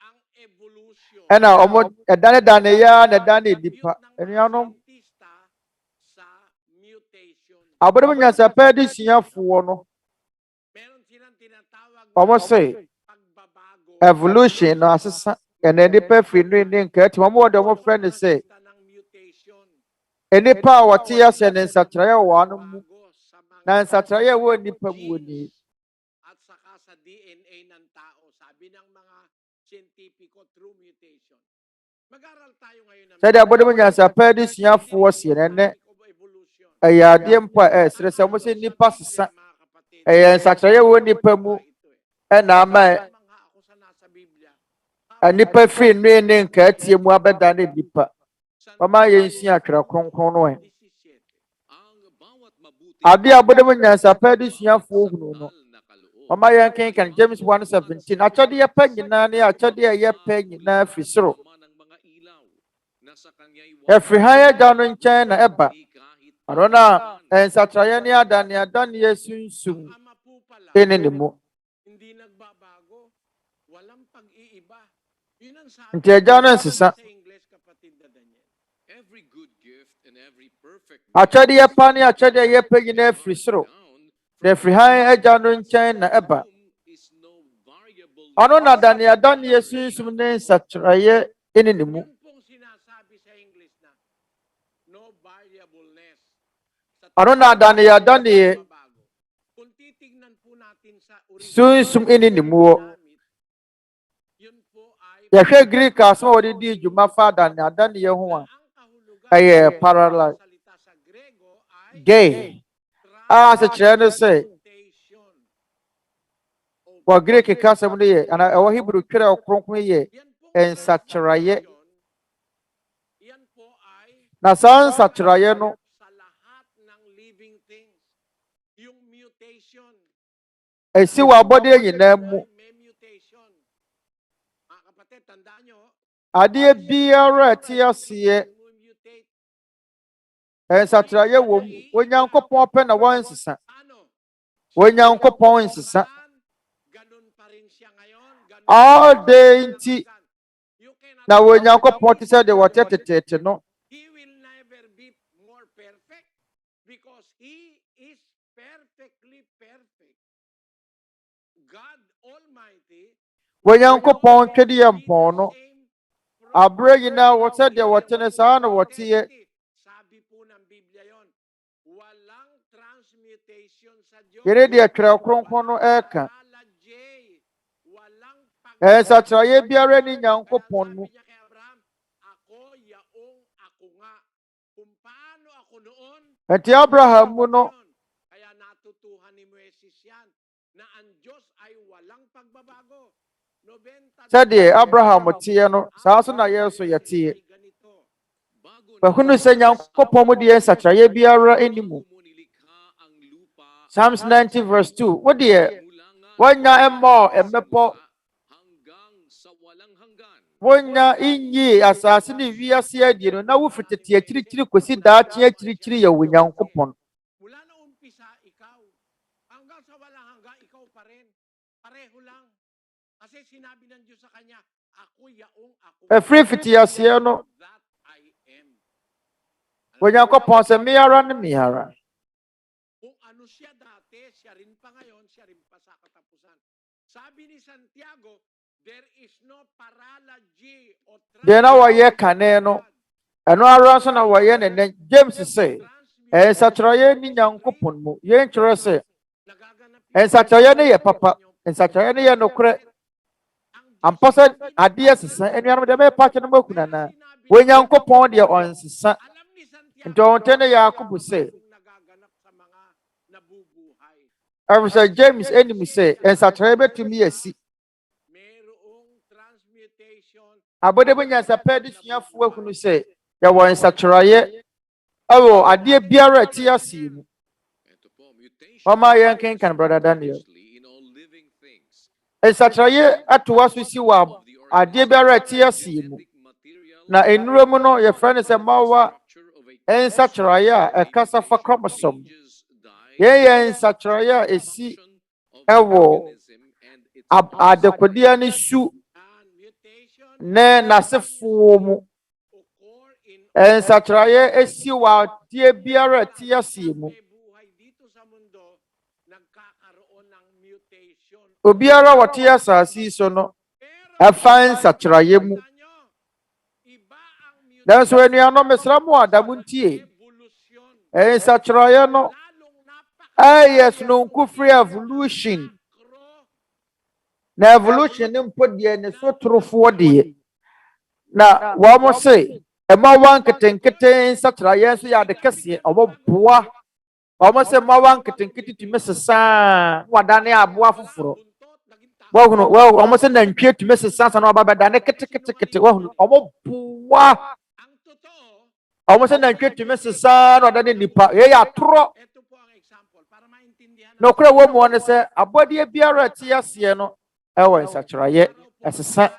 ang evolution. Ɛna ɔmo ɛdane ya na ɛdane nipa. Ɛnuanom Sa mutation. abɔdom nyansapɛ de suafoɔ no Meron silang tinatawag ɔmo sɛ pagbabago. evolution no asesa ɛna nipa firi no ne nka atie mu. Ɔmo wɔ de ɔmo frɛ ne sɛ Ng mutation. nipa a wɔte asɛ ne nsakyerɛeɛ wɔ ano mu na nsakyerɛeɛ wɔ nipa mu wɔ ni. At saka sa DNA ng tao, sabi ng mga scientifico through mutation. Mag-aral tayo ngayon ng Sɛdeɛ abɔdom nyansapɛ de suafoɔ sie nɛnɛ evolution. ɛyɛ adeɛ mpo a ɛsrɛ sɛ ɔmo sɛ nipa sesa ɛyɛ nsakyerɛeɛ wɔ nipa mu ɛna ama nipa firi no ne nka atie mu abɛda ne nipa. Ɔma yɛnsua Twerɛ Kronkron no ɛ. Ade a abɔdom nyansapɛ de suafoɔ hunu no ɔma yɛn kenkan James 1:17. Akyɛdeɛ pɛ nyinaa ne akyɛdeɛ a ɛyɛ pɛ nyinaa firi soro. Ɛfiri han agya no nkyɛn na ɛba. Ɔno na nsakyerɛeɛ ne adane sunsum ɛne ne mu. Hindi nagbabago. Walang pag-iiba. Yun ang sabi Nti agya no nsesa. sa English, kapatid na Daniel. Every good gift and every perfect Akyɛdeɛ pa ne akyɛdeɛ a ɛyɛ pɛ nyinaa firi soro. Na ɛfiri han agya no nkyɛn na ɛba. is no variable. Ɔno na adane sunsum ne nsakyerɛeɛ ɛne ne mu. Yun pong sinasabi sa English na no variableness. Sa Ɔno na adane babago. Kung titignan po natin sa sunsum ɛne ne mu. yun po ay Yɛhwɛ Greek asɛm a wɔde di dwuma fa adane ho a ang kahulugan ɛyɛ parallel salita sa Grego ay gay. A asekyerɛ no sɛ mutation. wɔ Greek kasɛm no yɛ ana ɛwɔ Hebrew Twerɛ Kronkron yɛ Yan po nsakyerɛeɛ. yan po ay Na saa nsakyerɛeɛ no sa lahat ng living things. Yung mutation. ɛsi wɔ abɔdeɛ nyinaa mu. May mutation. Mga kapatid, tandaan nyo, Adeɛ biara a ɛte aseɛ mutate. Ensatraye wom. Onyankopon pe na wansesa. Onyankopon nsesa. All day inti na onyankopon ti say de wotetete no. He will never be more perfect because he is perfectly perfect. God Almighty. Onyankopon twedi yempon no. Abre yina wo say de wotene sa na wotiye. Sabi po ng Biblia yon, walang transmutation sa Diyos. Yere de Twerɛ Kronkron no eka. Ensatraye biara ni Nyankopon mu. Enti Abraham mu no. Kaya natutuhan ni Moises yan na ang Diyos ay walang pagbabago. Sade Abraham tiye no, saa so na Yesu yetiye. Bahunu se Nyankopon mu de ensatraye biara enimu. Psalms 90 verse 2. What dear? Wanya emmo emmepo. Wanya inyi asase ni wiase adie no na wo fitete akirikiri kosi daache akirikiri ya Onyankopon. Mula na umpisa ikaw hanggang sa walang hanggang ikaw pa rin. Pareho lang. Kasi sinabi ng Diyos sa kanya, ako yaong ako. Free fitiase no. That I am. Onyankopon se miyara ni miyara. Kung ano siya dati, siya rin pa ngayon, siya rin pa sa katapusan. Sabi ni Santiago, there is no paralogy or Dena waye kane no. Eno ara so na waye ne James say. Ensatraye ni Nyankopon mu. Ye nkyere se. Ensatraye ne ye papa. Ensatraye ne ye nokre. Ampasa ade asesa enuanum de me pa che no makuna na. Onyankopon de onsesa. Ntonte ne Yakob say. After James enemy say, ensatraye betumi asi. Abode bunya sapedi suafo akunu say, ya wo ensatraye. Awo ade biara ti asi mu. Mama yanken kan brother Daniel. Ensatraye atowa so si wa ade biara ti asi mu. Na enuro mu no ye friend say mawa ensatraye a ekasa fa chromosome. Ye ensatraye esi ewo adekodia ni su ne nasefo mu. Ensatraye esi wa tie biara ti asi mu. Obiara wati asasi so no afa ensatraye mu. That's when you are no mesramu adamuntie. Ensatraye no yes no nkufri evolution. Na evolution ni mpodie ne so trofo de. Na wa mo say ema wan ketenkete ensatraye so ya de kese oboboa. Wa mo say ma wan ketenkete tumi sesa wadane aboa foforo. Wa hunu wa mo say nantwie tumi sesa sa na obabeda kete wa hunu oboboa. Wa mo say nantwie tumi sesa na wadane nipa ye ya toro. No kura wo mo ne say abode biara ti ase no ewo ensatraye esesa.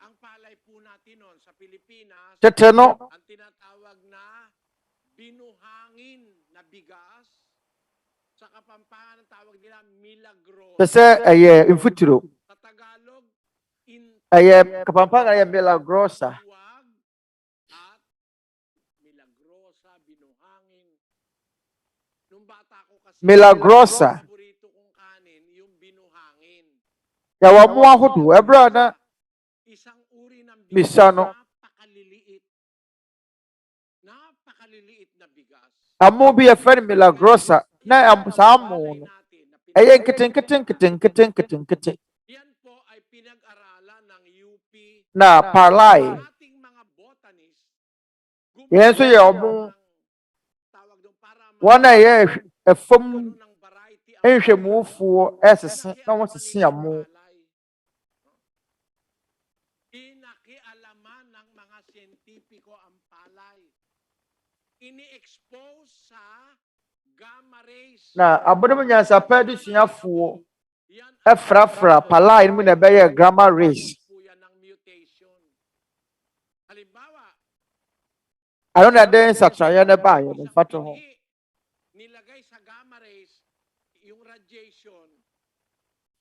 Ang palay po natin noon sa Pilipinas, Tete no. ang tinatawag na binuhangin na bigas, sa Kapampangan ang tawag nila milagro. Tese infuturo. Sa Tagalog, Kapampangan milagrosa. at milagrosa, binuhangin. Nung bata ko kasi, Milagrosa. paborito kong kanin, yung binuhangin. Ya wa mo ahodo ebra na Isang uri ng bigas misano. Napakaliliit na bigas. Amu bi a friend milagrosa na samu no. Keten. Yan po ay pinag-aralan ng UP. Na parlay. Ating mga botanist. Yan so ye omo. Wana ye efom nhwehwɛmu fo esese na won sese amu. Inakialaman ng mga siyentipiko ang palay. Ini-expose sa gamma rays. Na abode mo nyansa pa di suafo efrafra parlay mu na be ye gamma rays. Halimbawa, Ano na den satraya na ba yun fato ho. Nilagay sa gamma rays yung radiation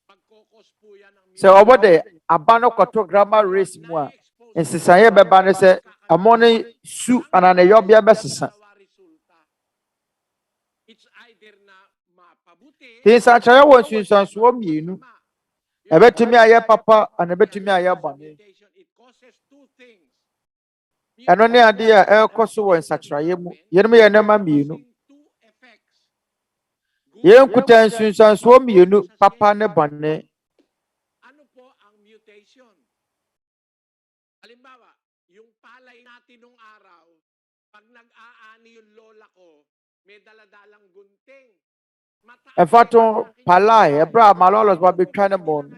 pagkokos po yan ang So obo de abano kwato gamma rays mu a nsisaye beba ne se amo ne su anana yobia besesa. It's either na mapabuti Tin satraya wo sunsanso mienu. Ebetumi aye papa ana betumi aye bane. it causes two things. Ano ne ade a ekoso wo nsatraye mu. Yenum ye nama mienu. Two effects. Yen kuta sunsanso mienu papa ne bane. Ano po ang mutation? Halimbawa, yung palay natin nung araw, pag nag-aani yung lola ko, may daladalang gunting. E fato palai ebra malolos wa bitwane mon.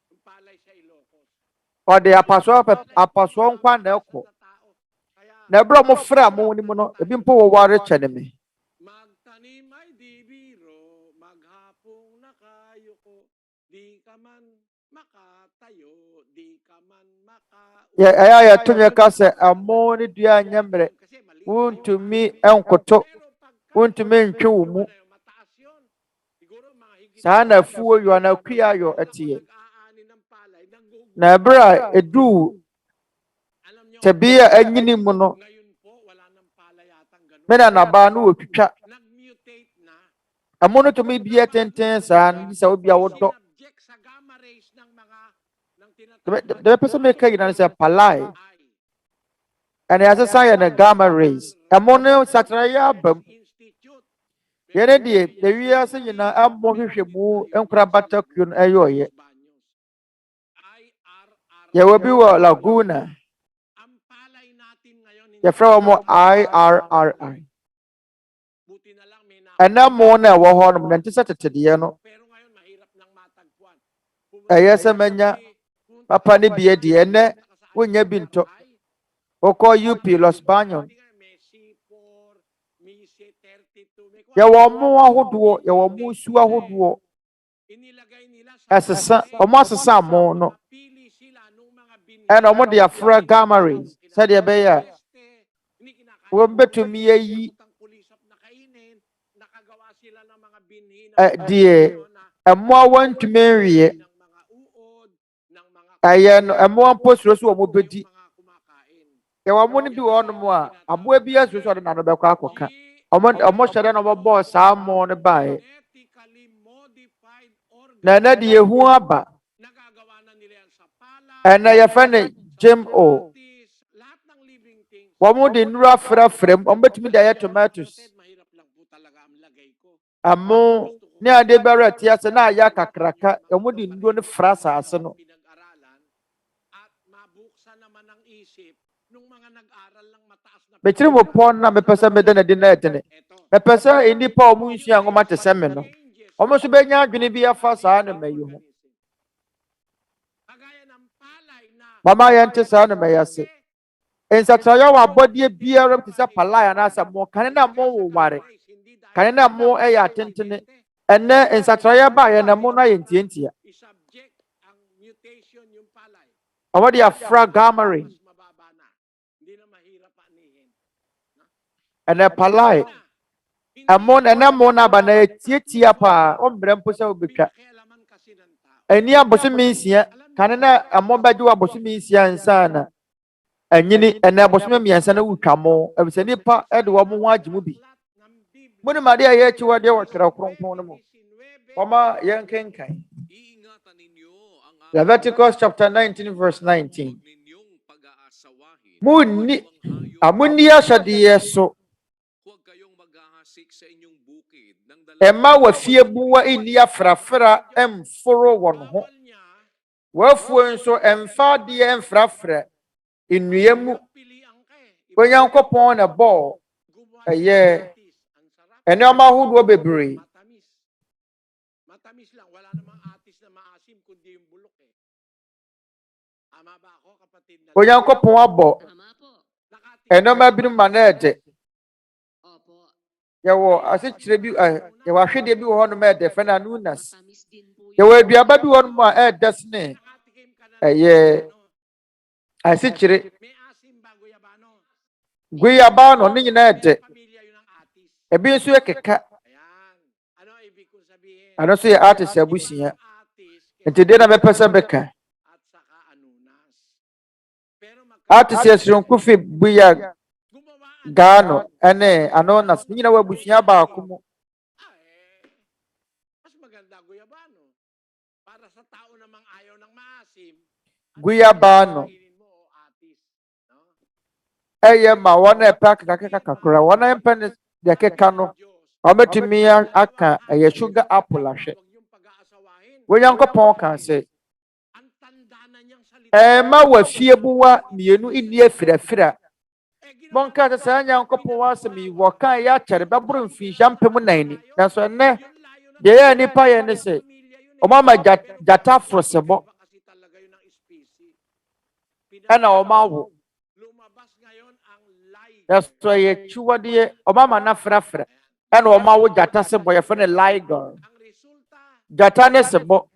Yung palay sa Ilocos. O de apaso nkwa na ekọ. Na ebra mo fra mo ni mo no ebi mpo wo ware chene me. Magtanim ay di biro, maghapong nakayuko, di ka man makatayo, di ka man Ya tunye ka se amo ni dua nyemre. Untumi enkoto. Untumi ntwe wo mu. Saa na fuo yo na kwia yo etie. Na ebra edu tebia anyini mu no. Mena na ba no otwitwa. Amo no to me bia tenten saa ni sa obi a wodo. The person make you na say palai. And as a sign and gamma rays. Amo no satraya bam. Yene die the wi ase nyina ammo hwehwemu enkura batakun ayoye. Ye will be Laguna. Ye from mo IRRI. And now more na wo ho no nti setete no. Ayese menya papa ni bie die ne wonya binto. Oko UP Los Baños. Ye wo mo ahodo, ye wo mo su ahodo. Asesa, omo asesa mo no. And omo de afra gamma rays. Said ye be ya. Wo betumi yi die emo awantumi nwie. Ayen emo posro so omo bedi. Ye wo mo ni bi wo no mo a aboa bi aso so de na no bekọ akoka. Omo hyere no bo saa mo ne bae. Na de ehu aba. And na ye fane GMO. Womo de nura frem, ombetumi de aye tomatoes. Amo ni ade bere tia se na aya kakraka, omo de nduo ne fra saase no. Betiri mo pon na mepesa mede na de na etene. Mepesa enipa omo nsua ngoma te se me no. Omo so benya adwene bi afa saa na mayi ho. Mama yente saa na mayase. Ensatraya wa body biara te se palaya na asa mo kan na mo wo ware. Kan na mo eya tentene. Enne ensatraya ba ye na mo na ye ntientia. Omo dia fra gamma ray. Enne palai. Amon enne mo na ba na tietia pa o mbrempo se obetwa. Eni abosomi nsia kan na amo badu abosomi nsia nsana. Anyini enne abosomi miensa na wutwa mo ebise nipa ede wo mo ho agimu bi. Muni made aye chi wode wo Twerɛ Kronkron no mo. Mama yenkenkan. Leviticus chapter 19 verse 19. Muni amuni asade so. Emma wa fie buwa ini afrafra emforo won ho. Wafuo nso emfa de emfrafra innuyemu. Onyankopɔn na bɔ eye ene oma hudo bebre. Matamis lang, wala namang atis na maasim kundi yung bulok eh. Ama ba ako kapatid na? Onyankopɔn abɔ ene oma binom manede. Yawo asikyire bi yawo ahwede bi wo ho no ma ede fe na nunas. Yawo aduaba bi wo no ma ede sne eye asikyire Guyaba no ni nyina de. Ebi nso yɛ keka. Ano so yɛ artist abusia. Nti de na bɛpɛ sɛ bɛka. Artist yɛsronkofi buya Gano ene anonas ni nyina wabusia baako mu. Guyabano eye ma wona pack kakakakakura wona empe de keka no ometumi aka eye sugar apple ahwe Nyankopɔn kan se ma wafie buwa mienu inni afirafira monka se Nyankopɔn wasem yi wo kan ya kyere bɛboro mfinhya mpem nani nanso ne de ya nipa ye ne se omama jata frosebo ana omawo so ye chiwade omama na frafra ana omawo jata sebo ye fe ne liger jata ne sebo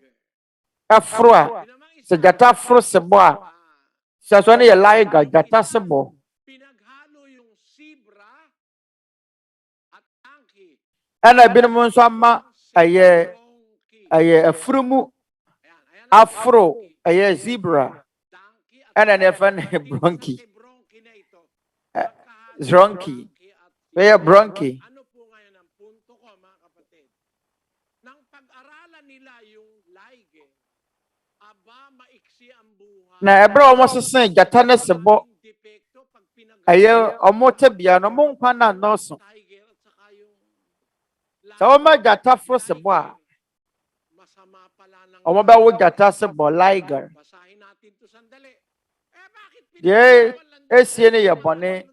afro a se jata fro sebo a so ne ye liger jata sebo ana binum nso ama aye afrumu afro aye zebra ana ne fa ne bronchi Zronki. Kaya bronchi. Na ebra omo sesen jata ne sebo. Aye omo tebia no mo nkwa na noso. Sa oma jata fro sebo a. Omo ba wo jata sebo liger. Ye esie ne ye bone.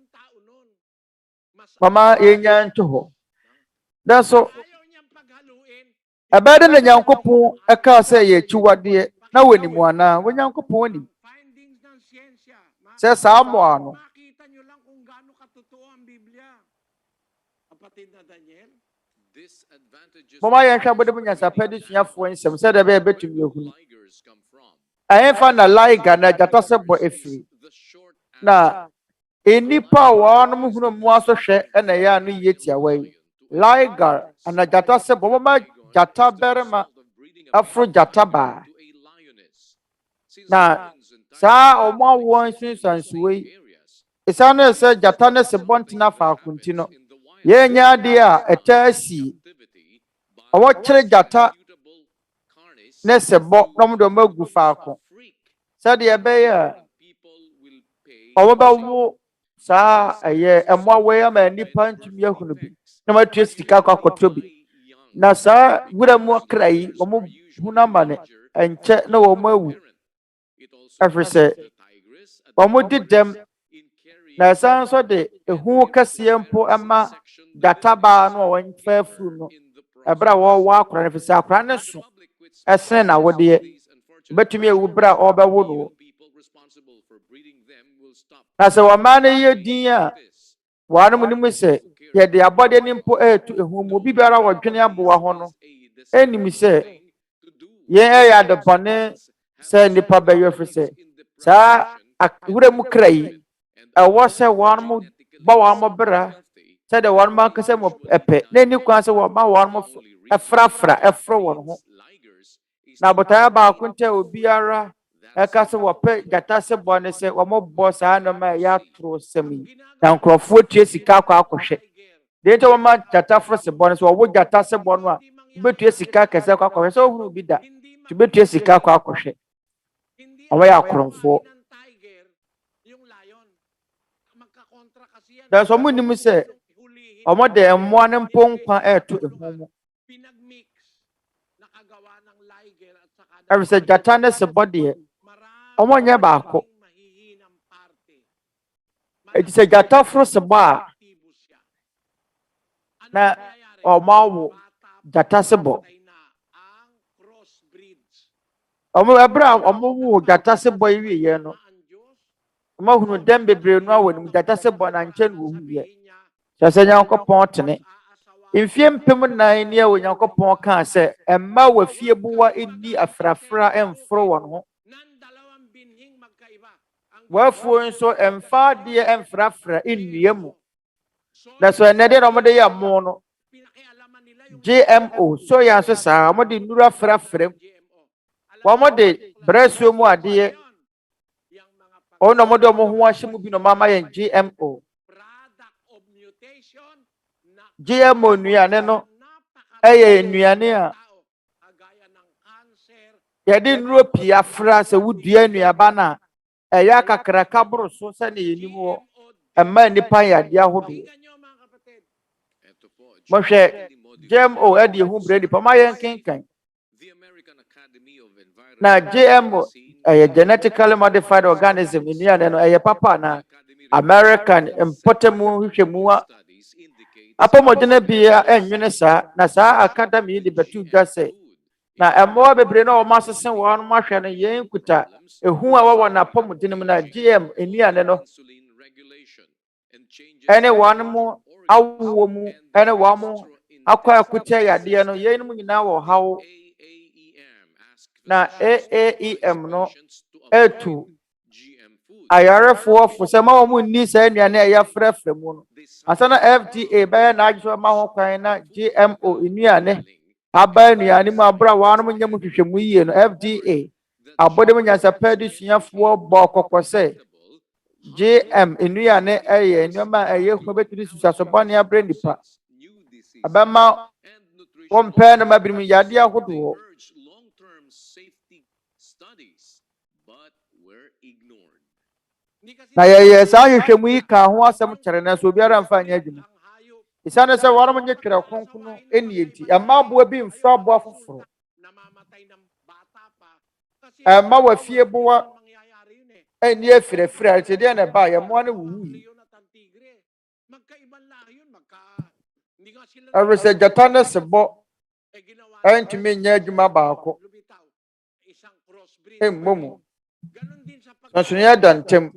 Mama yenya nto dan so abade na Nyankopɔn aka sɛ ye chiwade na wanimu ana Nyankopɔn ni sɛ saa mo ano mama yɛ hwɛ bode bunya sapade suafo nsɛm sɛ da bɛ betumi ehunu ayemfa na liger na jata sɛ bɔ efiri na enipa wɔnom hunu mu aso hwɛ na ya no yetia wai liger ana jata se bomama jata berma afro jata ba na sa omo won sinsansuwe isane se jata ne se bontina fa akunti no ye nya de a etasi owo kire jata ne se bo nom do magu fa akon se de ebe ya owo ba wo sa aye emwa we ama nipa ntumi ahunu bi na matue sika akwakoto bi na sa wura mu akrai omo huna mane enche na wo mawu afese omo didem na san so de ehu kase mpo ama databa no won fa furu no ebra wo akora na fese akora ne so esen na wode betumi ewu bra obewo no na se wamane ye din a wanum ni mu se ye de abode ni mpo etu ehu mu bibiara wodwene aboa ho no enim se ye ya de bone se nipa be yo fese sa wure mu krai ewo se wanum ba wanum bra se de wanum akase mo epe na ni kwan se wo ma wanum efrafra efro won ho na botaya ba kunte obiara eka se wope gata se bone se wo bo sa no ma ya tro semi na nkrofo tie sika akwa akohwe de to ma gata fro se bone se wo gata se bone a betu sika kese akwa akohwe so hunu bi da to betu sika akwa akohwe owo ya krofo da so munim se omo de emmo ne mponkwa eto ehumu every say gata ne se body omo nye baako eti se gata fro se ba na omo gata se bo omo ebra omo wo gata se bo yiye ye no omo hunu dem bebre no awoni gata se bo na nche no huye se Nyankopɔn tene mfie mpem nan ne a Nyankopɔn ka se emma wa fie buwa inni afrafra emfro won ho wafuo nso emfa de emfrafra nnua na so enede no mo de ya mo no GMO so ya so saa mo de nura frafra wa mo de bresuo mu ade ono mo de mo ho ahye mu bi no mama yen GMO GMO nuane no eye nuane a yɛde nnuro pii afra sɛ wodua nnuaba na ɛyɛ akakraka boro so sɛ ne yɛnim wɔ ɛma nnipa yɛade ahodoɔ mohwɛ GMO ɛde ehu brɛ nipa ma yɛn kenkan na GMO ɛyɛ genetically modified organism nnuane no ɛyɛ papa na American mpɔtamu hwehwɛmu apɔmɔdene bia ɛnwene saa na saa academy de bɛtu dwa sɛ na ɛmmoa bebree na wɔn asese wɔn ahwɛ no yɛn kuta ehu a wɔwɔ na pɔmuden mu na GM nnuane no ɛne wɔn mo awoɔ mu ɛne wɔn mo akɔ akuta yadeɛ no yɛn mu nyinaa wɔ haw na AAEM no etu ayarefoɔ fo sɛ ma wɔn nni saa nnuane a ɛyɛ frɛfrɛ mu no asa na FDA bɛyɛ na agye ma ho kwan na GMO nnuane aba nnuane mu abra wɔn mo nyɛ mu hwehwɛmu yie no FDA abɔde mu nyansapɛ de suafoɔ bɔ kɔkɔ sɛ GM nnuane ɛyɛ nneɛma a ɛyɛ hu betumi susuaso bɔne abrɛ nipa abɛma wɔn pɛɛ no ma binom yade ahodoɔ na yɛyɛ saa hwehwɛmu yi ka ho asɛm kyerɛ na so obiara mfa nyɛ adwuma isane sɛ wɔn mo nyɛ twerɛ kronkron ɛni enti ɛmaaboa bi mfa aboa foforo ɛma wafie boa ɛni efirefire ɛte deɛ na ba yɛ mmoa no wuwu ɛwɔ sɛ gyata no sebɔ ɛntumi nyɛ adwuma baako ɛmmom nso yɛ da ntɛm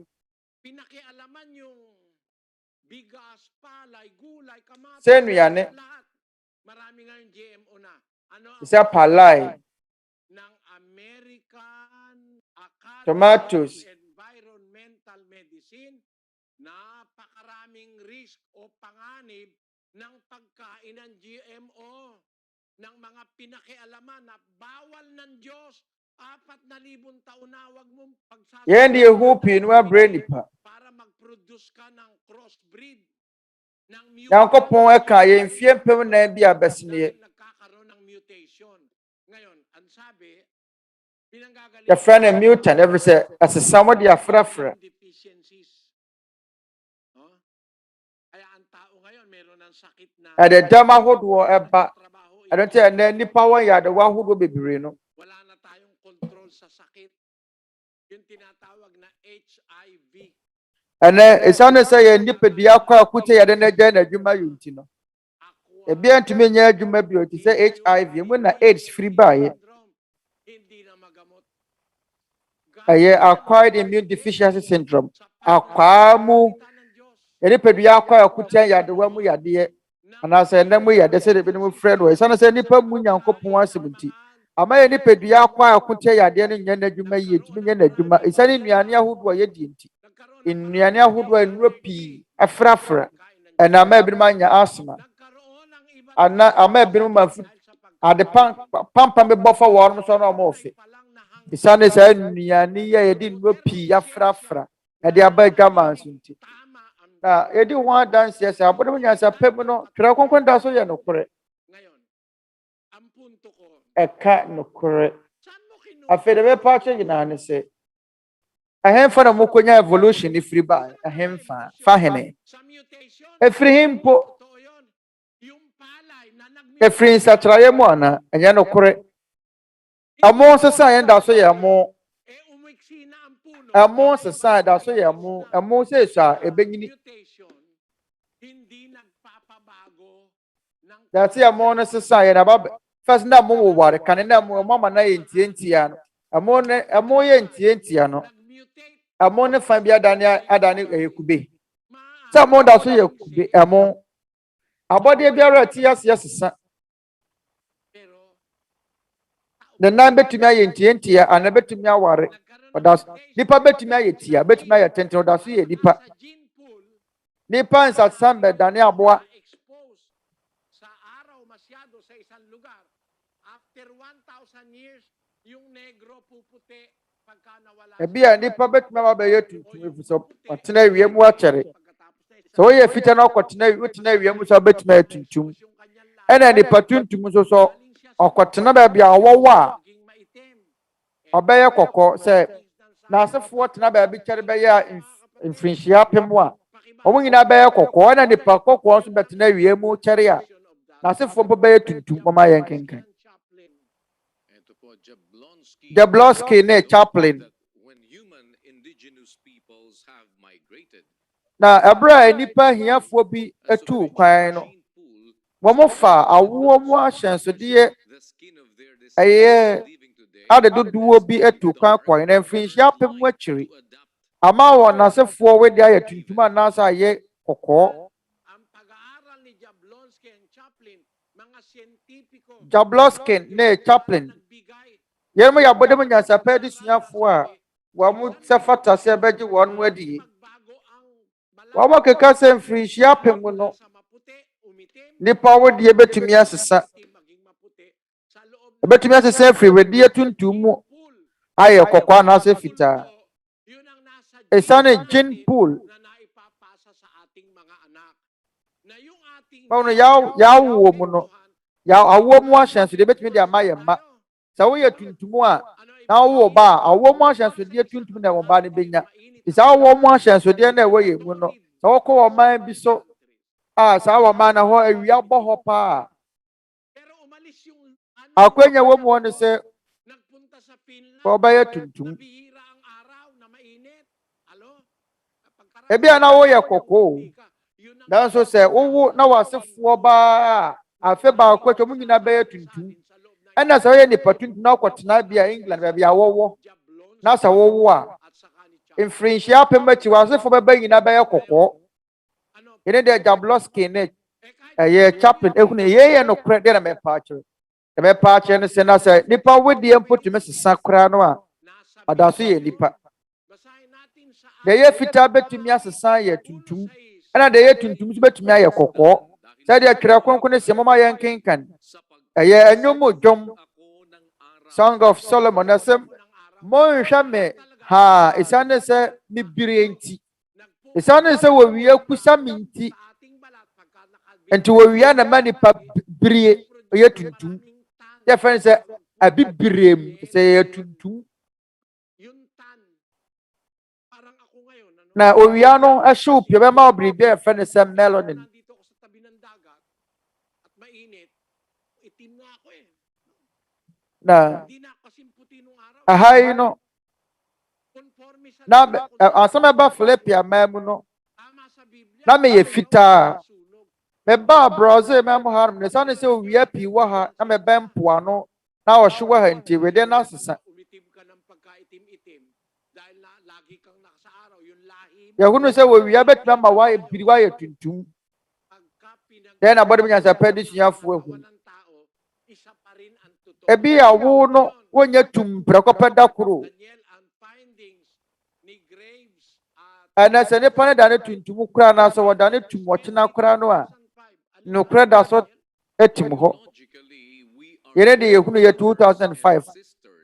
sɛ nnuane sɛ palai tomatoes napakaraming risk o panganib ng pagkain ng GMO ng mga pinakialaman na bawal ng Diyos 4,000 taon na wag mong pagsasabi yɛn de ehu pii no abrɛ nipa para mag-produce ka ng crossbreed ng Nyankopɔn ɛka yɛn mfie mpem nan bi abɛseneɛ nagkakaroon ng mutation ngayon ang sabi yɛfrɛ no mutant ɛfiri sɛ ɛsesa mo de afrafra ɛde dɛm ahodoɔ ɛba ɛno nti ɛnɛ nnipa wɔn yadewa ahodoɔ bebree no wala na tayong control sa sakit yung tinatawag na HIV ɛnɛ esiane sɛ yɛn nipadua akɔ akute yɛde no agya n'adwuma yɛ nti no ebi ntumi nyɛ adwuma bi o ti sɛ HIV mu na AIDS firi baeɛ ɛyɛ acquired immune deficiency syndrome akwaa mu yɛn nipadua akɔ akute yadewa mu yadeɛ anaasɛ ɛnɛ mu yɛde sɛ ebi no frɛ no esiane sɛ nipa mu Nyankopɔn asɛm nti ama yɛn nipadua akɔ akute yadeɛ no nyɛ n'adwuma yie tumi nyɛ n'adwuma esiane nnuane ahodoɔ yɛdi nti nnuane ahodoɔ nnuro pii afrafra ɛna ama ebinom anya asthma ana ama ebinom ma ade pampa me bɔfa wɔn so na ɔmo ofe esiane sɛ nnuane yɛ yɛde nnuro pii afrafra ɛde aba adwama nso nti na yɛde ho adanseɛ sɛ abɔde mu nyansapɛ mu no twerɛ kronkron da so yɛ nokorɛ ɛka nokorɛ afei de bɛpa akyɛ nyinaa ne sɛ ahemfa na mokonya evolution ni free ba ahemfa fa hene efiri himpo efiri nsatraye mu ana enye no kore amo sesa yen da so ye amo sesa da so ye amo sesa ebenyini da ti amo no sesa ye na ba first na mo wo ware kan na mo mama na ye ntientia no amo ye ntientia no amo ne fan bi adane ekube sɛ amo da so yɛ kube amo abɔde biara ti ase sesa ne nan betumi ayɛ ntientia ana betumi aware Odas nipa betumi ayetia, betumi ayetenten odas ye nipa. Nipa nsa sambe dane aboa. Sa araw masyado sa isang lugar. After 1,000 years, yung negro puputi pagka nawala. Ebia nipa betumi abaye tuntum efuso otena wiem wa kyere. So ye fita na okotena wiem so betumi atuntum. Ena nipa tuntum so okotena ba bia owowo a obeye kokko se na asefo tena ba bi kyere be ya mfrinhia pemu a omo nyina beye kokko ena nipa kokko so betena wiem kyere a na asefo bo beye tuntum mama yen kenkan. Jablonski ne chaplain. Na ebra nipa hiafo bi etu kwan no. Womo fa awo mu ahyensode eye ade doduo bi etu kwan na mfinhia pem akiri. Ama won asefo we dia yetuntum anasa aye kokko. Jablonski ne chaplain. Yermo ya bodem nyansa pa di suafo a wa mu sefata se beji won mu adi. Wa mo keka se mfinhia pem no. Nipa wo die betumi asesa. Betumi asesa free we die tuntum mu aye kokwa na ase fita. Esane gene pool. Pauno ya wo mu no. Ya awo mu ahyenso de betumi de amaye ma. Sa wo ye tuntum a na wo ba awo mu ahyenso de tuntum na wo ba ne benya. Isa awo mu ahyenso de na wo ye mu no. Sa wo ko man bi so sa wo man na ho awia bo ho pa. Akwenya wo mu no se ko ba ye tuntum. Ebia na wo ye kokko. Dan so se wo na wasefo ba afe ba ko to mu nyina ba ye tuntum. Ena sa ye nipa tuntum na kwotena bia England ba bia wowo. Na sa wowo a mfrinhia pemachi wasefo ba ba nyina ba ye kokko. Ene de Jablonski ne ye chaplain ehunu ye no kre de na me pa akere. Me pa akere ne se na se nipa wedi empotumi sesa kra no a adaso ye nipa. De ye fita betumi asesa ye tuntum. Ena de ye tuntum so betumi aye kokko. Sa de Twerɛ Kronkron ne se mama ye nkenkan. Ye enyomo dwom Song of Solomon na se mo nhwa me ha isane se mi bire enti. Isane se wo wie kusa mi enti. Enti wo wie na manipa bire ye tuntum. Ye fen se abibirem se ye tuntum. Na owia no ahyew pie be ma obri be fen se melanin. Na ahai no na asama ba Philipia mamu no na me ye fita me ba Brazil mamu harum ne sane se owia pi wo ha na me ba mpoa no na wo hwe ha nti we de na sesa ya hunu se wo wia betuma ma wa biri wa ye tuntum de na bodem nyansa pa di suafo ahu ebi ya wo no wonya tum prekopa da koro ana se ne pane da ne tuntum kura na so woda ne tum wochena kura no a no kura da so etim ho yene de yehunu ye 2005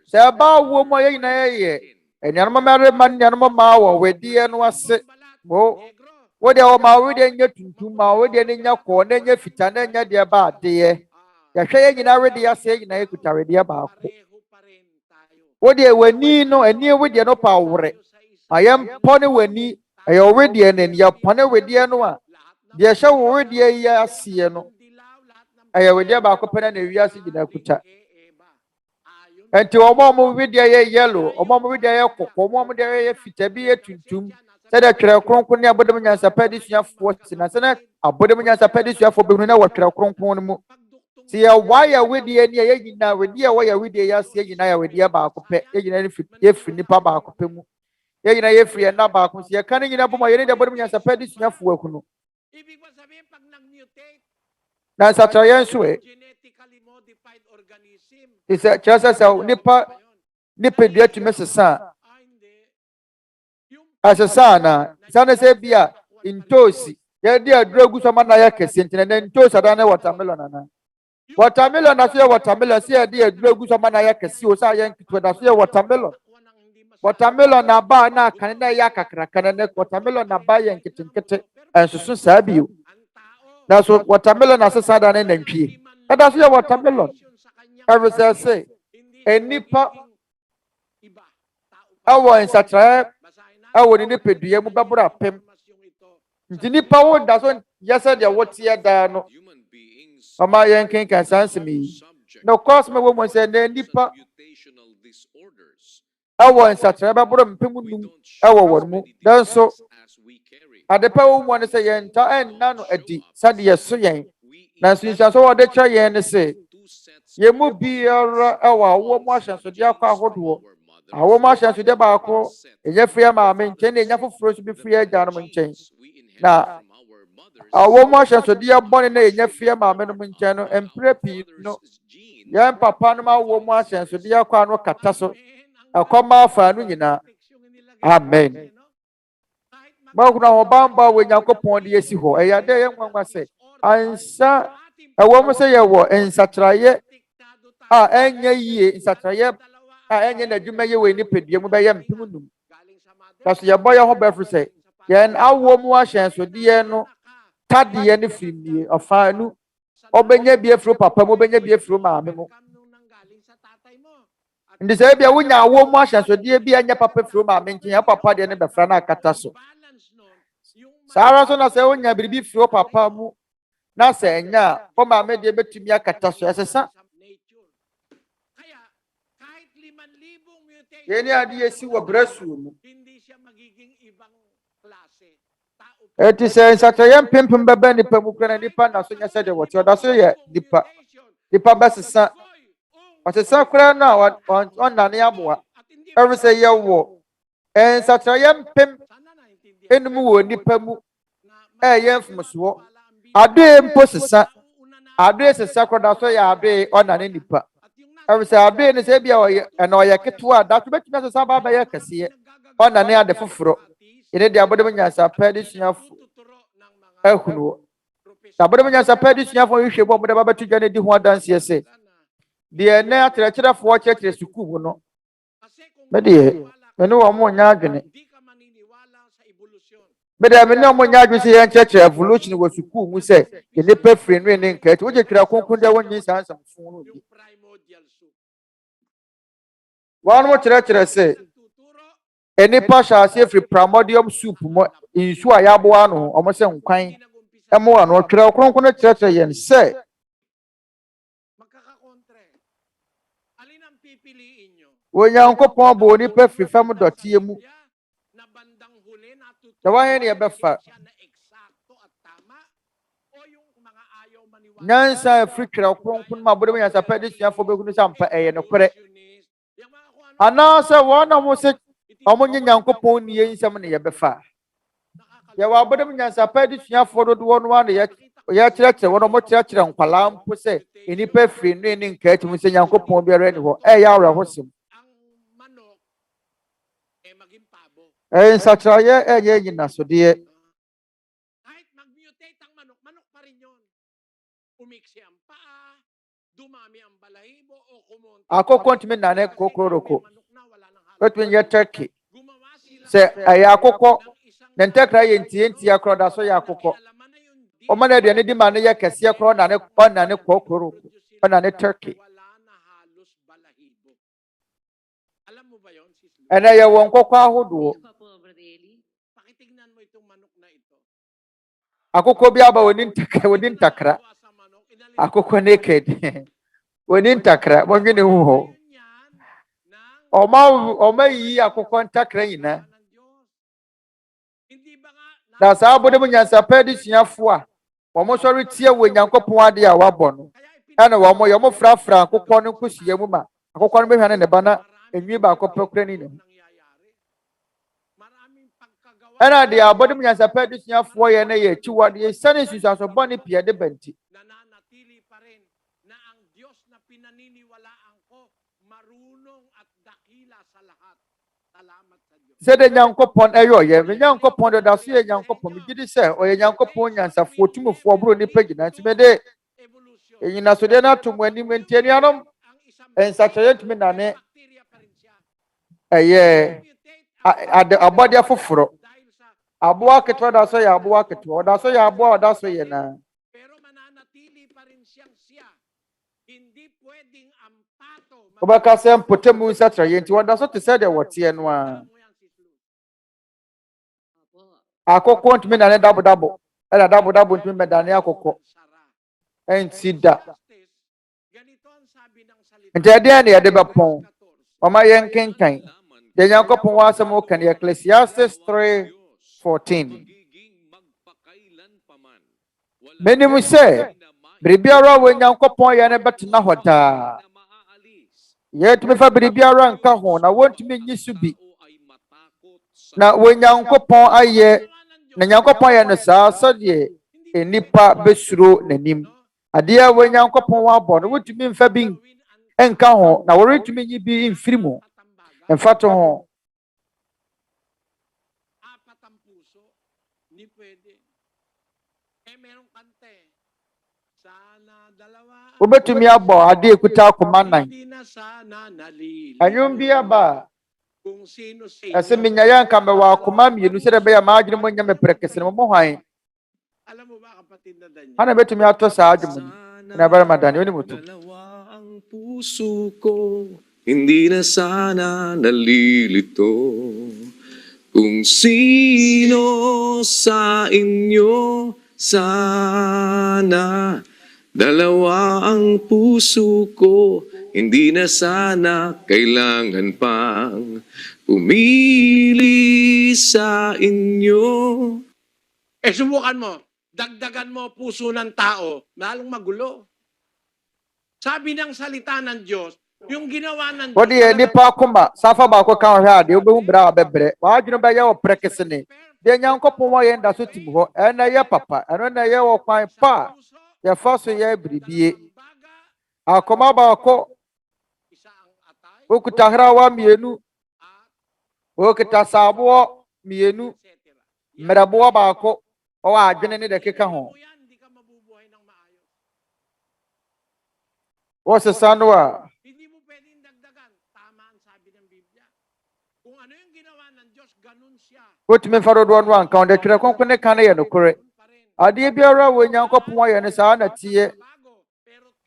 se ba wo mo ye na ye enyanoma mare man nyanoma ma wo wedie no ase wo de wo ma wo de nya tuntum ma wo de ne nya ko ne nya fita ne nya de ba ade ye ya hwe ye nyina wede ya se nyina ekuta wede ya ba ko wo de wani no ani wo de no pa wore ayam pone wani ayo wede ne ya pone wede no a de hye wo wede ya ase no ayo wede ba ko pene na wiase nyina ekuta enti omo wede ya yellow omo wede ya kokko omo wede ya fita bi ya tuntum se de Twerɛ Kronkron ne abodem nyansa pa di suafo sina se na abodem nyansa pa di suafo behunu na wo Twerɛ Kronkron mu si ya waya wedi ani ya nyina wedi ya waya wedi ya se nyina ya wedi ya ba akopɛ ya nyina ye firi nipa ba akopɛ mu ya nyina ye firi na ba akopɛ si ya kan nyina boma ye de bodem nyansa pa di suafo akunu na sa tra yan so isa chasa sa nipa dua tumi sesa asesana sana se bia intosi ya dia drogu so mana ya kese ntene na intosi ada na watermelon ana watermelon na so watermelon se ya dia drogu so mana ya kese o sa ya nkito da so ya watermelon na ba na kan na ya kakra kan na watermelon na ba ya nkitinkete ensusu sabiu na so watermelon na asesa da na nantwie da so ya watermelon every say enipa awo nsatra awo ni pedua mu babura pem nti nipa wo da so yesa de wo tie da no ama yenken kan sansemi no cause me wo mo se na nipa awo nsatra babura mpem num awo won mu dan so adepa wo mo ne se yenta enna no adi sade yeso yen na so nsa so wo de kya yen ne se yemu biara awo mo ahyanso de akwa ahodo awo mo ahyanso de baako enye free maame nkyɛn na enya foforo so bi free agya no nkyɛn na awo mo ahyanso de abɔne na enya free maame no nkyɛn no empire pii no yɛn papa no ma awo mo ahyanso de akwa no kata so akɔma afa no nyinaa amen bakuna ho bamba we Nyankopɔn de esi hɔ ɛyɛ de yɛn nwanwa sɛ ansa ɛwɔ mo sɛ yɛwɔ nsatraye a enye yie nsatraye a enye na dwuma ye we ni pedua mu bɛyɛ mpem num kaso yɛ bɔ yɛ ho bɛfo sɛ yɛn awo mu ahyanso de yɛn no tadeɛ ne firimie ɔfaanu ɔbɛnya bi afiro papa mu ɔbɛnya bi afiro maame mu ndi sɛ bia wonya awo mu ahyanso de bi anya papa afiro maame nkyɛn ya papa de ne bɛfra na akata so saa so na sɛ wonya biribi firo papa mu na sɛ enya o maame de betumi akata so ɛsesa yɛni ade esi wɔ brɛsuo mu eti sɛ nsatraye mpempem bɛbɛ nipa mu kura na nipa na so nya sɛ de wɔte ɔda so yɛ nipa bɛsesa ɔsesa kura na ɔnane aboa ɛre sɛ yɛwɔ nsatraye mpem enum wɔ nipa mu ɛyɛ mfomsoɔ adoe mpo sesa adoe sesa kura da so yɛ adoe ɔnane nipa ɛre sɛ adoe ne sɛ bia ɔyɛ ɛna ɔyɛ ketewa da so betumi asesa ba bɛyɛ kɛseɛ ɔnane ade foforo ene de abode nyansa pɛ de suafo ehunu na abode nyansa pɛ de suafo hwehwɛ bɔ abode ba betu dwa ne di ho adanse ese de ne akyerɛkyerɛfo kyerɛkyerɛ sukuu mu no me de ene wo mo nya adwene me de me ne mo nya adwene se yɛn kyerɛkyerɛ evolution wɔ sukuu mu se ye ne pɛ firi no ne nka ti wo gye Twerɛ Kronkron de wonyi sansam fun no bi wɔn mo kyerɛkyerɛ se enipa hyase firi primordium soup mo insu a yaboa no omo se nkwan emo ano Twerɛ Kronkron kyerɛkyerɛ yɛn sɛ Onyankopɔn bo onipa firi fam dɔteɛ mu da wɔn ne yɛbɛfa nyansa firi Twerɛ Kronkron ma bodem nyansa pɛ de suafo bɛhunu sɛ ampa ɛyɛ no korɛ anaasɛ wɔn na mo se ɔmo nye Nyankopɔn nie nsɛm ne yɛbɛfa yɛwɔ abodem nyansa pɛ de suafo dodoɔ no ano yɛkyerɛkyerɛ wɔn ɔmo kyerɛkyerɛ nkwalaa mpo sɛ enipa firi no ne nkaati mu sɛ Nyankopɔn biara ni hɔ ɛyɛ awerɛhosɛm nsatraye ɛyɛ nyinasodeɛ akokɔ ntumi nane kokoroko betumi yɛ turkey sɛ ɛyɛ akokɔ ne ntakra yɛ ntie akora da so yɛ akokɔ ɔma na aduane di ma ne yɛ kɛseɛ kora ɔnane kokoroko ɔnane turkey ɛnɛ yɛwɔ nkɔkɔ ahodoɔ akokɔ bi aba woni ntakra akokɔ naked woni ntakra wɔnwe ne ho hɔ ɔma yi akokɔ ntakra nyinaa na saa abode mu nyansa pɛ de suafo a wɔn sɔre tie wɔ Nyankopɔn ade a wabɔ no ɛna wɔn frafra akokɔ no nkosua mu ma akokɔ no behwa ne ba na enwi baako pɛ kura ne mu ɛna de abode mu nyansa pɛ de suafo yɛ na yɛ akyiwade yɛ sane susuaso bɔ ne pie de bɛnti Said the Nyankopɔn ayo ye, the Nyankopɔn da so ye Nyankopɔn, me gidi say, or ye Nyankopɔn nyansa for tumu for bro ni pegi na timede. Yina so de na to mo ani mentenianom en sachet me nane eye abode afoforo. Aboa ketwa da so ye aboa ketwa, da so ye aboa da so ye na. Pero mananatili pa rin siyang siya. Hindi pwedeng ang pato. Obaka se mpotemu satra ye nti wada so te se de wote no a. Akoko ntumi na ne dabo. Era dabo ntumi medane akoko. Enti da. Nti ade na ye de bepon. Oma yen kenkan. De Nyankopon wa asem o kan Ecclesiastes 3:14. Menimu se biribiara wo Nyankopon ye ne betena hoda. Ye tumi fa biribiara nka ho na wontumi nyi su bi. Na wo Nyankopon aye na Nyankopon ye no saa so de enipa besuro nanim. Ade a wo Nyankopon wa bɔ no wotumi mfa bi nka ho na worentumi nyi bi mfiri mu. Mfa to ho. Apat ang puso, hindi pwede. Merong kante. Sana dalawa. Wobɛtumi abɔ ade ekuta akoma nan. Hindi na sana nalilito. Anyom bi aba. Kung sino sa Ese minyaya nka me wa akoma mienu sɛ de bɛyɛ maadwene mo nya me prekese no mo hwan. Alam mo ba kapatid na Daniel? Ana betumi ato saa adwuma ni. Na bara madani oni mutu. Ang puso ko hindi na sana nalilito. Kung sino sa inyo sana dalawa ang puso ko hindi na sana kailangan pang pumili sa inyo. Subukan mo. Dagdagan mo puso ng tao, lalong magulo. Sabi ng salita ng Diyos, yung ginawa ng Diyos. Odi nipa akoma, safa ba ko kan hwa de obehu bra bebre. Wa adwene ba ye wo prekese ne. De Nyankopon wa ye nda so tim ho. E na ye papa, eno na ye wo kwan pa. Ye fa so ye bribie. Akoma ba ko okuta hrawa mienu. Okita sabo mienu. Meraboa ba ko. O adwene ne de keka ho. What's the sanwa? Hindi mo pwedeng dagdagan. Tama ang sabi ng Biblia. Kung ano yung ginawa ng Diyos, ganun siya. Wotumi faro do no anka on de Twerɛ Kronkron ne kan ye no kore. Ade biara wo Nyankopon ye ne saa na tie.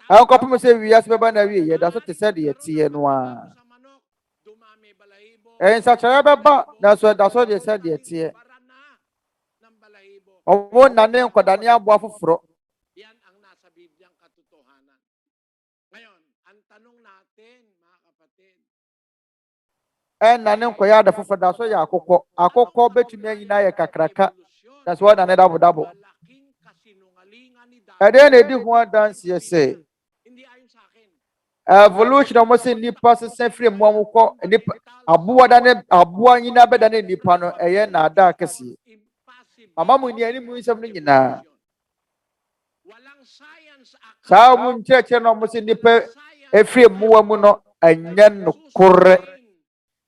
Nyankopon se wiase beba na wie ye da so te se de ye tie no a. Ensa kyerɛ beba na so da so de se de ye tie. Omo na ne nkodane abo afoforo. Yan ang nasa Bibliang katotohanan. Ngayon, ang tanong natin, mga kapatid. Na ne nkoya da foforo da so ye akokɔ. Akokɔ betumi anyina ye kakraka. That's why na ne dabo. Ade na edi ho adanse ye se. Hindi ayon sa akin. Evolution mo se nipa se free mu amukɔ nipa aboa da ne aboa nyina beda ne nipa no eye na ada akese. Mama mu ni ani mu nsɛm no nyinaa. Saa mu nkyerɛkyerɛ no mo se nipa efiri mu amu no anya no korre.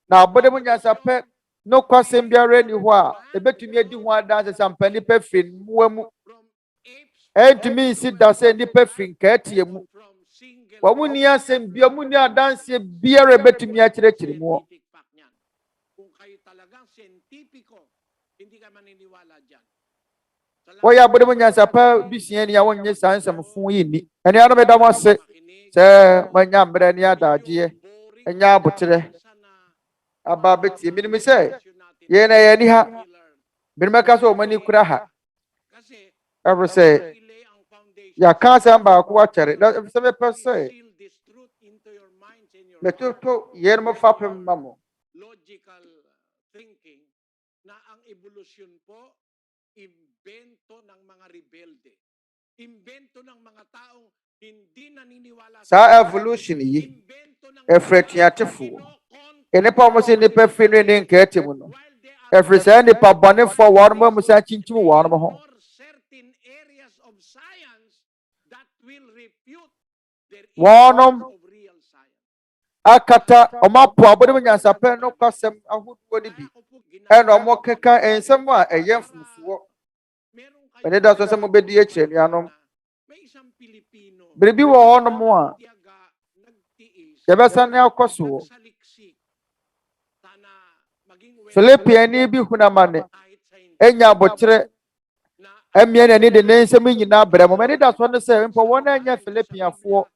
Na abode mu nyansa pɛ no kwasɛm biara ni ho a ebetumi adi ho adanse sampa nipa firi mu amu. Entumi nsi da sɛ nipa firi nkaetie mu. Wa mu ni asɛm bia mu ni adanse biara ebetumi akyerɛkyerɛ mu. Kung kayo talagang scientifico, hindi ka maniniwala dyan. Oya abode mu nyansa pɛ bisua ni a wonye saa nsɛmfo yi ni. Ɛne ano bɛda mo ase sɛ manya mmerɛ ne adagyeɛ anya abotrɛ aba betie minim sɛ yɛn na yɛn ni ha birimaka sɛ ɔmani kura ha ɛfiri sɛ yɛaka asɛm baako akyɛre na sɛ mepɛ sɛ metoto yɛn mo fapem ma mo. Logical thinking na ang evolusyon po imbento ng mga rebelde. Imbento ng mga taong hindi naniniwala sa evolution yi efretiatefo enipa mo se nipa finu ne nkaete mu no efri sa nipa bɔnefo wɔn mo sa kyinkyim wɔn mo ho. certain areas of science that will refute their Wɔnom of real science. akata omapo abode nyansape no kwasem ahodo ni bi eno omo keka ensem a eye mfufuo ene da so se mo bedi ekire nuanom biribi wo honom a yebesane akoso Filipiani bi hunamane enya abotire emie na ni de nensem nyina bremo ene da so ne se mpo wona enya Filipiafo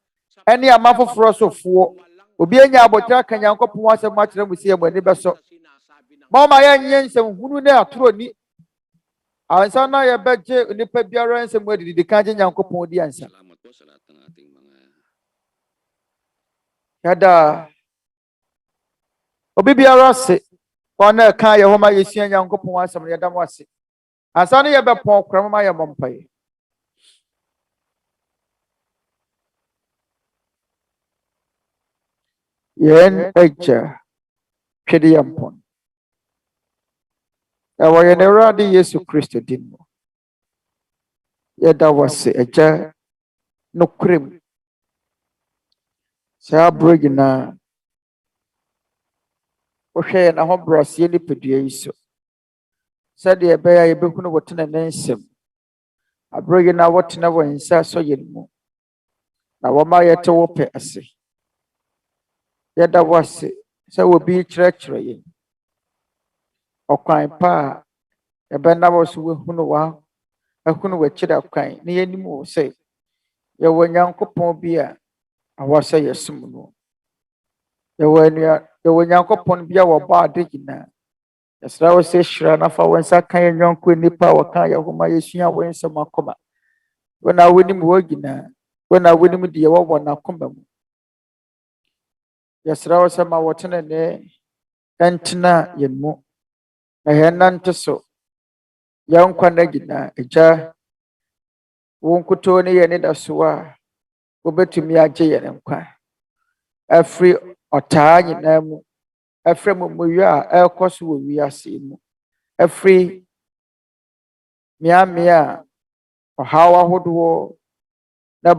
ene amafoforo sofo obi enya abotire kan Nyankopɔn asɛm akyerɛ mu sie mu ani beso mama ya nye nsɛm hunu ne atoro ni ansa na ye beje nipa biara nsɛm adidi kan gye Nyankopɔn di ansa yada obi biara se wana kan ye homa yesua Nyankopɔn asɛm yada mo ase ansa na ye bepɔn kram ma ye mompai yen eja twede yampon ewa ye ne radi Yesu Kristo din mo yada wase eja no krem sa brogina ohwe na ho brose ni pedua iso said ye be ya ye behunu wotena nensem abrogina wotena wansa so yenmu na woma yete wope ase yada wase sa wobi kyerɛkyerɛ yen okwan pa ebe na wo so wehunu wa ehunu wachira kwan ne yenim wo se ye wo Nyankopɔn bi a awasa yesum no ye wo Nyankopɔn bi a wo ba ade gina yɛsrɛ wo sɛ hyira na fa wansa kan nyɔnko nipa wo kan ye homa yesua wo nsɛm akoma wona wonim wo gina wona wonim de wo wɔ na koma mu yɛsrɛ wo sɛ ma wotene ne entena yenmu na henante so yankwa na gina eja wonkuto ne ye ne da so a wobɛtumi agye ye nkwa afri ɔtaa nyina mu afri mumuyo a ɛkɔso wɔ wiase mu afri miamia ɔhaw ahodoɔ na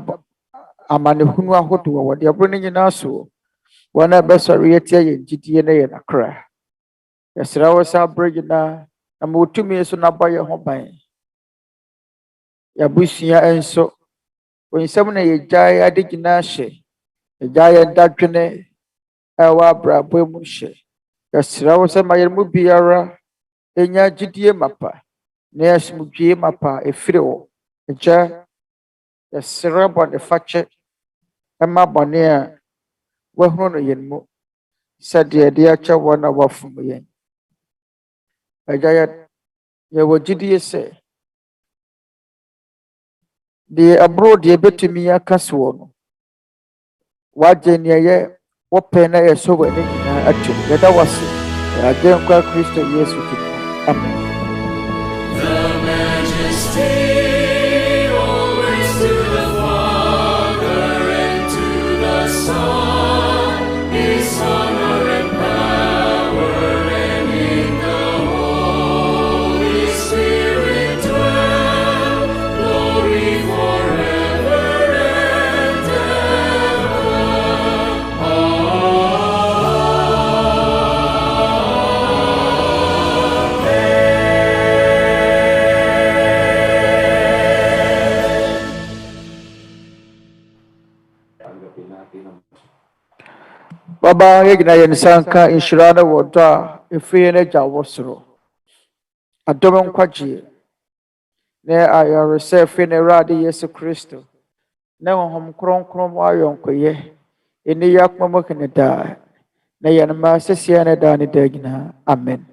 amanehunu ahodoɔ wɔde abro ne nyina so wana bɛsɔre yetia ye ngidie ne ye nakra yɛsrɛ wo sɛ abrogina na motumi so na ba ye ho ban yabusua enso onsɛm na yegyae ade gina hye yegyae dadwene ɛwɔ abrabɔ mu hye yɛsrɛ wo sɛ ma yɛmu biara enya gidie mapa na yɛsomdwie mapa efiri wo egya yɛsrɛ bɔne fakyɛ ɛma bɔne a wahunu no yenmu sɛdeɛ de akyɛ wɔ na wafom yɛn egya yɛwɔ gidie sɛ de abro de betumi akase wɔ no wagye ne yɛ wopɛ na yɛsɔ wɔ ne nyinaa atum yɛda wase yɛagye nkwa Kristo Yesu din amen. Baba yegina yensanka inshirana woda efiyene jawosro adome nkwaje ne ayarese efiyene radi Yesu Kristo ne honhom kronkron mu ayonkoye eni yakmamo keneda na yanma sesia ne da ne dagina amen.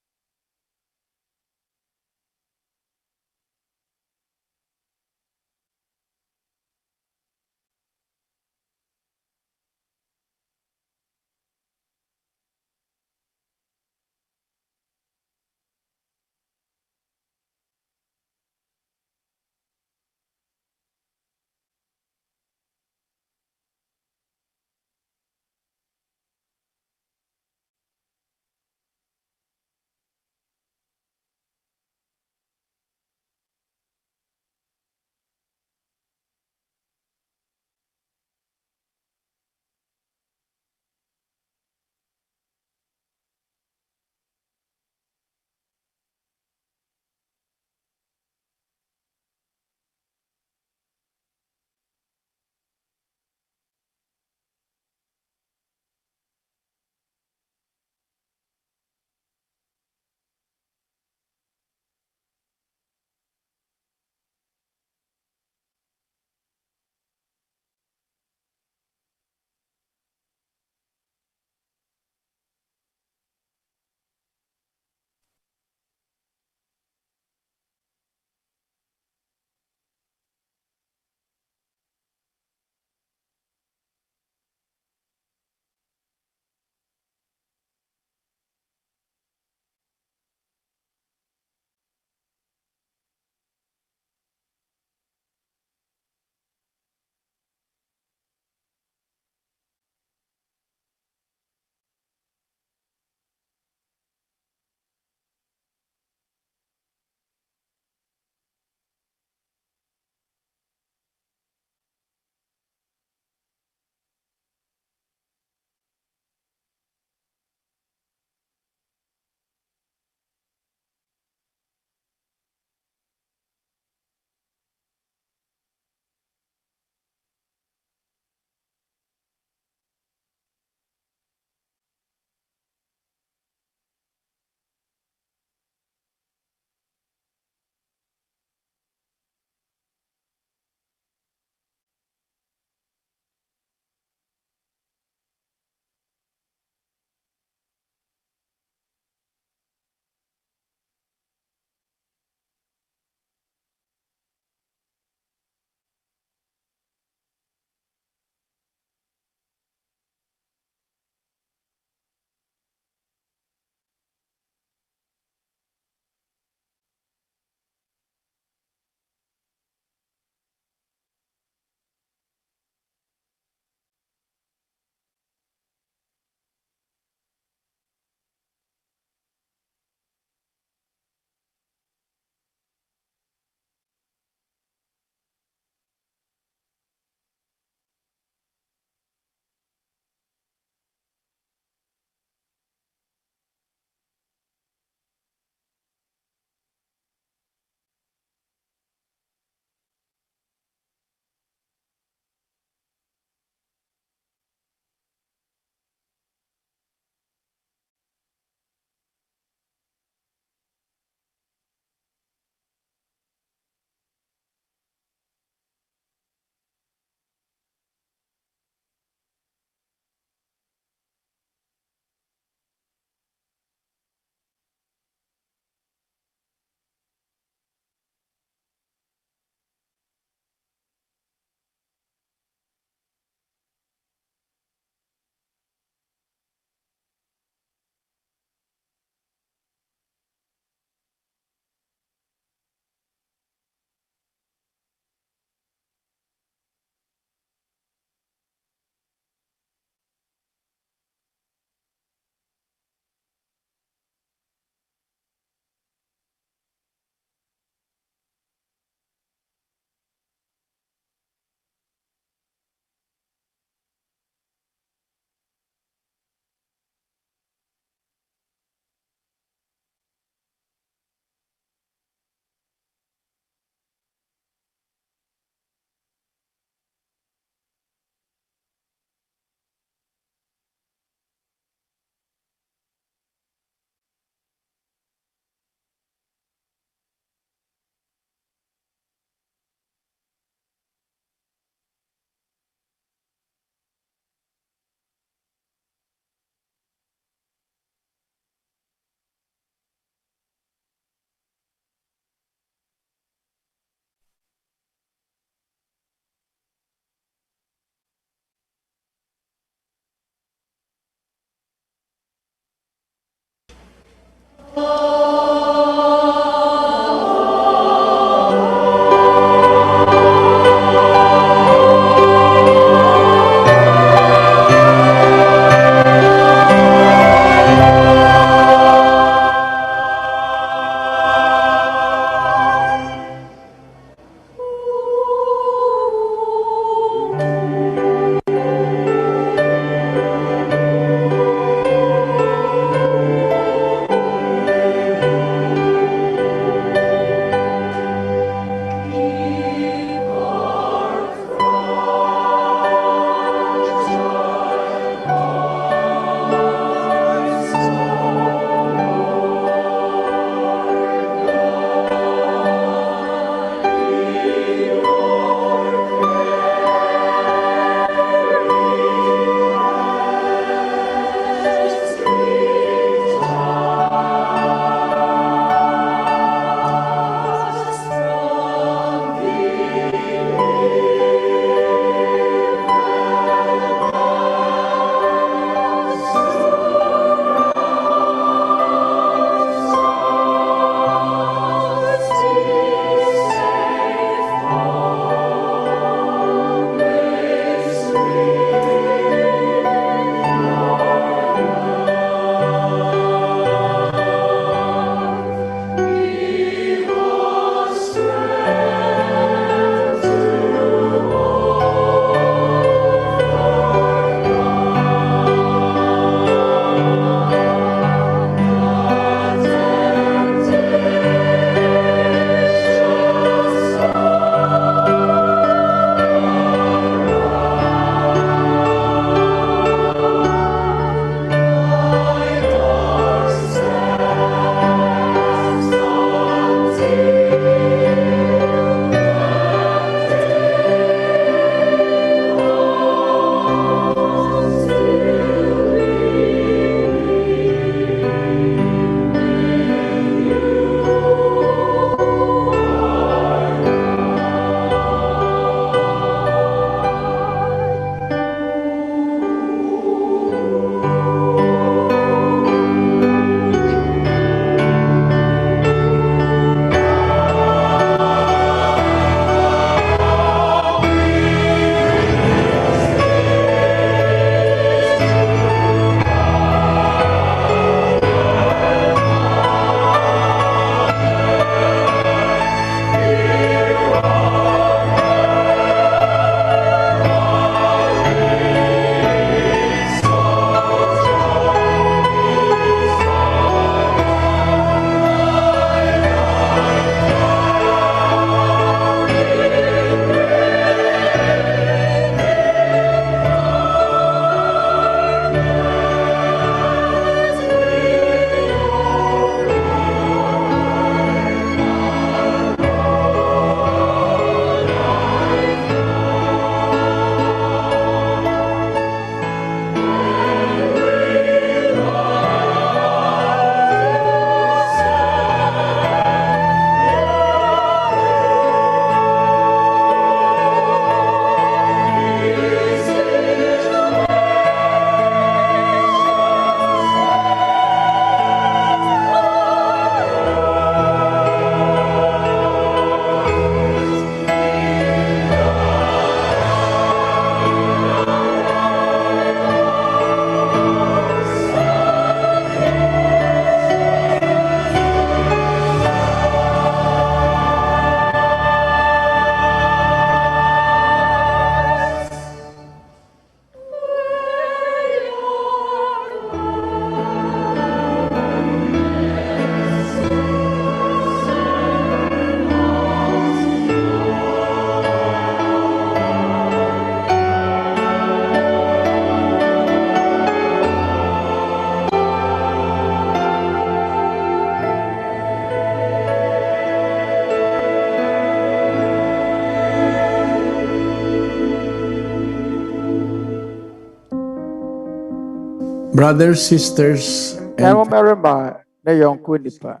Brothers, sisters, na and merema na yonko nipa.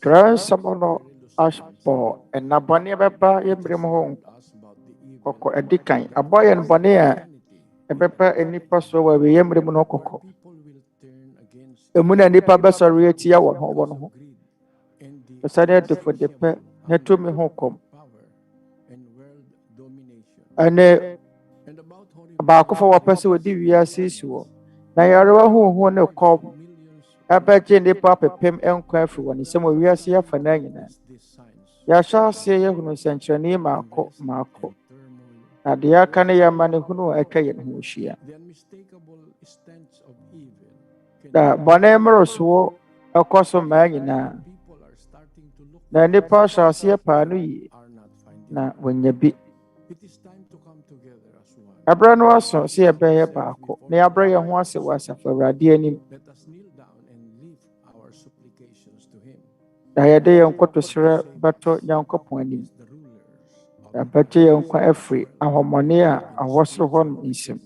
Twerɛ nsɛm no aspo na bɔne bɛba yɛmmerɛ mu ho kɔkɔ adi kan. Abɔ yɛn bɔne a ɛbɛba nipa so wɔ yɛmmerɛ mu no kɔkɔ. Emu na nipa bɛsɔre atia wɔn ho. Ɛsane adefo de pɛ na tumi ho kɔm. Ɛne baakofo wɔpɛ sɛ wɔdi wiase si wɔ. Na yarewa huhu ne kɔm ɛbɛgye nipa pepem nkwa afiri wɔn nsɛm wɔ wiase afa na nyinaa. Yɛahyɛ aseɛ yɛhunu nsɛnkyerɛnne maako. Na deɛ aka ne yɛma ne hunu a ɛtwa yɛn ho ahyia. Na bɔne mmorosoɔ ɛkɔ so mmaa nyinaa. Na nipa hyɛ aseɛ paa no yie na wɔnya bi. Ɛberɛ no aso sɛ yɛbɛyɛ baako na yɛabrɛ yɛn ho ase wɔ Asafo Awurade anim. Na yɛde yɛn nkotosrɛ bɛtɔ Nyankopɔn anim. Yɛbɛgye yɛn nkwa afiri ahɔmmɔne a awɔ soro hɔ no nsɛm.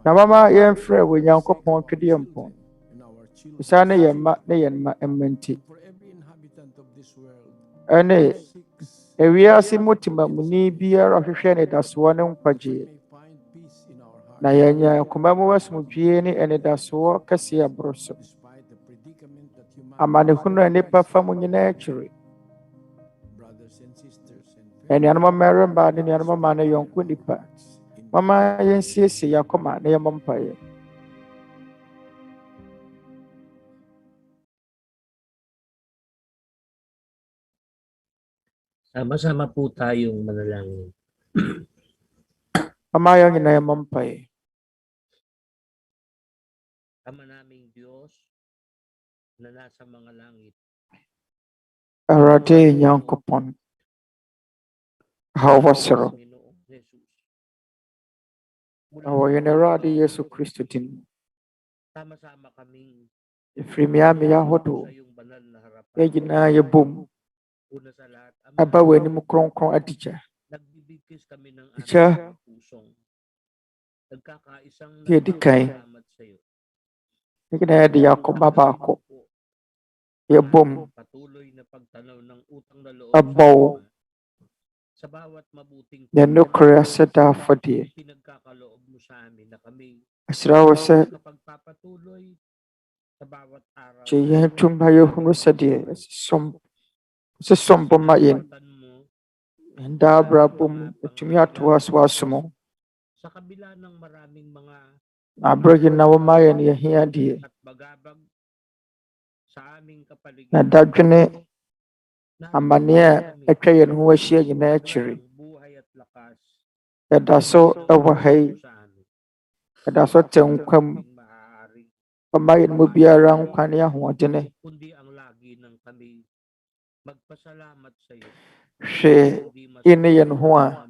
Na mama yɛmfrɛ wɔ Nyankopɔn Twɛdeɛmpɔn. Bisa ne yɛn mma mma nti. Ɛne ewiase mutimamuni biara hwehwɛ ne dasoɔ ne nkwagyeɛ. Na yɛnya koma mu asomdwie ne anidasoɔ kɛseɛ aboro so. Amanehunu a nipa fa mu nyinaa akyiri. Anuanom mmarima ne nuanom mmaa ne yɔnko nipa. Mama yɛnsiesie yɛakoma na yɛmmɔ mpaeɛ. Sama-sama po tayong manalangin. Mama yɛn nyinaa yɛmmɔ mpaeɛ. Ama naming Diyos na nasa mga langit. Awurade Nyankopɔn a ɔwɔ soro. Na wɔ yɛn Awurade Yesu Kristo din. Sama-sama kaming Ɛfiri mmeammea ahodoɔ yɛn nyinaa yɛbom. una sa lahat, Aba w'anim kronkron adigya. nagbibigkis kami ng Ikya, pusong. Nagkakaisang yɛdi kan. salamat sa iyo. Yɛn nyinaa yɛde yɛakoma baako. Yɛbom. Patuloy na pagtanaw ng utang na loob Abaw. sa bawat mabuting Yɛn nokorɛ aseda afɔdeɛ. pinagkakaloob mo sa amin na kami Ɛsrɛ wo sɛ kapagpapatuloy sa bawat araw. gye yɛn tom ma yɛhunu sɛdeɛ sesom bɔ ma yɛn. Yɛn daa abrabɔ mu atumi atoa so asom wo. Sa kabila ng maraming mga Na abrɛ yɛn na wɔma yɛn yɛhiadeɛ. at bagabag sa aming kapaligiran. Na dadwene amanneɛ a atwa yɛn ho ahyia nyinaa akyiri. Buhay at lakas. Yɛda so ɛwɔ ha yi. Yɛda so te nkwa mu. Wɔma yɛn mu biara nkwa ne ahoɔdene. Kundi ang lagi ng kami magpasalamat sa iyo. Hwɛ yɛne yɛn ho a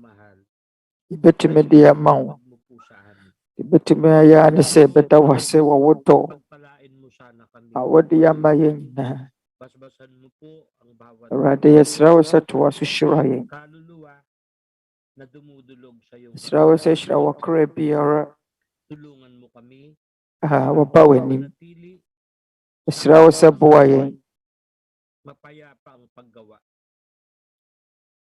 yɛbɛtumi de ama wo. Yɛbɛtumi ayɛ a ne sɛ yɛbɛda wo ase wɔ wo dɔ Pagpalain mo sana kami. a wode yɛama yɛn nyinaa. Basbasan mo po ang bawat Awurade yɛsrɛ wo sɛ toa so hyira yɛn. kaluluwa na dumudulog sa iyong Yɛsrɛ wo sɛ hyira wɔkora biara tulungan mo kami. a wɔba w'anim. Manatili Yɛsrɛ wo sɛ boa yɛn. mapayapa ang paggawa.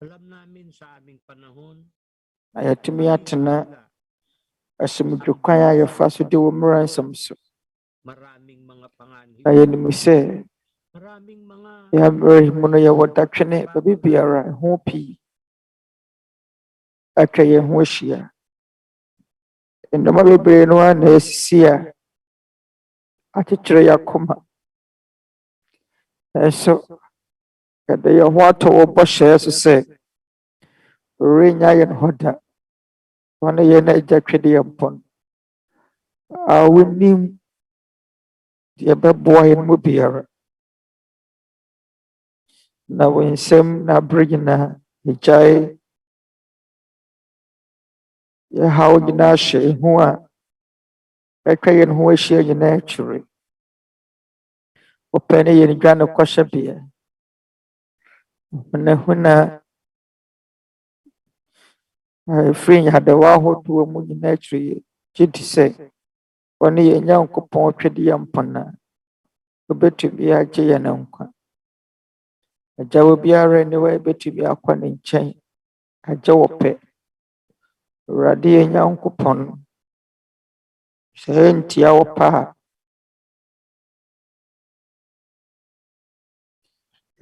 Alam namin sa aming panahon Na yɛatumi atena asomdwekwan a yɛfa so de wo mmara nsɛm so. maraming mga panganib, Na yɛnim sɛ maraming mga yɛmmerɛ mu no yɛwɔ datwene baabi biara ɛho pii atwa yɛn ho ahyia. Nnɔma bebree no a na asisi a akyekyere yɛakoma. Nanso yɛde yɛn ho atɔ wɔ bɔhyɛ so sɛ ɔrennya yɛn hɔ da. Ɔne yɛn Agya Twɛdeɛmpɔn a wonim deɛ ɛbɛboa yɛn mu biara. Na wo nsɛm na abere nyinaa yɛgyae yɛhaw nyinaa hyɛ ɛho a ɛtwa yɛn ho ahyia nyinaa akyiri. Wopɛ ne yɛn dwa ne kɔhyɛbea. Hunahuna Free had the waho to a moon naturally, Jitty say, one year Nyankopɔn Twerɛ Yampana, Wobɛtumi agye yɛn nkwa. Agya wo biara anyway betumi akɔ ne nkyɛn, agye wopɛ. Awurade yɛn Nyankopɔn, sɛ yɛntia wo pa a,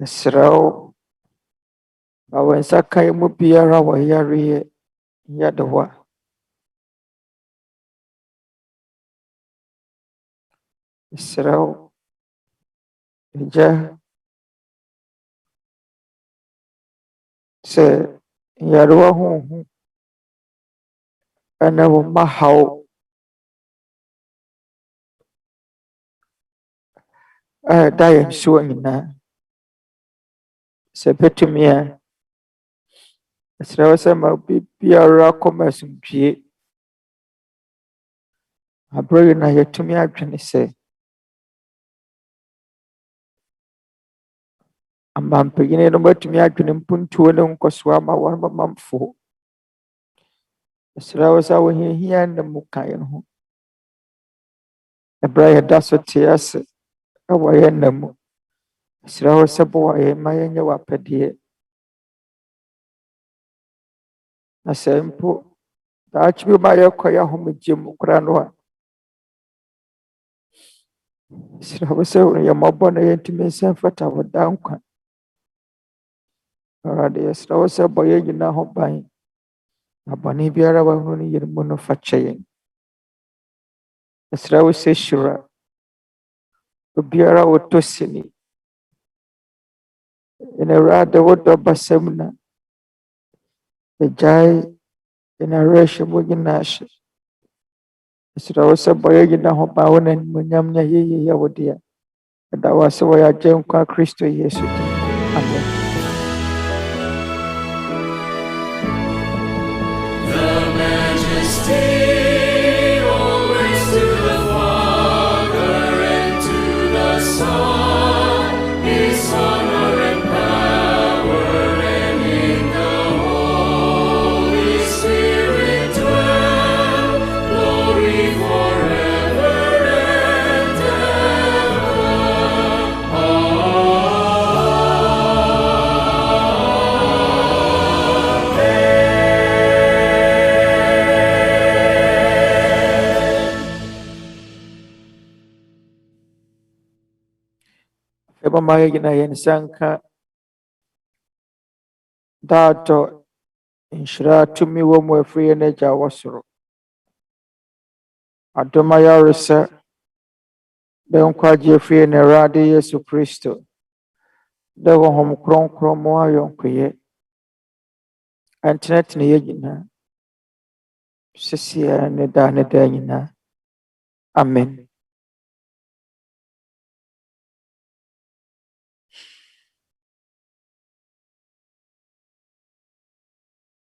yɛsrɛ wo, ma wo nsa ka yɛn mu biara wɔ yareɛ nyadewa. Yɛsrɛ wo, Agya, sɛ nyarewa honhom ɛne wo mma haw a ɛda yɛn so nyinaa, sɛ bɛtumi a, yɛsrɛ wo sɛ ma biara akɔma asomdwie. Aberɛ yi na yɛtumi adwene sɛ amampanyini no matumi adwene mpuntuo ne nkɔsoa ama wɔn mamamfo. Yɛsrɛ wo sɛ ahohiahia nna mu ka yɛn ho. Ɛberɛ a yɛda so te ase ɛwɔ yɛn nna mu, yɛsrɛ wo sɛ boa yɛn ma yɛnyɛ w'apɛdeɛ. Na sɛ mpo daakye bi ma yɛkɔ yɛ ahomegye mu koraa no a, yɛsrɛ wo sɛ wo yɛ mmɔbɔ na yɛntumi nsa mfata wo da nkwa. Awurade, yɛsrɛ wo sɛ bɔ yɛn nyinaa ho ban, na bɔne biara wahunu no yɛn mu no fa kyɛ yɛn. Yɛsrɛ wo sɛ hyira obiara a wɔtɔ sini. Yɛn Awurade, wo dɔ basam na agyae yɛn awerɛhyɛ mu nyinaa hyɛ. Yɛsrɛ wo sɛ bɔ yɛn nyinaa ho ban, wo na animuonyam ne ayɛyie yɛ wo dea. Yɛda wo ase wɔ yɛn Agyenkwa Kristo Yesu din. Amen. Mama yɛgyina yɛn nsa nka daatɔ nhyira tumi wɔ mu afiri yɛn Agya wɔ soro. Adom ayaresa bɛ nkwagye afiri yɛn Awurade Yesu Kristo. Dɛ Honhom Kronkron mu ayɔnkoyɛ ɛntenatena yɛn nyinaa, sesie ne daa nyinaa. Amen.